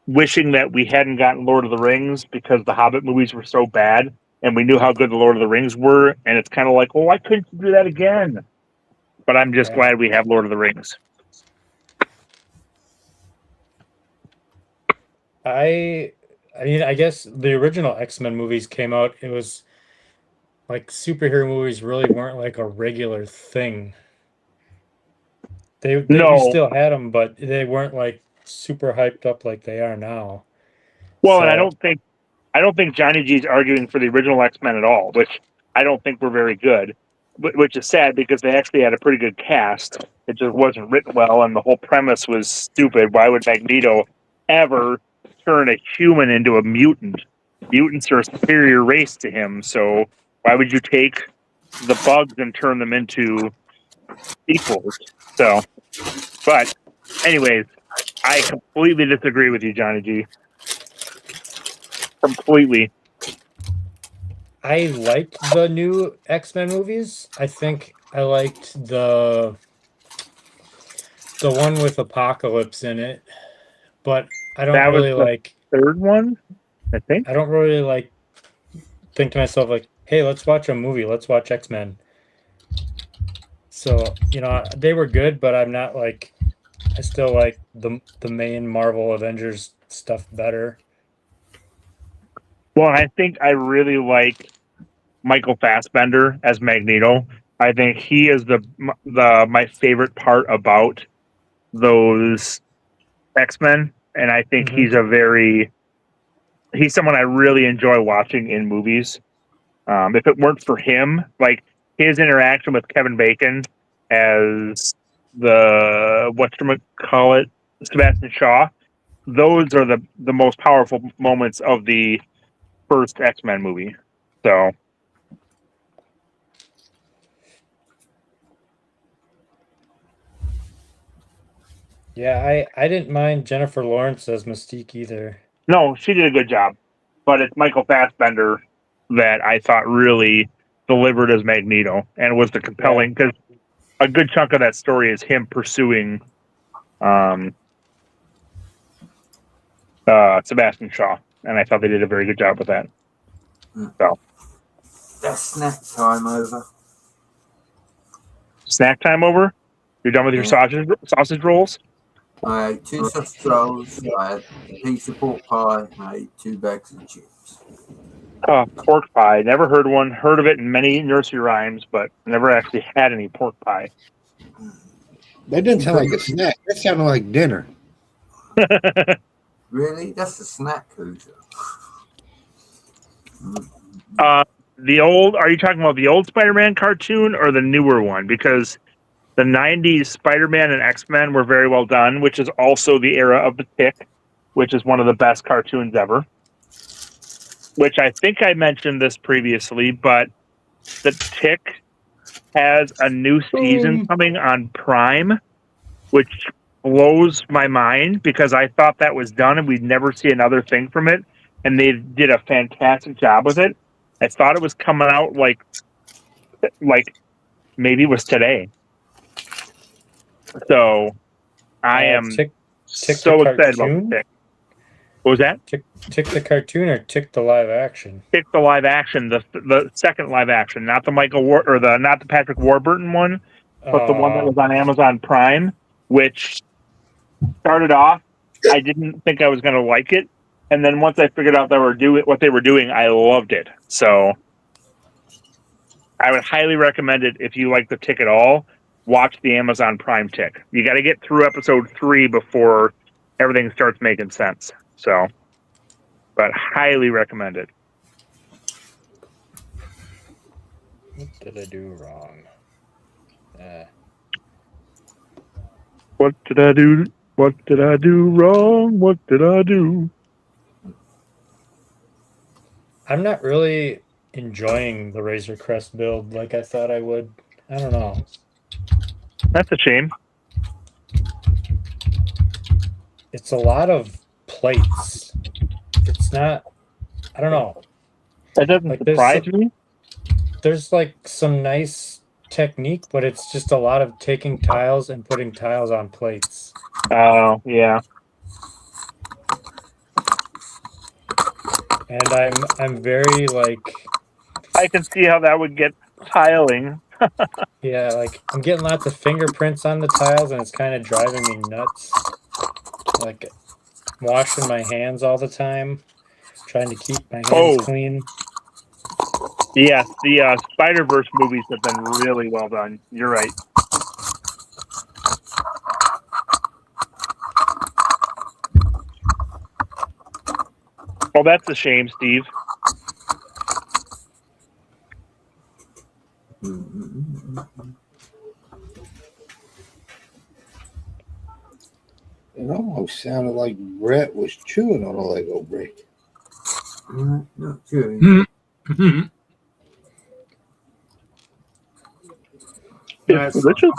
A: wishing that we hadn't gotten Lord of the Rings because the Hobbit movies were so bad, and we knew how good the Lord of the Rings were, and it's kind of like, well, why couldn't you do that again? But I'm just glad we have Lord of the Rings.
G: I mean, I guess the original X-Men movies came out. It was like superhero movies really weren't like a regular thing. We still had them, but they weren't like super hyped up like they are now.
A: Well, and I don't think Johnny G's arguing for the original X-Men at all, which I don't think were very good, which is sad because they actually had a pretty good cast. It just wasn't written well, and the whole premise was stupid. Why would Magneto ever turn a human into a mutant? Mutants are a superior race to him, so why would you take the bugs and turn them into equals? So, but anyways, I completely disagree with you, Johnny G. Completely.
G: I liked the new X-Men movies. I think I liked the one with Apocalypse in it, but I don't really like
A: third one. I think
G: I don't really like think to myself like, hey, let's watch a movie. Let's watch X-Men. So, they were good, but I'm not like, I still like the main Marvel Avengers stuff better.
A: Well, I think I really like Michael Fassbender as Magneto. I think he is my favorite part about those X-Men, and I think he's someone I really enjoy watching in movies. If it weren't for him, like his interaction with Kevin Bacon as Sebastian Shaw, those are the most powerful moments of the first X-Men movie. So
G: yeah, I didn't mind Jennifer Lawrence as Mystique either.
A: no, she did a good job, but it's Michael Fassbender that I thought really delivered as Magneto and was the compelling, because a good chunk of that story is him pursuing Sebastian Shaw, and I thought they did a very good job with that. So
C: That's snack time over.
A: snack time over? You're done with your sausage rolls?
C: I ate 2 sausage rolls, I had a piece of pork pie, and I ate 2 bags of chips.
A: Pork pie. Never heard one. Heard of it in many nursery rhymes, but never actually had any pork pie.
D: That didn't sound like a snack. That sounded like dinner.
C: Really? That's a snack cruiser.
A: The old, are you talking about the old Spider-Man cartoon or the newer one? Because the 90s Spider-Man and X-Men were very well done, which is also the era of the Tick, which is one of the best cartoons ever. Which I think I mentioned this previously, but the Tick has a new season coming on Prime, which blows my mind because I thought that was done and we'd never see another thing from it. And they did a fantastic job with it. I thought it was coming out like maybe it was today. So I am
G: Tick
A: so
G: the
A: excited about
G: cartoon?
A: the Tick. What was that?
G: Tick the cartoon or Tick the live action?
A: Tick the live action, the second live action, not the not the Patrick Warburton one, but the one that was on Amazon Prime, which started off, I didn't think I was going to like it, and then once I figured out what they were doing, I loved it. So I would highly recommend it if you like the Tick at all. Watch the Amazon Prime Tick. You got to get through episode 3 before everything starts making sense. So, but highly recommend it.
G: What did I do wrong?
A: What did I do? What did I do wrong? What did I do?
G: I'm not really enjoying the Razor Crest build like I thought I would. I don't know.
A: That's a shame.
G: It's a lot of plates. It's not. I don't know.
A: That doesn't
G: Like,
A: surprise me.
G: There's like some nice technique, but it's just a lot of taking tiles and putting tiles on plates.
A: Oh, yeah.
G: And I'm very like,
A: I can see how that would get tiling.
G: yeah, like I'm getting lots of fingerprints on the tiles and it's kind of driving me nuts. Like washing my hands all the time, trying to keep my hands clean.
A: Yes, the Spider-Verse movies have been really well done. You're right. Well, that's a shame, Steve.
D: It almost sounded like Brett was chewing on a Lego brick.
C: Not chewing.
A: It's delicious.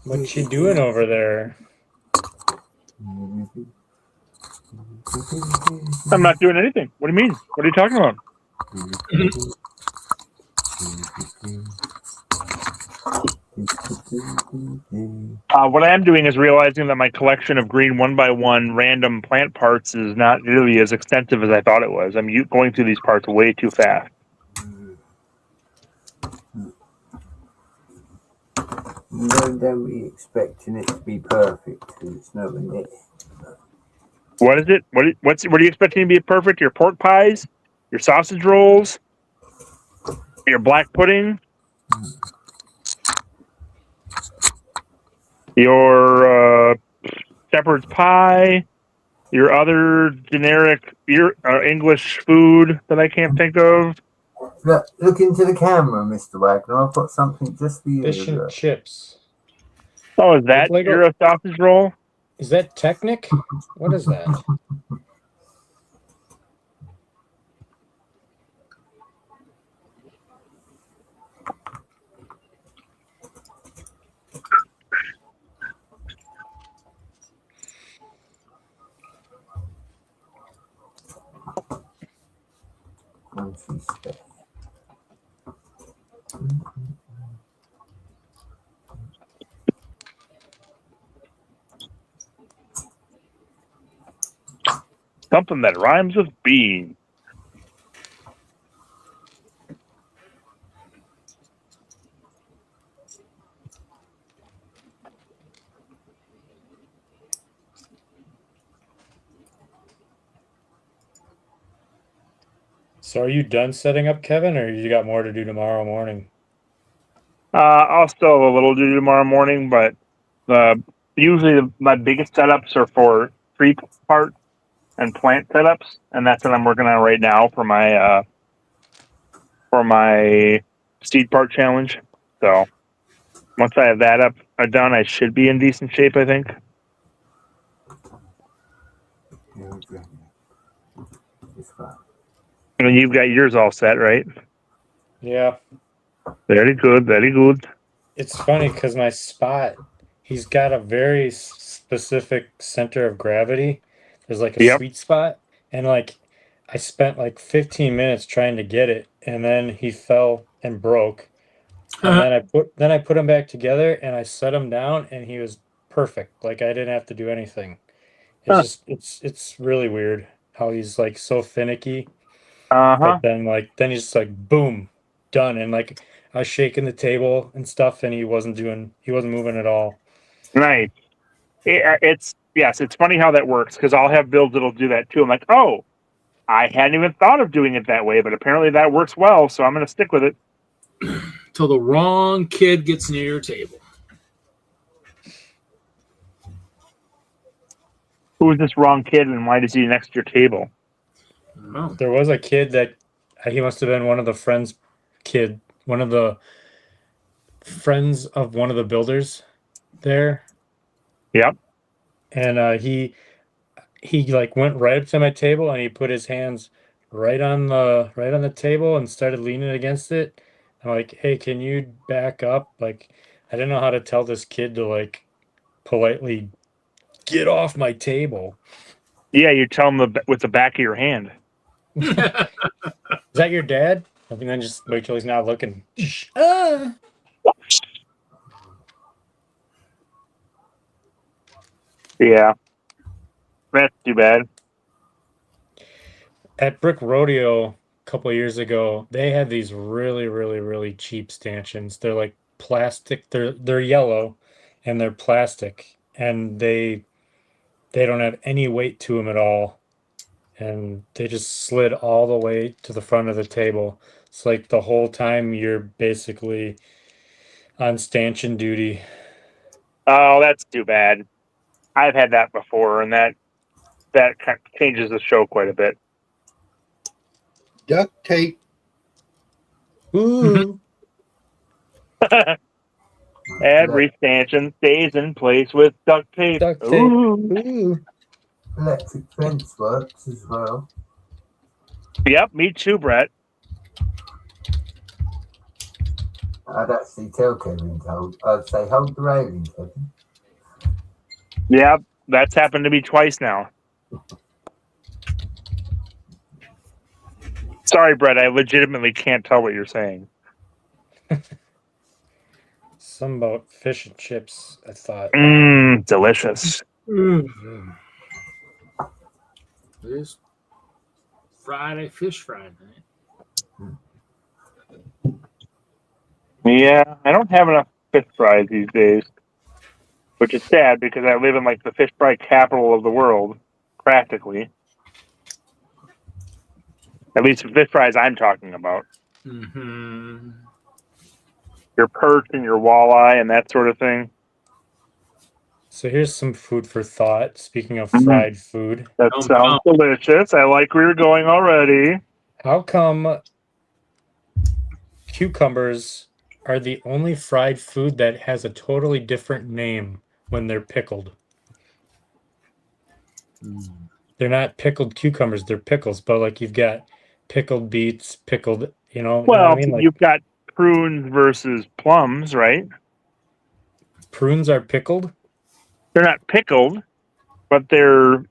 G: What you doing over there?
A: I'm not doing anything. What do you mean? What are you talking about? What I am doing is realizing that my collection of green 1x1 random plant parts is not really as extensive as I thought it was. I'm going through these parts way too fast.
C: No, don't be expecting it to be perfect because it's nowhere near.
A: What is it? What are you expecting to be perfect? Your pork pies, your sausage rolls, your black pudding, your shepherd's pie, your other generic English food that I can't think of.
C: Look into the camera, Mr. Wagner. I've got something just for you.
G: Fish and chips.
A: Oh, is that your sausage roll?
G: Is that Technic? What is that?
A: Something that rhymes with bean.
G: So are you done setting up, Kevin, or you got more to do tomorrow morning?
A: I'll still have a little to do tomorrow morning, but usually my biggest setups are for tree parts and plant setups, and that's what I'm working on right now for my seed part challenge. So once I have that up done, I should be in decent shape, I think.
C: It's fine.
A: And you've got yours all set, right?
G: Yeah.
A: Very good, very good.
G: It's funny because my spot, he's got a very specific center of gravity. There's like a
A: Yep.
G: sweet spot, and like I spent like 15 minutes trying to get it, and then he fell and broke. And then I put him back together, and I set him down, and he was perfect. Like I didn't have to do anything. It's
A: Huh.
G: just it's really weird how he's like so finicky,
A: Uh-huh.
G: but then he's just like boom, done, and like I was shaking the table and stuff, and he wasn't moving at all.
A: Nice. It's funny how that works, because I'll have builds that'll do that too. I'm like, oh, I hadn't even thought of doing it that way, but apparently that works well, so I'm going to stick with it.
B: Till the wrong kid gets near your table.
A: Who is this wrong kid, and why is he next to your table?
B: Oh.
G: There was a kid that he must have been one of the friends one of the friends of one of the builders there.
A: Yep.
G: And he like went right up to my table, and he put his hands right on the table and started leaning against it. I'm like, hey, can you back up? Like, I didn't know how to tell this kid to like politely get off my table.
A: Yeah, you tell him with the back of your hand.
G: Is that your dad? I mean, then just wait till he's not looking.
A: Yeah. That's too bad.
G: At Brick Rodeo a couple of years ago, they had these really, really, really cheap stanchions. They're like plastic. They're yellow, and they're plastic, and they don't have any weight to them at all, and they just slid all the way to the front of the table. It's like the whole time you're basically on stanchion duty.
A: Oh, that's too bad. I've had that before, and that kind of changes the show quite a bit.
D: Duct tape.
G: Ooh.
A: Every stanchion stays in place with duct tape.
G: Duct tape.
A: Ooh.
G: Ooh.
C: Electric fence works as well.
A: Yep, me too, Brett.
C: I'd actually tell Kevin I'd say hold the railing, Kevin.
A: Yeah, that's happened to me twice now. Sorry, Brett, I legitimately can't tell what you're saying.
G: Something about fish and chips, I thought.
A: Delicious.
B: It is fish Friday night.
A: Yeah, I don't have enough fish fries these days, which is sad because I live in like the fish fry capital of the world, practically. At least the fish fries I'm talking about.
B: Mm-hmm.
A: Your perch and your walleye and that sort of thing.
G: So here's some food for thought. Speaking of fried food,
A: That sounds delicious. I like where you're going already.
G: how come cucumbers are the only fried food that has a totally different name when they're pickled? They're not pickled cucumbers, they're pickles, but like you've got pickled beets, pickled, you know what I mean? Like
A: you've got prunes versus plums, right?
G: prunes are pickled?
A: They're not pickled, but they're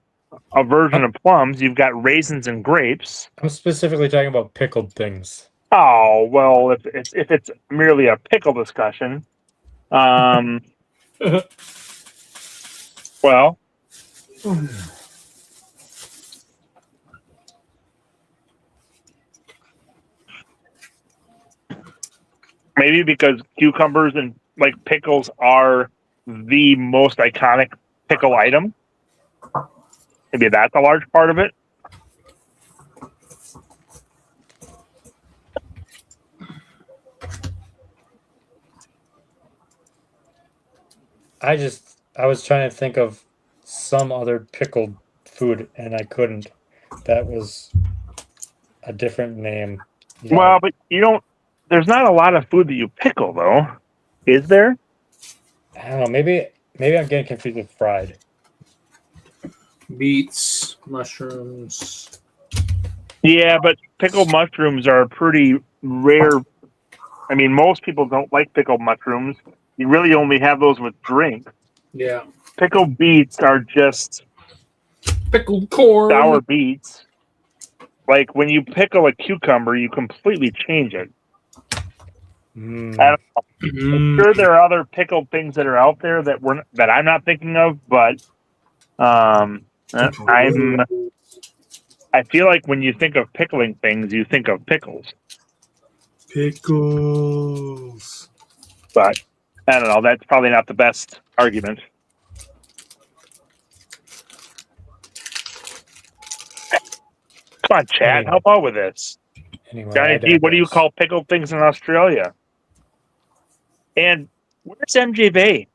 A: a version of plums. You've got raisins and grapes.
G: I'm specifically talking about pickled things.
A: Oh, well, if it's merely a pickle discussion, well, maybe because cucumbers and like pickles are the most iconic pickle item. Maybe that's a large part of it.
G: I was trying to think of some other pickled food and I couldn't. That was a different name. Yeah.
A: Well, but you don't. There's not a lot of food that you pickle, though, is there?
G: I don't know. Maybe I'm getting confused with fried.
B: Beets, mushrooms.
A: Yeah, but pickled mushrooms are pretty rare. I mean, most people don't like pickled mushrooms. You really only have those with drink.
B: Yeah.
A: Pickled beets are just
B: Pickled corn.
A: sour beets. Like when you pickle a cucumber, you completely change it.
G: Mm.
A: I don't know. I'm sure there are other pickled things that are out there that I'm not thinking of, but I feel like when you think of pickling things, you think of pickles.
B: Pickles.
A: But I don't know. That's probably not the best argument. Come on, Chad.
G: Anyway.
A: Help out with this.
G: Anyway,
A: Johnny G, what do you call pickled things in Australia? And where's MJ Bay?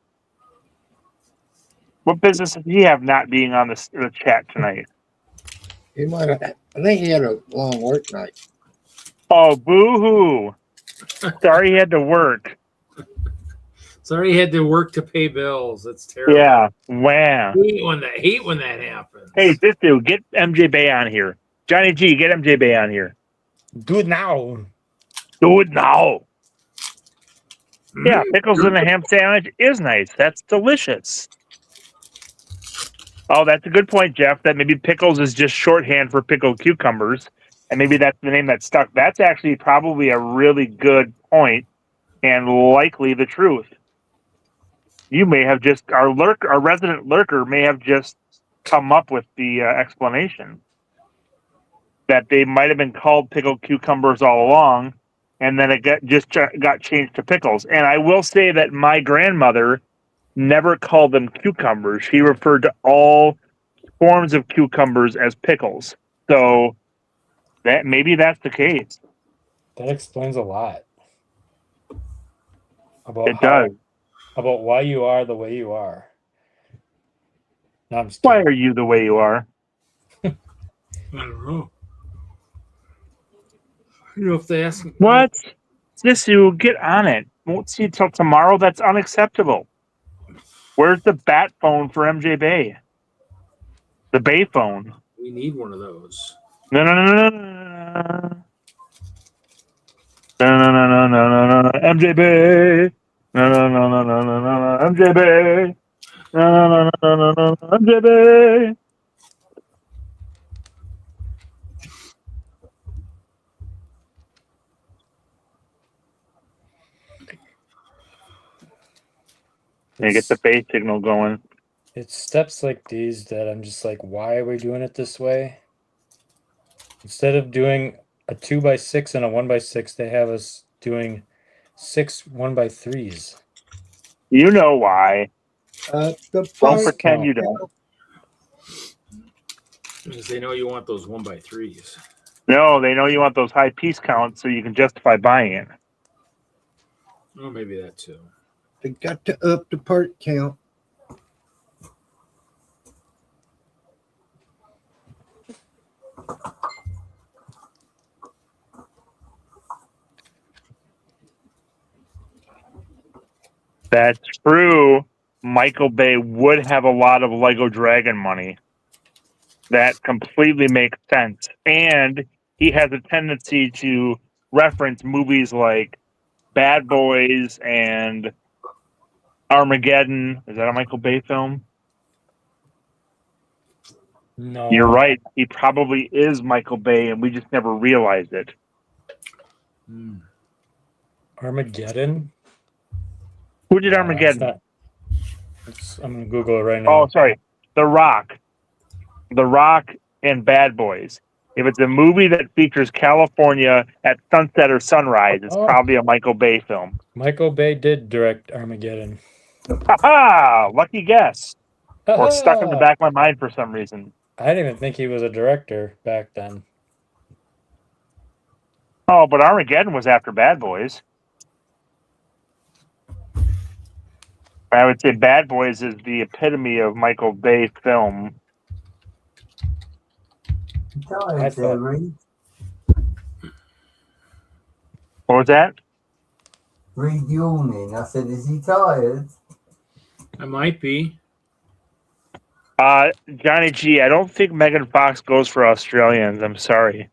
A: What business does he have not being on the chat tonight?
D: He might have. I think he had a long work night.
A: Oh, boo-hoo. Sorry he had to work.
B: Sorry, he had to work to pay bills. That's terrible.
A: Yeah. Wow.
B: Hate when that happens.
A: Hey, this dude, get MJ Bay on here. Johnny G, get MJ Bay on here.
G: Do it now.
A: Do it now. Yeah, pickles in a ham sandwich is nice. That's delicious. Oh, that's a good point, Jeff. That maybe pickles is just shorthand for pickled cucumbers, and maybe that's the name that stuck. That's actually probably a really good point, and likely the truth. You may have just our resident lurker may have just come up with the explanation that they might have been called pickled cucumbers all along, and then it got changed to pickles. And I will say that my grandmother never called them cucumbers. She referred to all forms of cucumbers as pickles. So that maybe that's the case.
G: That explains a lot. About why you are the way you are. No, I'm just
A: Why
G: kidding.
A: are you the way you are?
B: I don't know. You know if they ask
A: What? Sisu, get on it. Won't see you till tomorrow. That's unacceptable. Where's the bat phone for MJ Bay? The Bay phone.
B: we need one of those.
A: No. MJ Bay. No. MJ Bay. No. MJ Bay. And get the Bay signal going.
G: It's steps like these that I'm just like, why are we doing it this way? Instead of doing a 2x6 and a 1x6, they have us doing 6 1x3s.
A: You know why.
D: The
A: Don't pretend you don't.
B: Because they know you want those 1x3s.
A: No, they know you want those high piece counts so you can justify buying it.
B: Oh, maybe that too.
D: They got to up the part count.
A: That's true. Michael Bay would have a lot of Lego Dragon money. That completely makes sense. And he has a tendency to reference movies like Bad Boys and Armageddon. Is that a Michael Bay film?
G: No.
A: You're right. He probably is Michael Bay, and we just never realized it.
G: Armageddon?
A: Who did Armageddon?
G: I'm going to Google it right now.
A: Oh, sorry. The Rock. The Rock and Bad Boys. If it's a movie that features California at sunset or sunrise, it's probably a Michael Bay film.
G: Michael Bay did direct Armageddon.
A: Ha-ha! Lucky guess. Or stuck in the back of my mind for some reason.
G: I didn't even think he was a director back then.
A: Oh, but Armageddon was after Bad Boys. I would say Bad Boys is the epitome of Michael Bay film.
C: Tired there,
G: thought-
C: Reed.
A: What was that?
C: Reed yawning. I said, is he tired?
B: I might be.
A: Johnny G, I don't think Megan Fox goes for Australians. I'm sorry.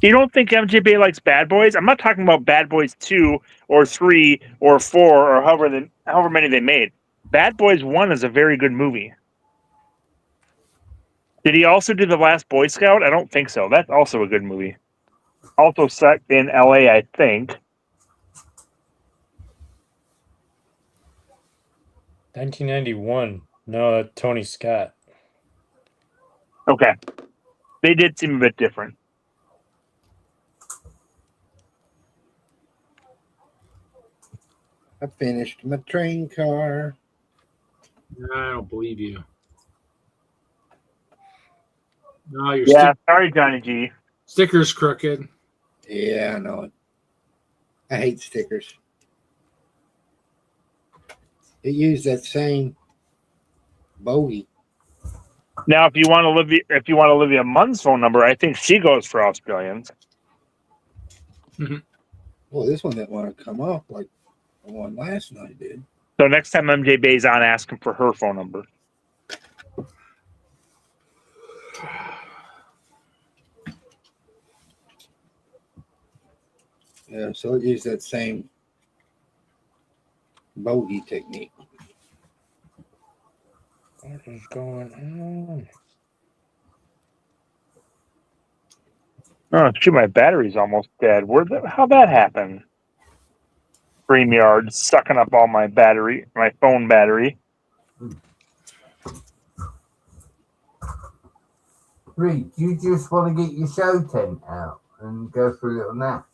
A: You don't think MJ Bay likes Bad Boys? I'm not talking about Bad Boys 2 or 3 or 4 or however many they made. Bad Boys 1 is a very good movie. Did he also do The Last Boy Scout? I don't think so. That's also a good movie. Also set in LA, I think.
G: 1991. No, that's Tony Scott.
A: Okay. They did seem a bit different.
D: I finished my train car.
B: I don't believe you. No, your
A: Yeah, sorry, Johnny G.
B: sticker's crooked.
D: Yeah, I know it. I hate stickers. It used that same bogey.
A: Now, if you want Olivia Munn's phone number, I think she goes for Australians.
D: Well, this one didn't want to come up like the one last night did.
A: So next time MJ Bay's on, ask him for her phone number.
D: Yeah, so it used that same bogey technique.
G: What is going on?
A: Oh, shoot, my battery's almost dead. How'd that happen? StreamYard sucking up all my battery, my phone battery.
C: Reed, do you just want to get your show tent out and go for a little nap?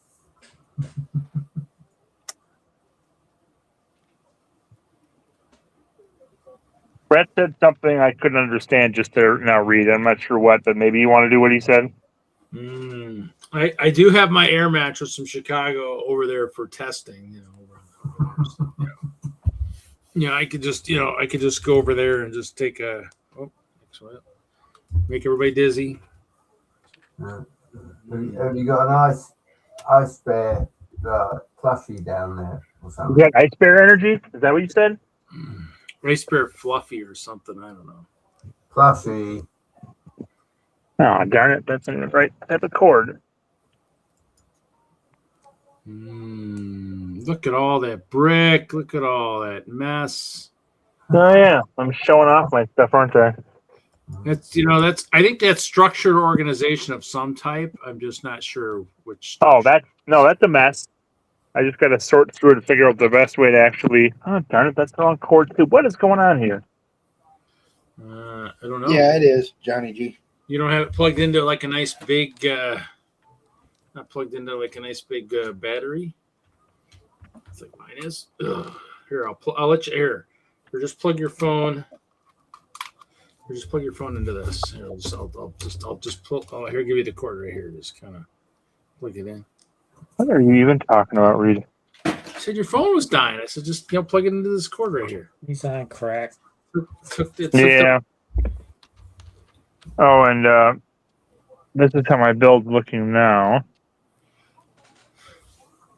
A: Brett said something I couldn't understand just to now read. I'm not sure what, but maybe you want to do what he said.
B: I do have my air mattress from Chicago over there for testing. I could just go over there and just take a. Oh, make everybody dizzy.
C: Have you got an ice bear plushie down there or something?
A: You got Ice Bear energy? Is that what you said?
B: Ice Bear Fluffy or something. I don't know.
C: Plushie.
A: Oh, darn it. That's in the right type of cord.
B: Look at all that brick. Look at all that mess.
A: Oh, yeah. I'm showing off my stuff, aren't I?
B: I think that's structured organization of some type. I'm just not sure which.
A: Oh, that's a mess. I just got to sort through it and figure out the best way to actually. Oh, darn it. That's the wrong cord, too. What is going on here?
B: I don't know.
D: Yeah, it is, Johnny G.
B: You don't have it plugged into like a nice big, not plugged into like a nice big battery. It's like mine is. Ugh. Here, I'll let you here. Or just plug your phone. Or just plug your phone into this. Here, I'll just pull. Oh, here, give you the cord right here. Just kind of plug it in.
A: What are you even talking about, Reed?
B: I said your phone was dying. I said just plug it into this cord right here.
G: He's on crack.
A: Yeah. Oh, and this is how my build's looking now.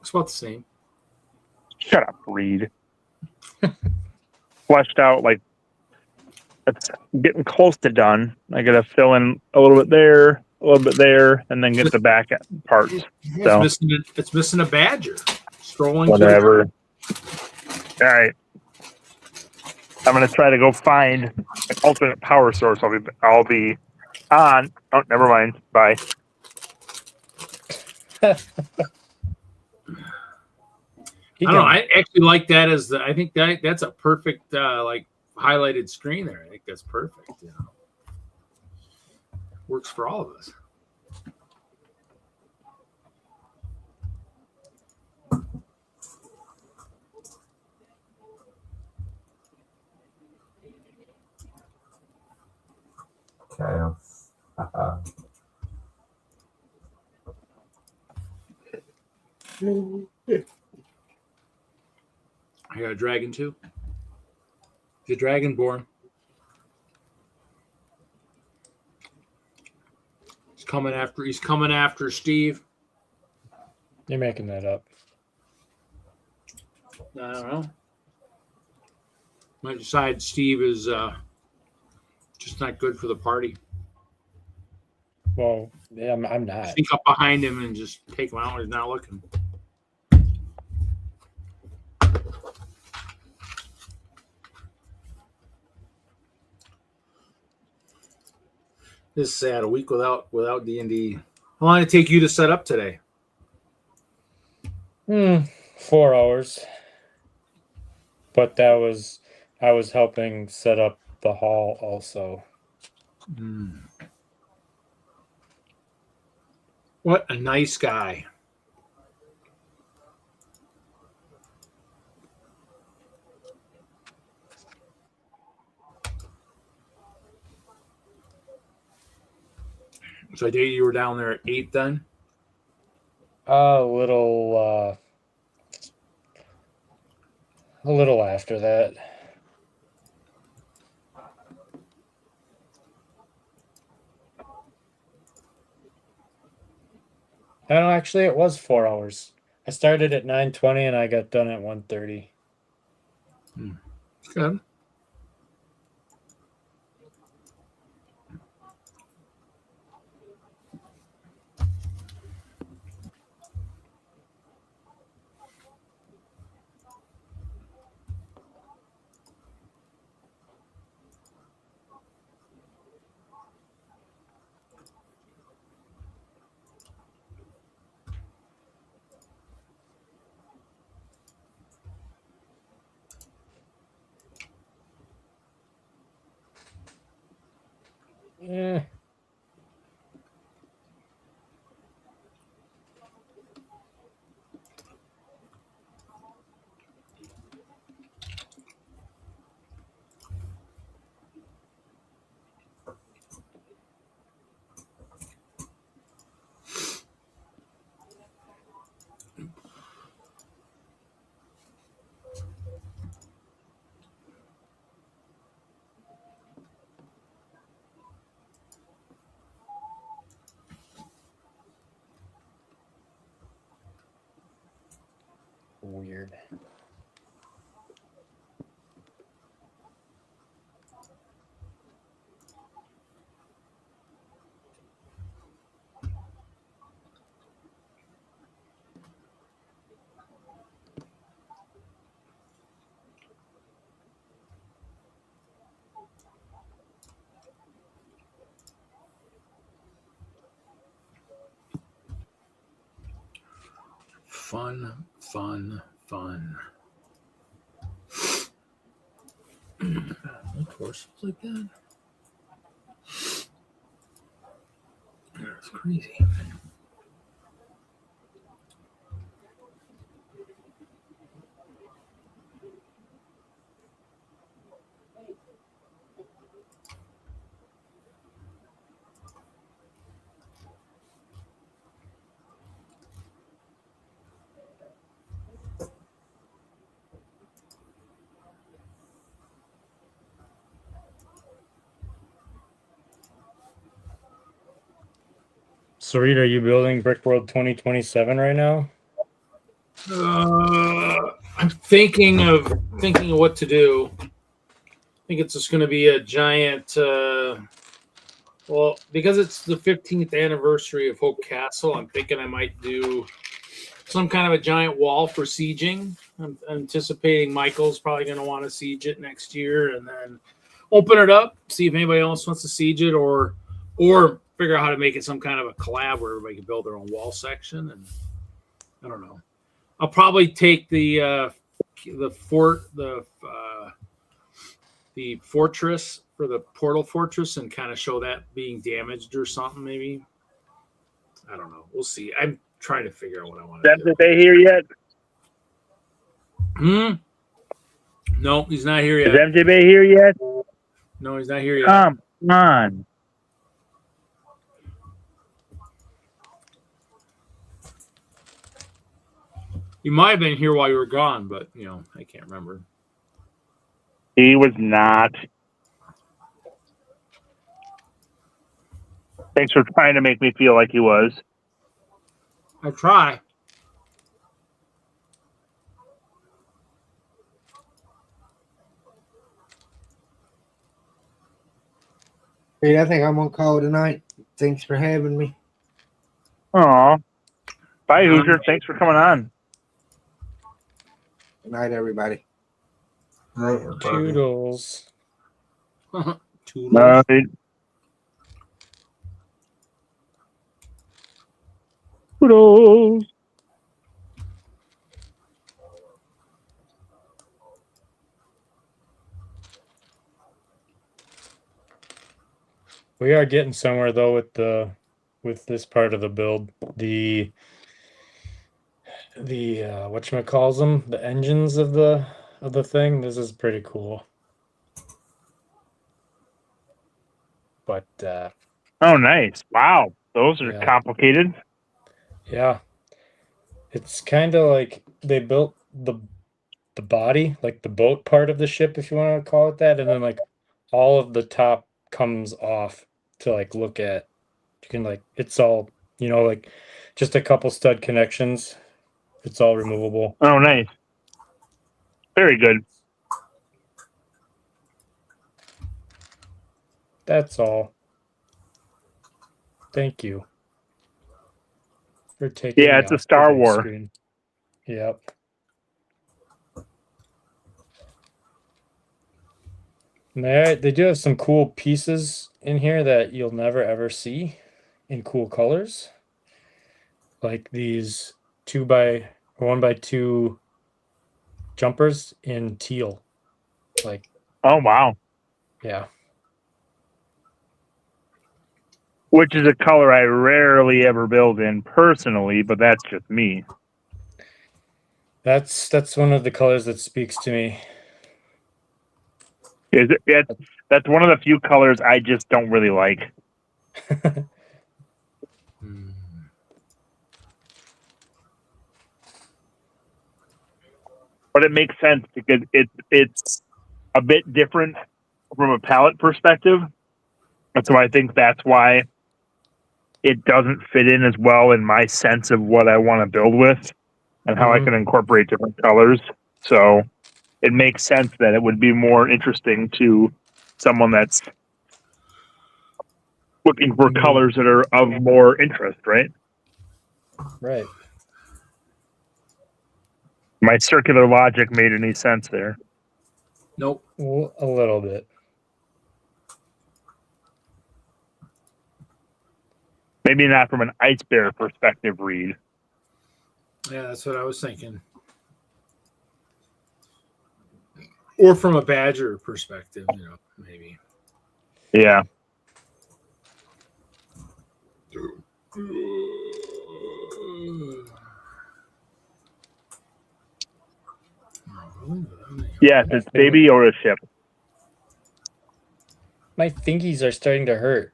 B: It's about the same.
A: Shut up, Reed. Fleshed out, like, it's getting close to done. I gotta fill in a little bit there, and then get the back parts. So
B: It's missing a badger. Strolling.
A: whatever. All right. I'm gonna try to go find an alternate power source. I'll be on. Oh, never mind. Bye.
B: I don't know. I actually like that as I think that's a perfect like highlighted screen there. I think that's perfect. Works for all of us.
C: Chaos.
B: I got a dragon too. The dragonborn. He's coming after Steve.
G: You're making that up.
B: I don't know. Might decide Steve is just not good for the party.
G: Well, yeah, I'm not.
B: Sneak up behind him and just take him out when he's not looking. This is sad. A week without D&D. How long did it take you to set up today?
G: 4 hours. But I was helping set up the hall also.
B: What a nice guy. So I did. You were down there at 8 then?
G: A little after that. No, actually, it was 4 hours. I started at 9:20 and I got done at 1:30.
B: Good.
G: Yeah. Weird.
B: Fun. Of course, it's like that. That's crazy.
G: Sarita, are you building Brickworld 2027 right now?
B: I'm thinking of what to do. I think it's just going to be a giant. Well, because it's the 15th anniversary of Hope Castle, I'm thinking I might do some kind of a giant wall for sieging. I'm anticipating Michael's probably going to want to siege it next year, and then open it up, see if anybody else wants to siege it, or figure out how to make it some kind of a collab where everybody can build their own wall section. And I don't know. I'll probably take the fortress for the portal fortress and kind of show that being damaged or something. Maybe, I don't know. We'll see. I'm trying to figure out what I want to do.
A: Is MJ here yet?
B: No, he's not here
A: Is
B: yet.
A: MJ here yet?
B: No, he's not here yet.
A: Come on.
B: He might have been here while you were gone, but I can't remember.
A: He was not. Thanks for trying to make me feel like he was.
B: I try.
D: Hey, I think I'm gonna call it a night. Thanks for having me.
A: Aw. Bye, Hoosier. Thanks for coming on.
D: Good night, everybody.
C: Later, buddy.
G: Toodles.
B: Toodles.
A: Toodles.
G: We are getting somewhere though with this part of the build. The whatchamacalls them, the engines of the thing. This is pretty cool. But
A: Oh, nice. Wow. Those are
G: Yeah.
A: complicated.
G: yeah. It's kind of like they built the body, like the boat part of the ship, if you want to call it that, and then like all of the top comes off to like look at. You can like it's all, like just a couple stud connections. It's all removable.
A: Oh, nice. Very good.
G: That's all. Thank you for taking
A: Yeah,
G: me
A: it's a
G: off the
A: Star
G: big
A: War.
G: screen. Yep. They do have some cool pieces in here that you'll never ever see in cool colors. Like these 1x2 jumpers in teal. Like,
A: Oh, wow.
G: yeah.
A: Which is a color I rarely ever build in personally, but that's just me.
G: That's one of the colors that speaks to me.
A: That's one of the few colors I just don't really like. But it makes sense because it's a bit different from a palette perspective. And so I think that's why it doesn't fit in as well in my sense of what I want to build with and how I can incorporate different colors. So it makes sense that it would be more interesting to someone that's looking for colors that are of more interest, right?
G: Right.
A: My circular logic made any sense there.
B: Nope.
G: Well, a little bit.
A: Maybe not from an ice bear perspective, Reed.
B: Yeah, that's what I was thinking. Or from a badger perspective, maybe.
A: Yeah. Yes, it's Baby Yoda ship.
G: My fingies are starting to hurt.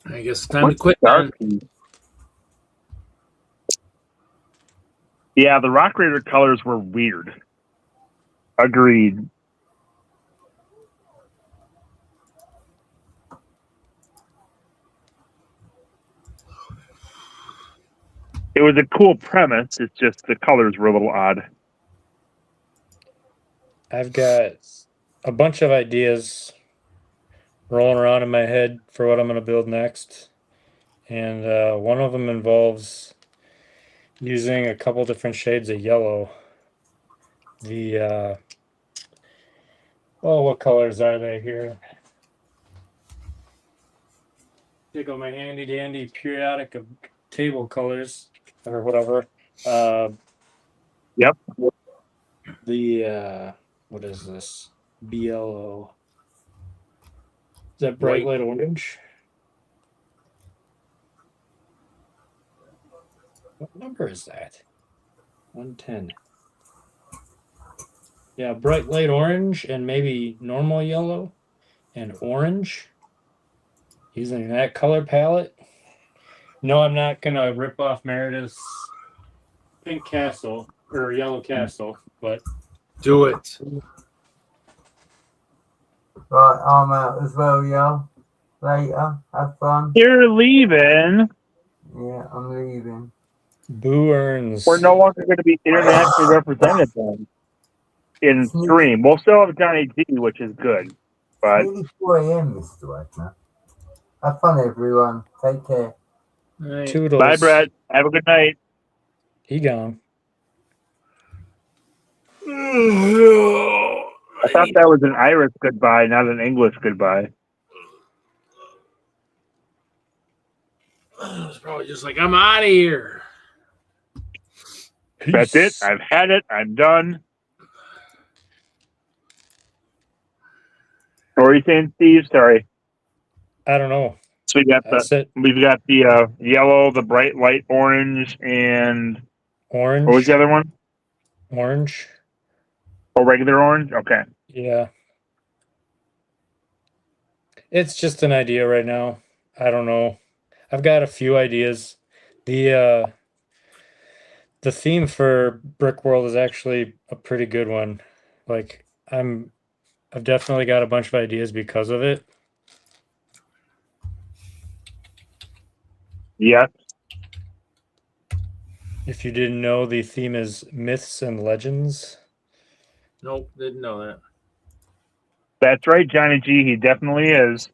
B: I guess it's time to quit.
A: Yeah, the Rock Raider colors were weird. Agreed. It was a cool premise. It's just the colors were a little odd.
G: I've got a bunch of ideas rolling around in my head for what I'm going to build next. And one of them involves using a couple different shades of yellow. What colors are they here? Take on my handy dandy periodic of table colors or whatever.
A: Yep.
G: What is this? BLO. Is that bright light orange? What number is that? 110. Yeah, bright light orange and maybe normal yellow and orange. Using that color palette. No, I'm not gonna rip off Meredith's pink castle or yellow castle, but
B: Do it.
C: Right, I'm out as well, y'all. Later. Have fun.
A: You're leaving.
C: Yeah, I'm leaving.
G: Boo earns.
A: We're no longer going to be internationally represented then in stream. We'll still have Johnny G, which is good. But
C: Nearly 4 a.m., Mr. Wagner. Have fun, everyone. Take care.
B: All right.
G: Toodles.
A: bye, Brett. Have a good night.
G: He gone.
A: I thought that was an Irish goodbye, not an English goodbye.
B: It was probably just like, I'm out of here.
A: That's it.
G: Peace.
A: I've had it. I'm done. What were you saying, Steve? Sorry.
G: I don't know.
A: So
G: That's it.
A: we've got the yellow, the bright light orange, and
G: Orange.
A: what was the other one?
G: Orange.
A: Oh, regular orange. Okay.
G: Yeah. It's just an idea right now. I don't know. I've got a few ideas. The theme for Brickworld is actually a pretty good one. Like I've definitely got a bunch of ideas because of it.
A: Yes.
G: If you didn't know, the theme is myths and legends.
B: Nope, didn't know that.
A: That's right, Johnny G. He definitely is.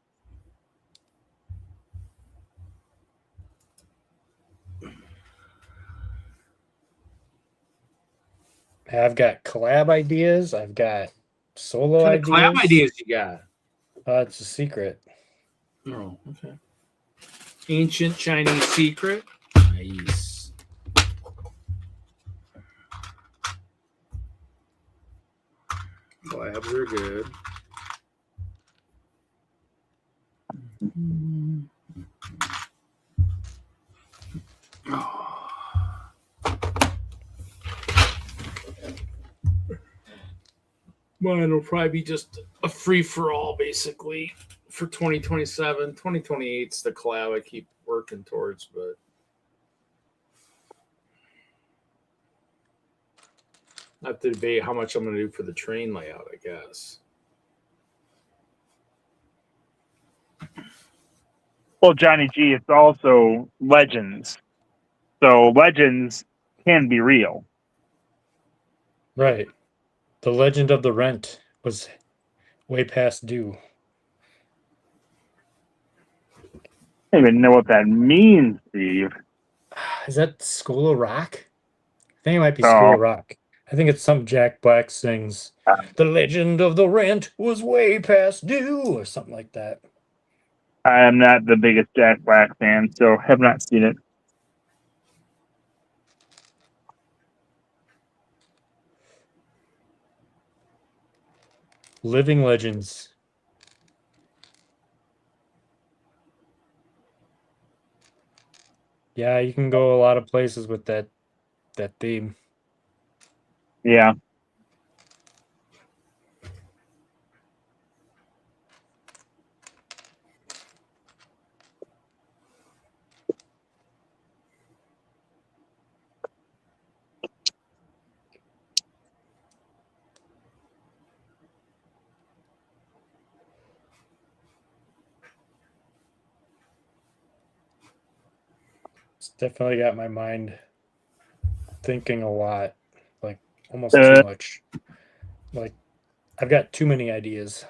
G: I've got collab ideas. I've got solo
B: What kind
G: ideas.
B: of collab ideas you got?
G: It's a secret.
B: Oh, okay. Ancient Chinese secret. Nice. Collabs are good. Mine will probably be just a free for all, basically, for 2027. 2028 is the collab I keep working towards, but I have to debate how much I'm going to do for the train layout, I guess.
A: Well, Johnny G, it's also legends. So legends can be real.
G: Right. The Legend of the Rent was way past due.
A: I don't even know what that means, Steve.
G: Is that School of Rock? I think it might be
A: Oh.
G: School of Rock. I think it's something Jack Black sings. The Legend of the Rent was way past due, or something like that.
A: I am not the biggest Jack Black fan, so have not seen it.
G: Living Legends. Yeah, you can go a lot of places with that theme.
A: Yeah.
G: It's definitely got my mind thinking a lot, like almost too much. Like I've got too many ideas.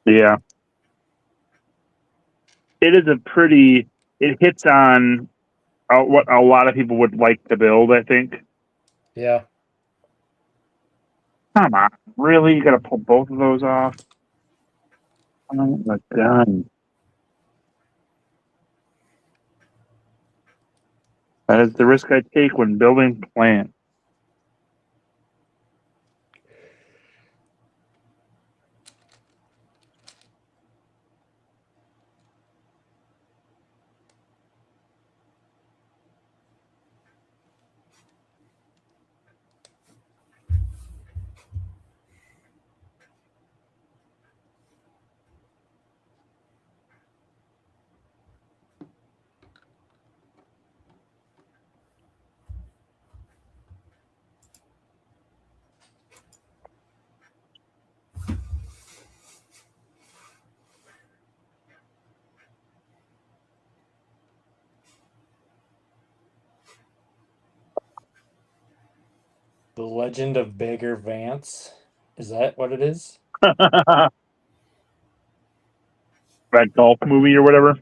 A: Yeah. It is it hits on what a lot of people would like to build, I think.
G: Yeah.
A: Come on. Really? You got to pull both of those off? Oh my God. That is the risk I take when building plants.
G: The Legend of Bagger Vance. Is that what it is?
A: That golf movie or whatever.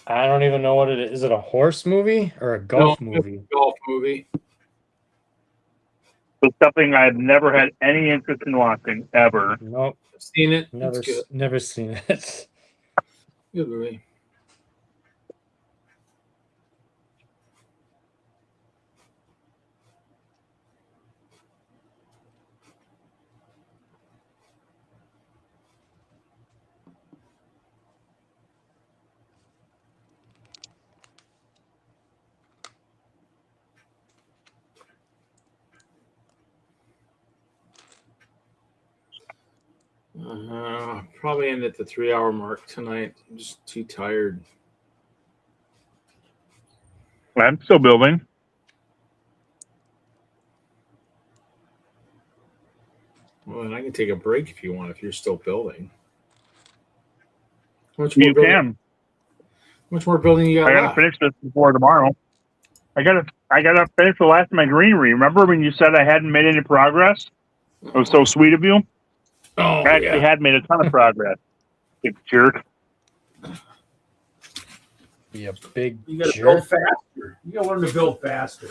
G: I don't even know what it is. Is it a horse movie or a golf movie?
B: Golf movie.
A: It's something I've never had any interest in watching ever.
G: Nope.
B: I've seen it.
G: Never,
B: It's good.
G: never seen it.
B: Good movie. Probably end at the 3-hour mark tonight. I'm just too tired.
A: I'm still building.
B: Well, and I can take a break if you want, if you're still building. How much
A: You
B: building,
A: can.
B: How much more building you got
A: I gotta
B: left?
A: finish this before tomorrow. I gotta finish the last of my greenery. Remember when you said I hadn't made any progress? It was so sweet of you.
B: Oh,
A: I actually had made a ton of progress. You jerk.
G: Be a big
B: You gotta
G: jerk.
B: build faster. You gotta learn to build faster.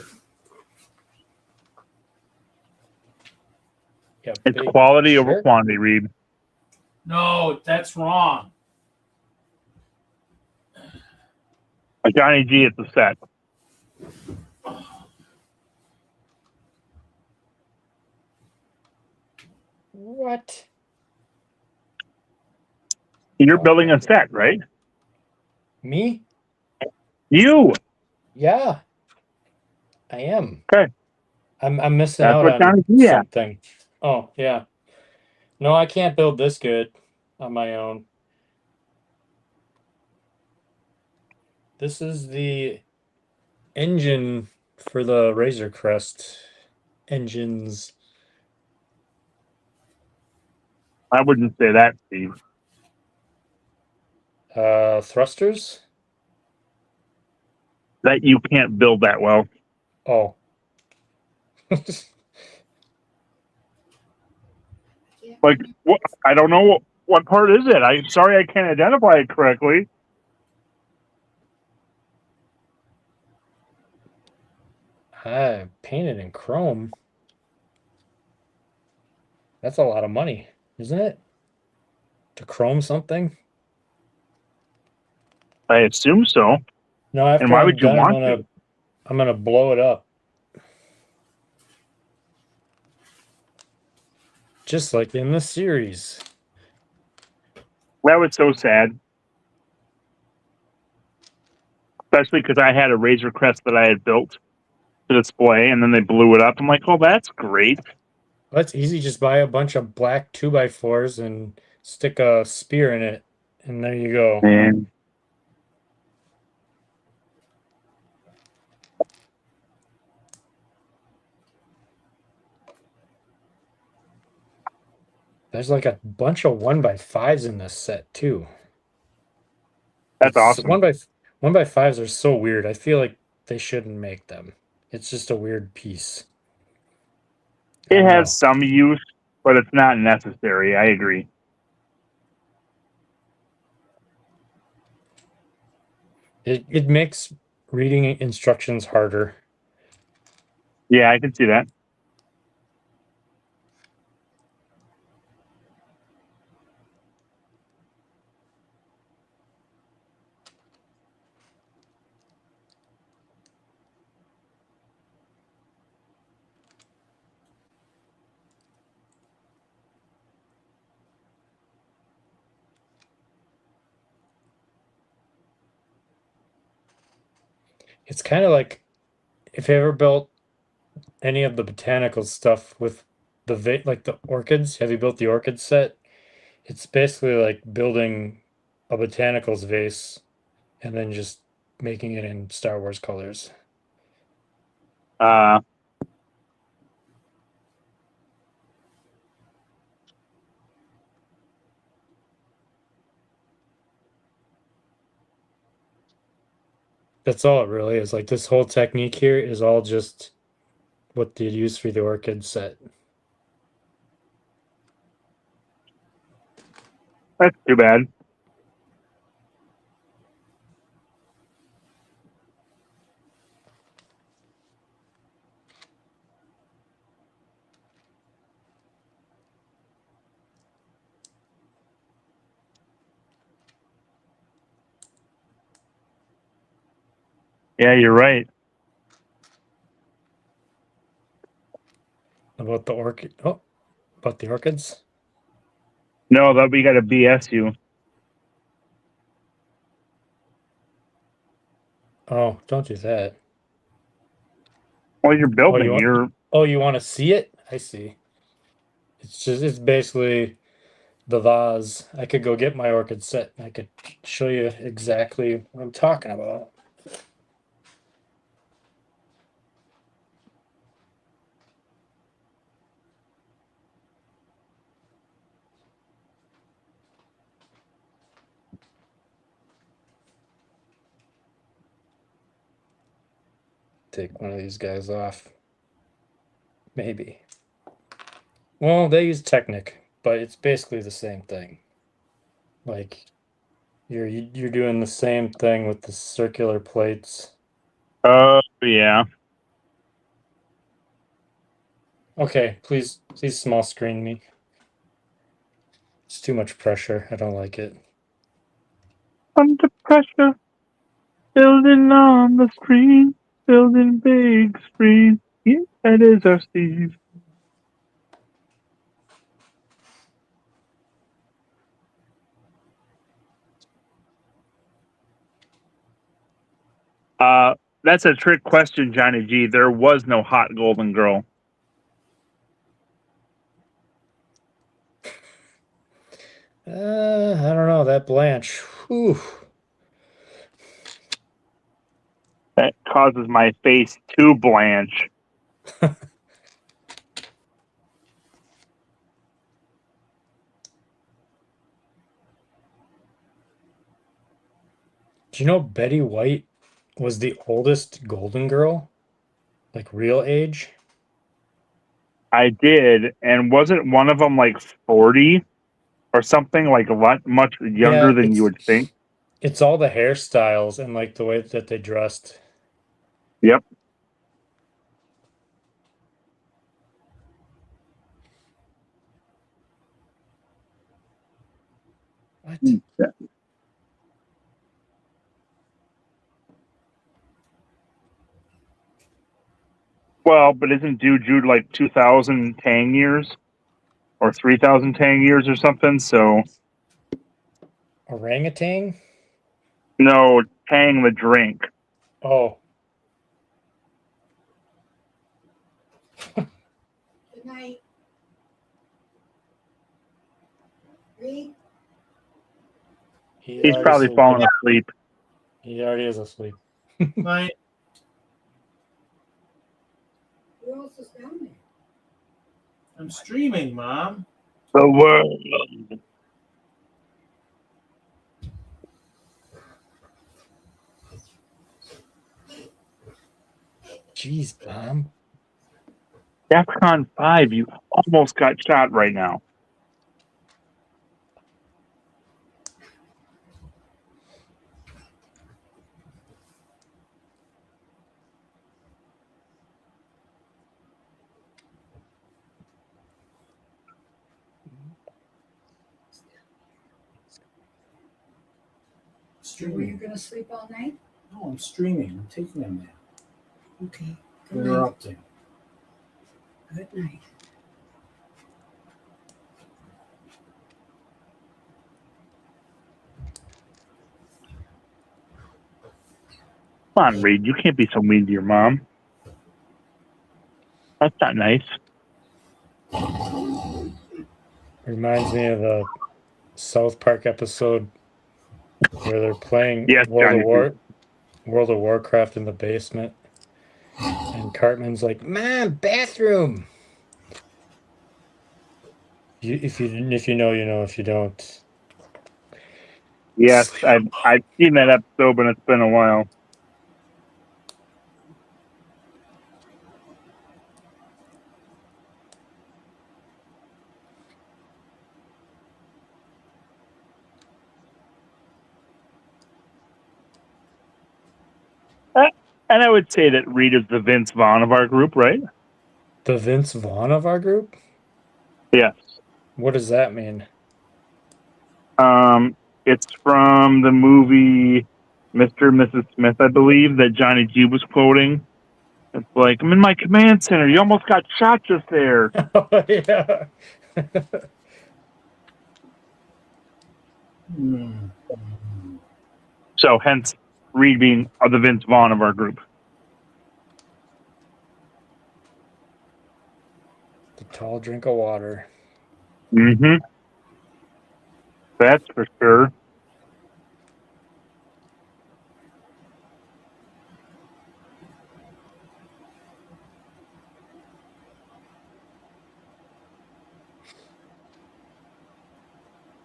G: Yeah,
A: It's
G: big
A: quality over
G: jerk.
A: quantity, Reed.
B: No, that's wrong.
A: Like Johnny G at the set.
G: What?
A: You're building a set, right?
G: Me?
A: You.
G: Yeah, I am.
A: Okay.
G: I'm missing
A: That's
G: out
A: what
G: on
A: Johnny G had.
G: something. Oh yeah. No, I can't build this good on my own. This is the engine for the Razor Crest engines.
A: I wouldn't say that, Steve.
G: Thrusters.
A: That you can't build that well.
G: Oh.
A: Like, what? I don't know what part is it. I'm sorry I can't identify it correctly.
G: I painted in chrome. That's a lot of money, isn't it? To chrome something?
A: I assume so.
G: No, after
A: And why
G: I'm
A: would you
G: done,
A: want
G: I'm gonna blow it up. Just like in the series.
A: That was so sad. Especially because I had a Razor Crest that I had built to display, and then they blew it up. I'm like, oh, that's great.
G: That's easy. Just buy a bunch of black 2x4s and stick a spear in it, and there you go.
A: And
G: There's like a bunch of 1x5s in this set too.
A: that's awesome.
G: 1x5s are so weird. I feel like they shouldn't make them. It's just a weird piece. I
A: It
G: don't know.
A: has some use, but it's not necessary. I agree.
G: It makes reading instructions harder.
A: Yeah, I can see that.
G: It's kind of like if you ever built any of the botanical stuff with like the orchids. Have you built the orchid set? It's basically like building a botanicals vase and then just making it in Star Wars colors. That's all it really is. Like this whole technique here is all just what do you use for the orchid set?
A: That's too bad. Yeah, you're right.
G: About the orchid? Oh, about the orchids?
A: No, that we got to BS you.
G: Oh, don't do that.
A: Well, you're
G: Oh,
A: building.
G: you want?
A: You're
G: Oh, you want to see it? I see. It's basically the vase. I could go get my orchid set. And I could show you exactly what I'm talking about. Take one of these guys off. Maybe. Well, they use Technic, but it's basically the same thing. Like you're doing the same thing with the circular plates.
A: oh yeah.
G: Okay, please small screen me. It's too much pressure. I don't like it.
A: Under pressure, building on the screen, building big screen. Yeah, that is our Steve. That's a trick question, Johnny G. There was no hot golden girl.
G: I don't know, that Blanche. Whew.
A: That causes my face to blanch.
G: Do you know Betty White was the oldest Golden Girl? Like real age?
A: I did, and wasn't one of them like 40 or something, like a lot much younger
G: Yeah,
A: than you would think?
G: it's all the hairstyles and like the way that they dressed.
A: Yep.
G: What?
A: Well, but isn't Jude like 2,000 Tang years or 3,000 Tang years or something? So
G: Orangutan?
A: no, Tang the drink.
G: Oh,
F: Good night. Read.
G: he's
A: He's
G: already
A: probably
G: sleeping.
A: falling asleep.
G: He already is asleep.
B: My
F: Who else is down there?
B: I'm streaming, Mom.
A: The world.
G: Jeez, Mom.
A: DEFCON 5, you almost got shot right now.
F: So were you gonna sleep all night?
B: No, I'm streaming. I'm taking a nap.
F: Okay. Good night.
B: Interrupting.
F: Good night.
A: Come on, Reed. You can't be so mean to your mom. That's not nice.
G: Reminds me of the South Park episode where they're playing
A: Yes, Johnny.
G: World of Warcraft in the basement. And Cartman's like, "Mom, bathroom." If you know, you know. If you don't,
A: Yes,
G: sleep.
A: I've seen that episode, but it's been a while. And I would say that Reed is the Vince Vaughn of our group, right?
G: The Vince Vaughn of our group?
A: Yes.
G: What does that mean?
A: It's from the movie Mr. and Mrs. Smith, I believe, that Johnny G was quoting. It's like, I'm in my command center. You almost got shot just there.
G: Oh, yeah.
A: So hence Reed being the Vince Vaughn of our group.
G: The tall drink of water.
A: Mm-hmm. That's for sure.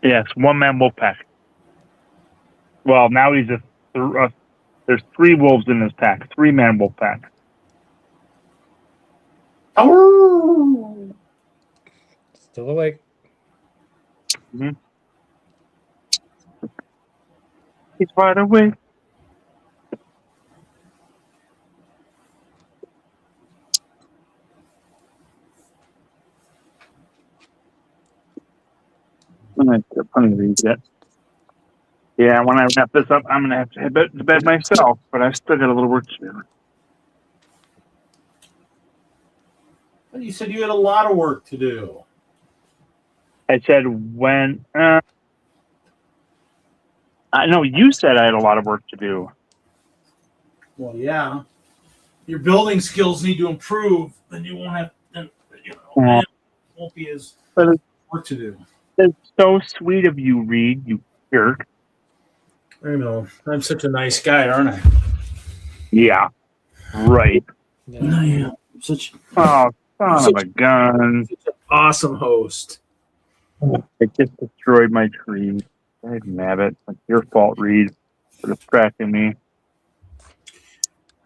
A: Yes, one-man wolf pack. Well, now he's there's 3 wolves in his pack. 3-man wolf pack.
B: Oh,
G: Still awake.
A: Mm-hmm. He's wide awake. I'm going to put these yet. Yeah, when I wrap this up, I'm going to have to head to bed myself, but I've still got a little work to do.
B: you said you had a lot of work to do.
A: I said when... I know you said I had a lot of work to do.
B: Well, yeah. Your building skills need to improve, then you won't have, it won't be as
A: But
B: work to do.
A: it's so sweet of you, Reed, you jerk.
B: I know. I'm such a nice guy, aren't I?
A: Yeah, right.
G: Yeah.
B: I am. Such
A: Oh, son of a gun.
B: an awesome host.
A: It just destroyed my tree. I'd nabbit. It's your fault, Reed, for distracting me.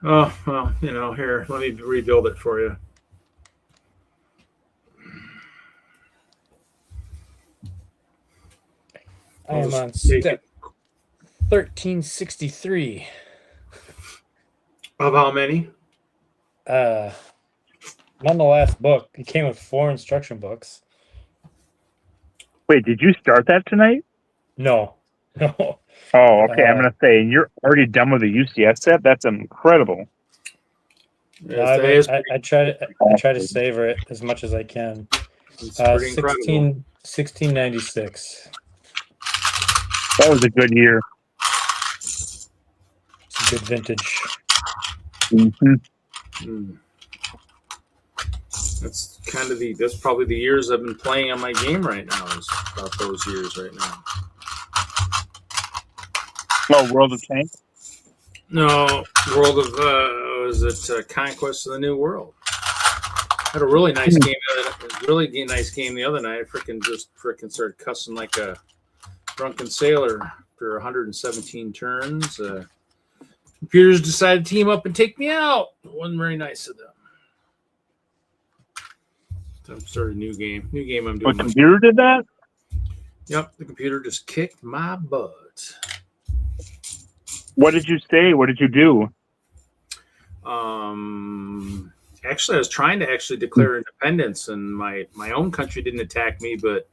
B: Oh, well, here, let me rebuild it for you.
G: I am on step 1363.
B: Of how many?
G: I'm on the last book. It came with 4 instruction books.
A: Wait, did you start that tonight?
G: No.
A: Oh, okay. I'm going to say, and you're already done with the UCS set? That's incredible.
G: No, I try to savor it as much as I can.
B: It's pretty incredible.
G: 1696.
A: That was a good year.
G: It's a good vintage.
A: Mm-hmm.
B: That's that's probably the years I've been playing on my game right now. Is about those years right now.
A: Oh, World of Tanks?
B: No, World of was it Conquest of the New World? Had a really nice game. Really nice game the other night. I freaking started cussing like a drunken sailor for 117 turns. Computers decided to team up and take me out. It wasn't very nice of them. So I'm starting a new game. I'm doing.
A: The computer did that?
B: Yep, the computer just kicked my butt.
A: What did you say? What did you do?
B: Actually, I was trying to declare independence, and my own country didn't attack me, but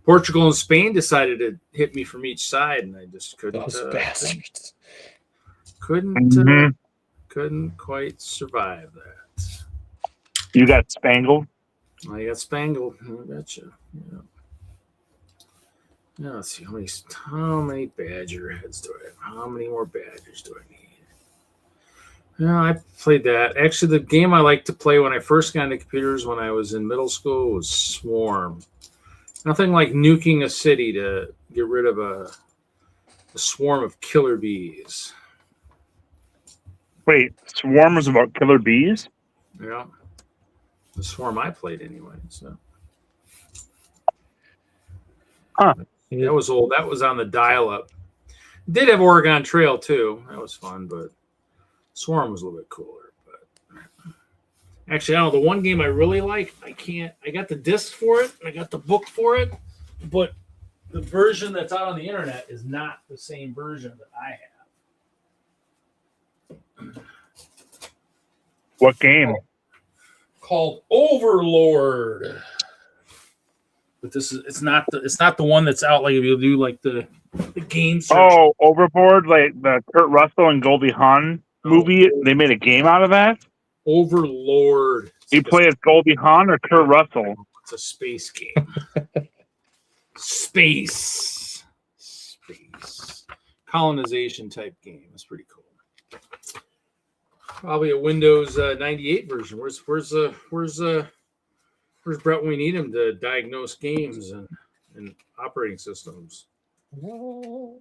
B: Portugal and Spain decided to hit me from each side, and I just couldn't.
G: Those bastards.
B: Couldn't quite survive that.
A: You got spangled?
B: I got spangled. I betcha. Yeah. Now let's see how many badger heads do I have? How many more badgers do I need? Yeah, I played that. Actually, the game I liked to play when I first got into computers when I was in middle school was Swarm. Nothing like nuking a city to get rid of a swarm of killer bees.
A: Wait, Swarm was about killer bees?
B: Yeah. The Swarm I played anyway. So.
A: Huh.
B: That was old. That was on the dial-up. Did have Oregon Trail too. That was fun, but Swarm was a little bit cooler. But actually, I don't know. The one game I really like, I got the disc for it, and I got the book for it, but the version that's out on the internet is not the same version that I have.
A: What game?
B: called Overlord. But it's not the one that's out like if you do like the game search.
A: Oh, Overboard, like the Kurt Russell and Goldie Hawn movie. They made a game out of that.
B: Overlord.
A: You play as Goldie Hawn or Kurt Russell?
B: It's a space game. Space colonization type game. That's pretty cool. Probably a Windows 98 version. Where's Brett when we need him to diagnose games and operating systems?
G: What?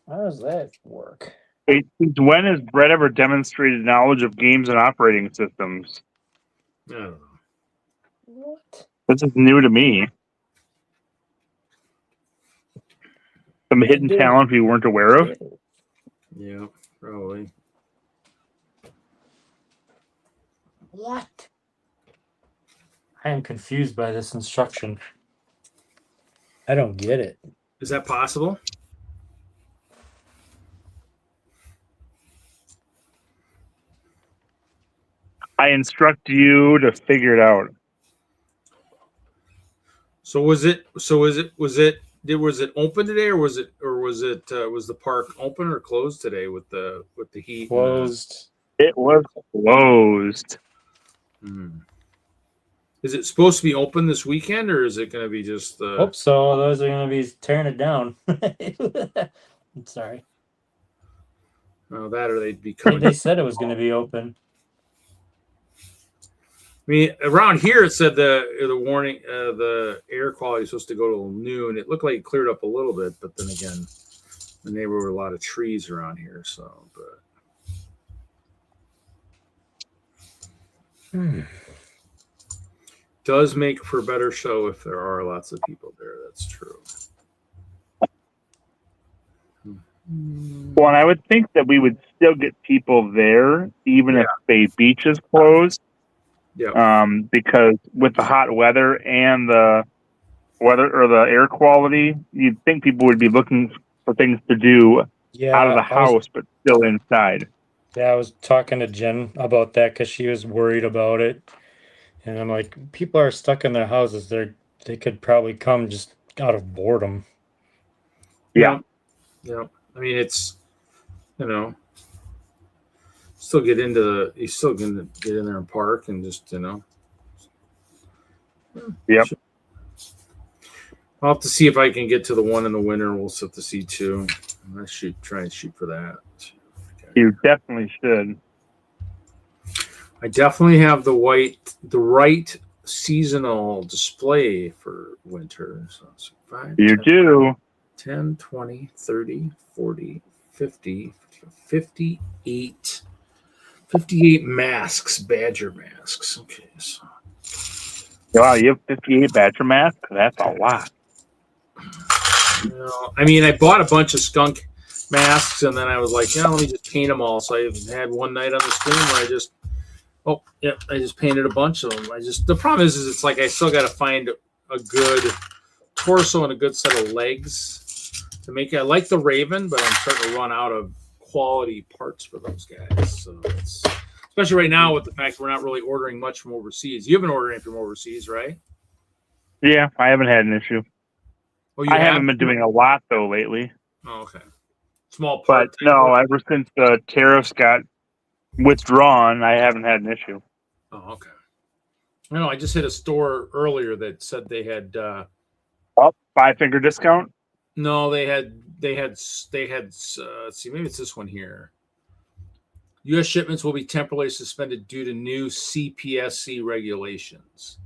G: How does that work?
A: Hey, since when has Brett ever demonstrated knowledge of games and operating systems?
B: I don't know.
G: What?
A: This is new to me. Some hidden talent we weren't aware of.
B: Yeah, probably.
G: What? I am confused by this instruction. I don't get it.
B: Is that possible?
A: I instruct you to figure it out.
B: So was it open today, or was the park open or closed today with the heat?
G: Closed.
A: It was closed.
B: Is it supposed to be open this weekend, or is it going to be just the?
G: Hope so. Those are going to be tearing it down. I'm sorry.
B: Oh, that or they'd be coming.
G: They said it was going to be open.
B: I mean, around here it said the warning, the air quality is supposed to go till noon. It looked like it cleared up a little bit, but then again, the neighborhood were a lot of trees around here, so. But does make for a better show if there are lots of people there. That's true.
A: Well, and I would think that we would still get people there, even if Bay Beach is closed.
B: Yeah.
A: Because with the hot weather and the weather or the air quality, you'd think people would be looking for things to do out of the house, but still inside.
G: Yeah, I was talking to Jen about that because she was worried about it. And I'm like, people are stuck in their houses. They could probably come just out of boredom.
A: Yeah.
B: Yeah. I mean, it's, still get into you still can get in there and park and just,
A: Yep.
B: I'll have to see if I can get to the one in the winter. We'll have to see too. I should try and shoot for that.
A: You definitely should.
B: I definitely have the right seasonal display for winter. So it's 5,
A: You
B: 10,
A: do.
B: 10, 20, 30, 40, 50, 58. 58 masks, badger masks. Okay. So.
A: Wow, you have 58 badger masks? That's a lot.
B: I mean, I bought a bunch of skunk masks, and then I was like, let me just paint them all. So I had one night on the stream where I just painted a bunch of them. The problem is it's like I still got to find a good torso and a good set of legs to make it. I like the Raven, but I'm starting to run out of quality parts for those guys. So especially right now with the fact we're not really ordering much from overseas. You haven't ordered anything from overseas, right?
A: Yeah, I haven't had an issue.
B: Oh,
A: I haven't been doing a lot though lately.
B: Oh, okay. Small part.
A: But no, ever since the tariffs got withdrawn, I haven't had an issue.
B: Oh, okay. I just hit a store earlier that said they had
A: 5-finger discount.
B: No, they had let's see, maybe it's this one here. U.S. shipments will be temporarily suspended due to new CPSC regulations.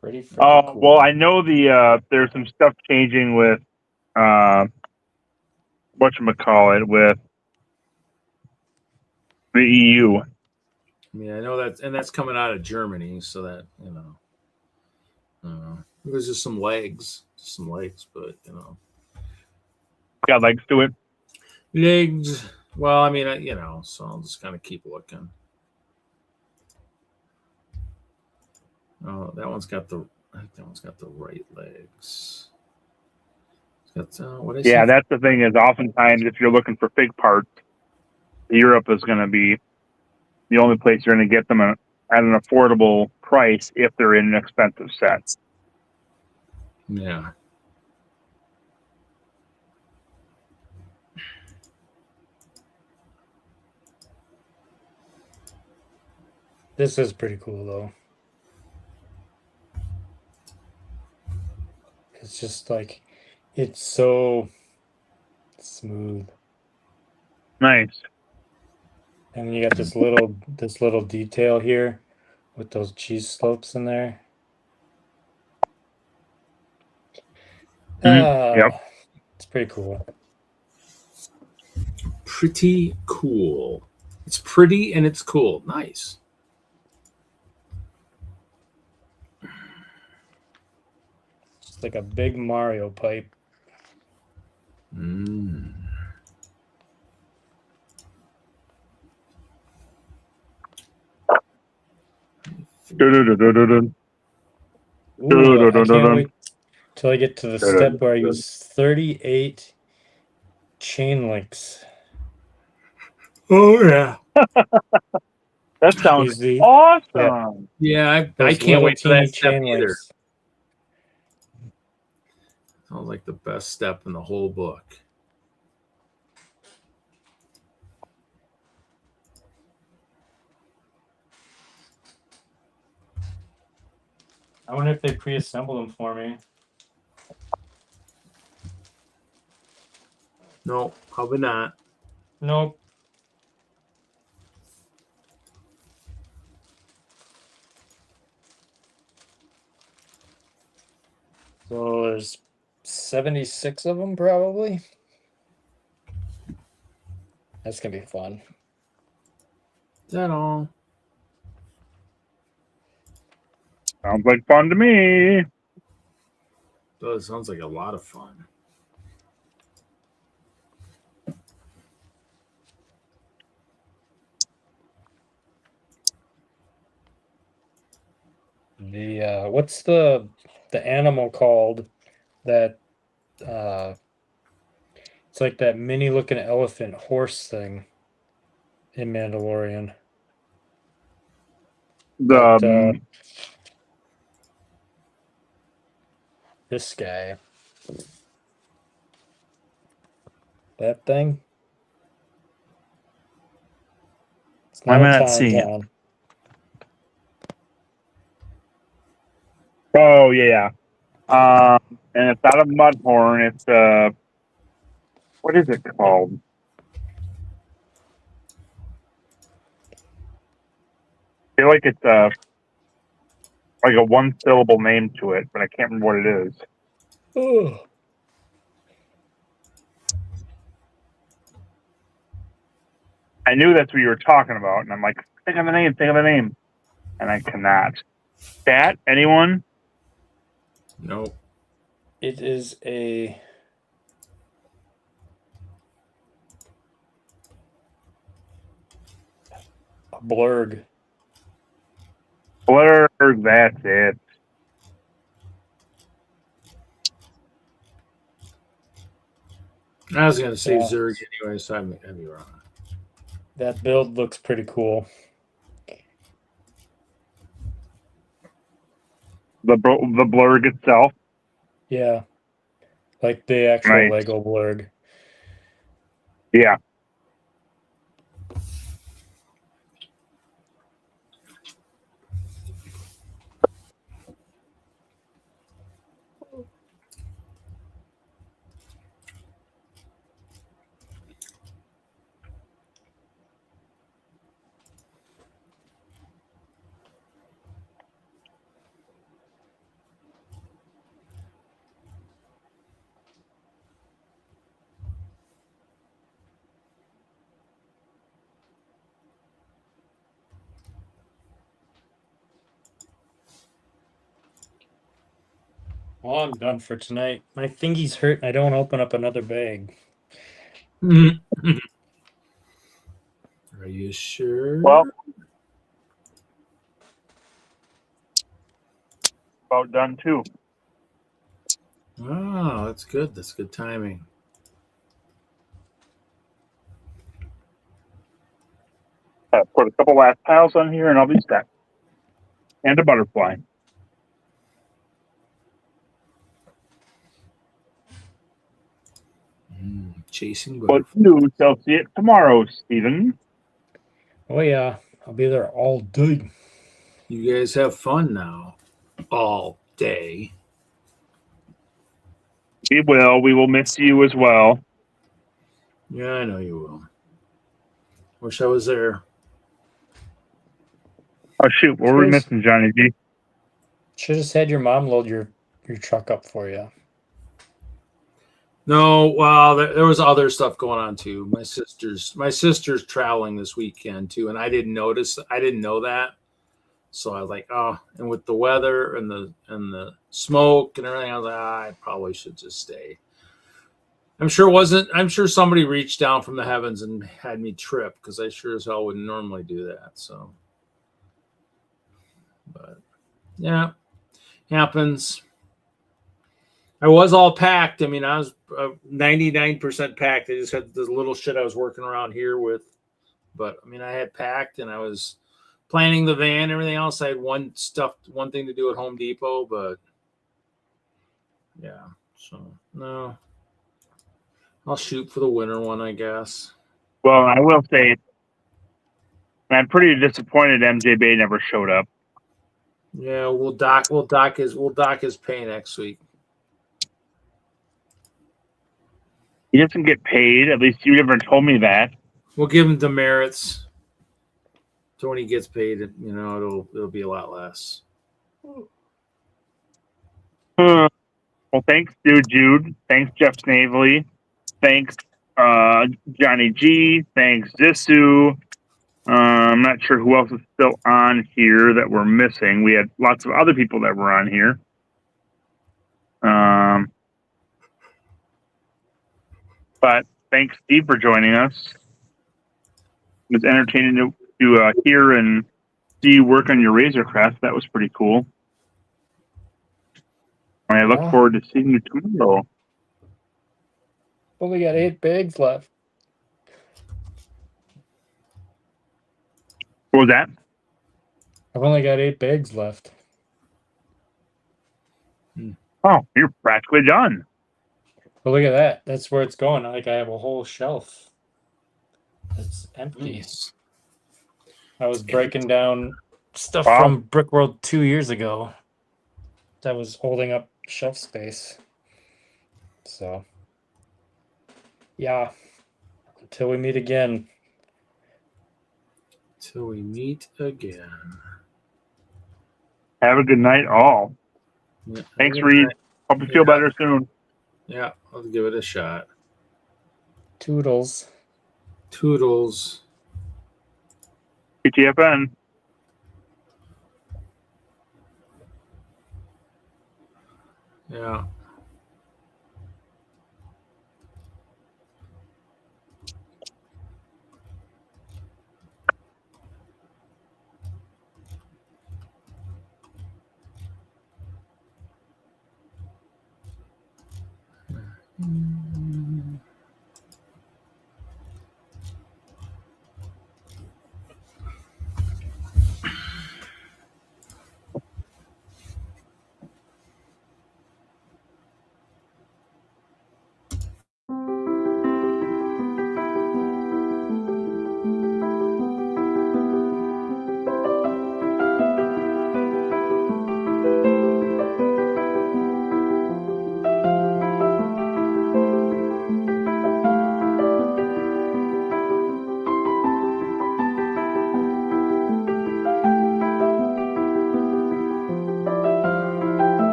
G: Pretty
A: Oh,
G: cool.
A: well, I know there's some stuff changing with whatchamacallit, with the EU.
B: I mean, I know that's coming out of Germany, so that it was just some legs, but
A: Got legs to it.
B: legs. Well, I mean, so I'll just kind of keep looking. Oh, that one's got the right legs. It's got
A: Yeah, that's the thing is oftentimes if you're looking for fig parts, Europe is going to be the only place you're going to get them at an affordable price if they're in an expensive set.
B: Yeah.
G: This is pretty cool though. It's just like, it's so smooth.
A: Nice.
G: And you got this little detail here with those cheese slopes in there.
A: Yep.
G: It's pretty cool.
B: Pretty cool. It's pretty and it's cool. Nice.
G: It's like a big Mario pipe.
B: Mm.
A: Dun-dun-dun-dun-dun.
G: Ooh, I can't wait till I get to the step where I use 38 chain links.
B: Oh yeah.
A: That sounds
G: Use the
A: awesome.
B: Yeah, I
G: those
B: can't
G: little
B: wait for that
G: teeny
B: step
G: chain
B: either.
G: links.
B: Sounds like the best step in the whole book.
G: I wonder if they pre-assemble them for me.
B: No, probably not.
G: Nope. So there's 76 of them probably. That's gonna be fun.
B: Is that all?
A: Sounds like fun to me.
B: Does sounds like a lot of fun.
G: The what's the animal called that it's like that mini looking elephant horse thing in Mandalorian. But, this guy. That thing. It's
A: Why
G: not
A: am
G: a
A: I not
G: Tauntaun.
A: seeing it? Oh yeah. And it's not a mudhorn. It's what is it called? I feel like it's like a one syllable name to it, but I can't remember what it is.
G: Oh.
A: I knew that's what you were talking about, and I'm like, think of the name, and I cannot. That anyone?
B: Nope.
G: It is a blurg.
A: Blurg, that's it.
B: I was gonna say
G: Yeah.
B: Zerg anyway, so I'd be wrong.
G: That build looks pretty cool.
A: The blurg itself.
G: Yeah. Like the actual
A: Right.
G: Lego blurg.
A: Yeah.
G: Well, I'm done for tonight. My fingies hurt and I don't open up another bag.
B: Are you sure?
A: Well, about done too.
B: Oh, that's good. That's good timing.
A: Put a couple last piles on here, and I'll be set. And a butterfly.
B: Chasing
A: But
B: butterflies.
A: you shall see it tomorrow, Stephen.
G: Oh yeah, I'll be there all day.
B: You guys have fun now, all day.
A: We will. We will miss you as well.
B: Yeah, I know you will. Wish I was there.
A: Oh shoot, what were we missing, Johnny G?
G: Should have had your mom load your truck up for you.
B: No, well, there was other stuff going on too. My sister's traveling this weekend too, and I didn't know that. So I was like, oh, and with the weather and the smoke and everything, I was like, I probably should just stay. I'm sure somebody reached down from the heavens and had me trip, because I sure as hell wouldn't normally do that. So, but yeah, happens. I was all packed. I mean, I was 99% packed. I just had this little shit I was working around here with. But I mean, I had packed, and I was planning the van and everything else. I had one thing to do at Home Depot, but yeah. So no, I'll shoot for the winter one, I guess.
A: Well, I will say, I'm pretty disappointed MJ Bay never showed up.
B: Yeah, we'll dock his pay next week.
A: He doesn't get paid. At least you never told me that.
B: We'll give him demerits. So when he gets paid, it'll be a lot less.
A: Well, thanks, Jude. Thanks, Jeff Snavely. Thanks, Johnny G. Thanks, Zissou. I'm not sure who else is still on here that we're missing. We had lots of other people that were on here. But thanks, Steve, for joining us. It was entertaining to hear and see you work on your Razorcraft. That was pretty cool. And I look forward to seeing you tomorrow.
G: Only got 8 bags left.
A: What was that?
G: I've only got 8 bags left.
A: Oh, you're practically done.
G: But look at that. That's where it's going. Like, I have a whole shelf that's empty.
B: Nice.
G: I was breaking down stuff from Brickworld 2 years ago that was holding up shelf space. So, yeah. Until we meet again.
B: Till we meet again.
A: Have a good night, all.
B: Yeah,
A: thanks, Reed. Hope you feel better soon.
B: Yeah, I'll give it a shot.
G: Toodles.
B: Toodles.
A: TTFN.
B: Yeah. Mm-hmm.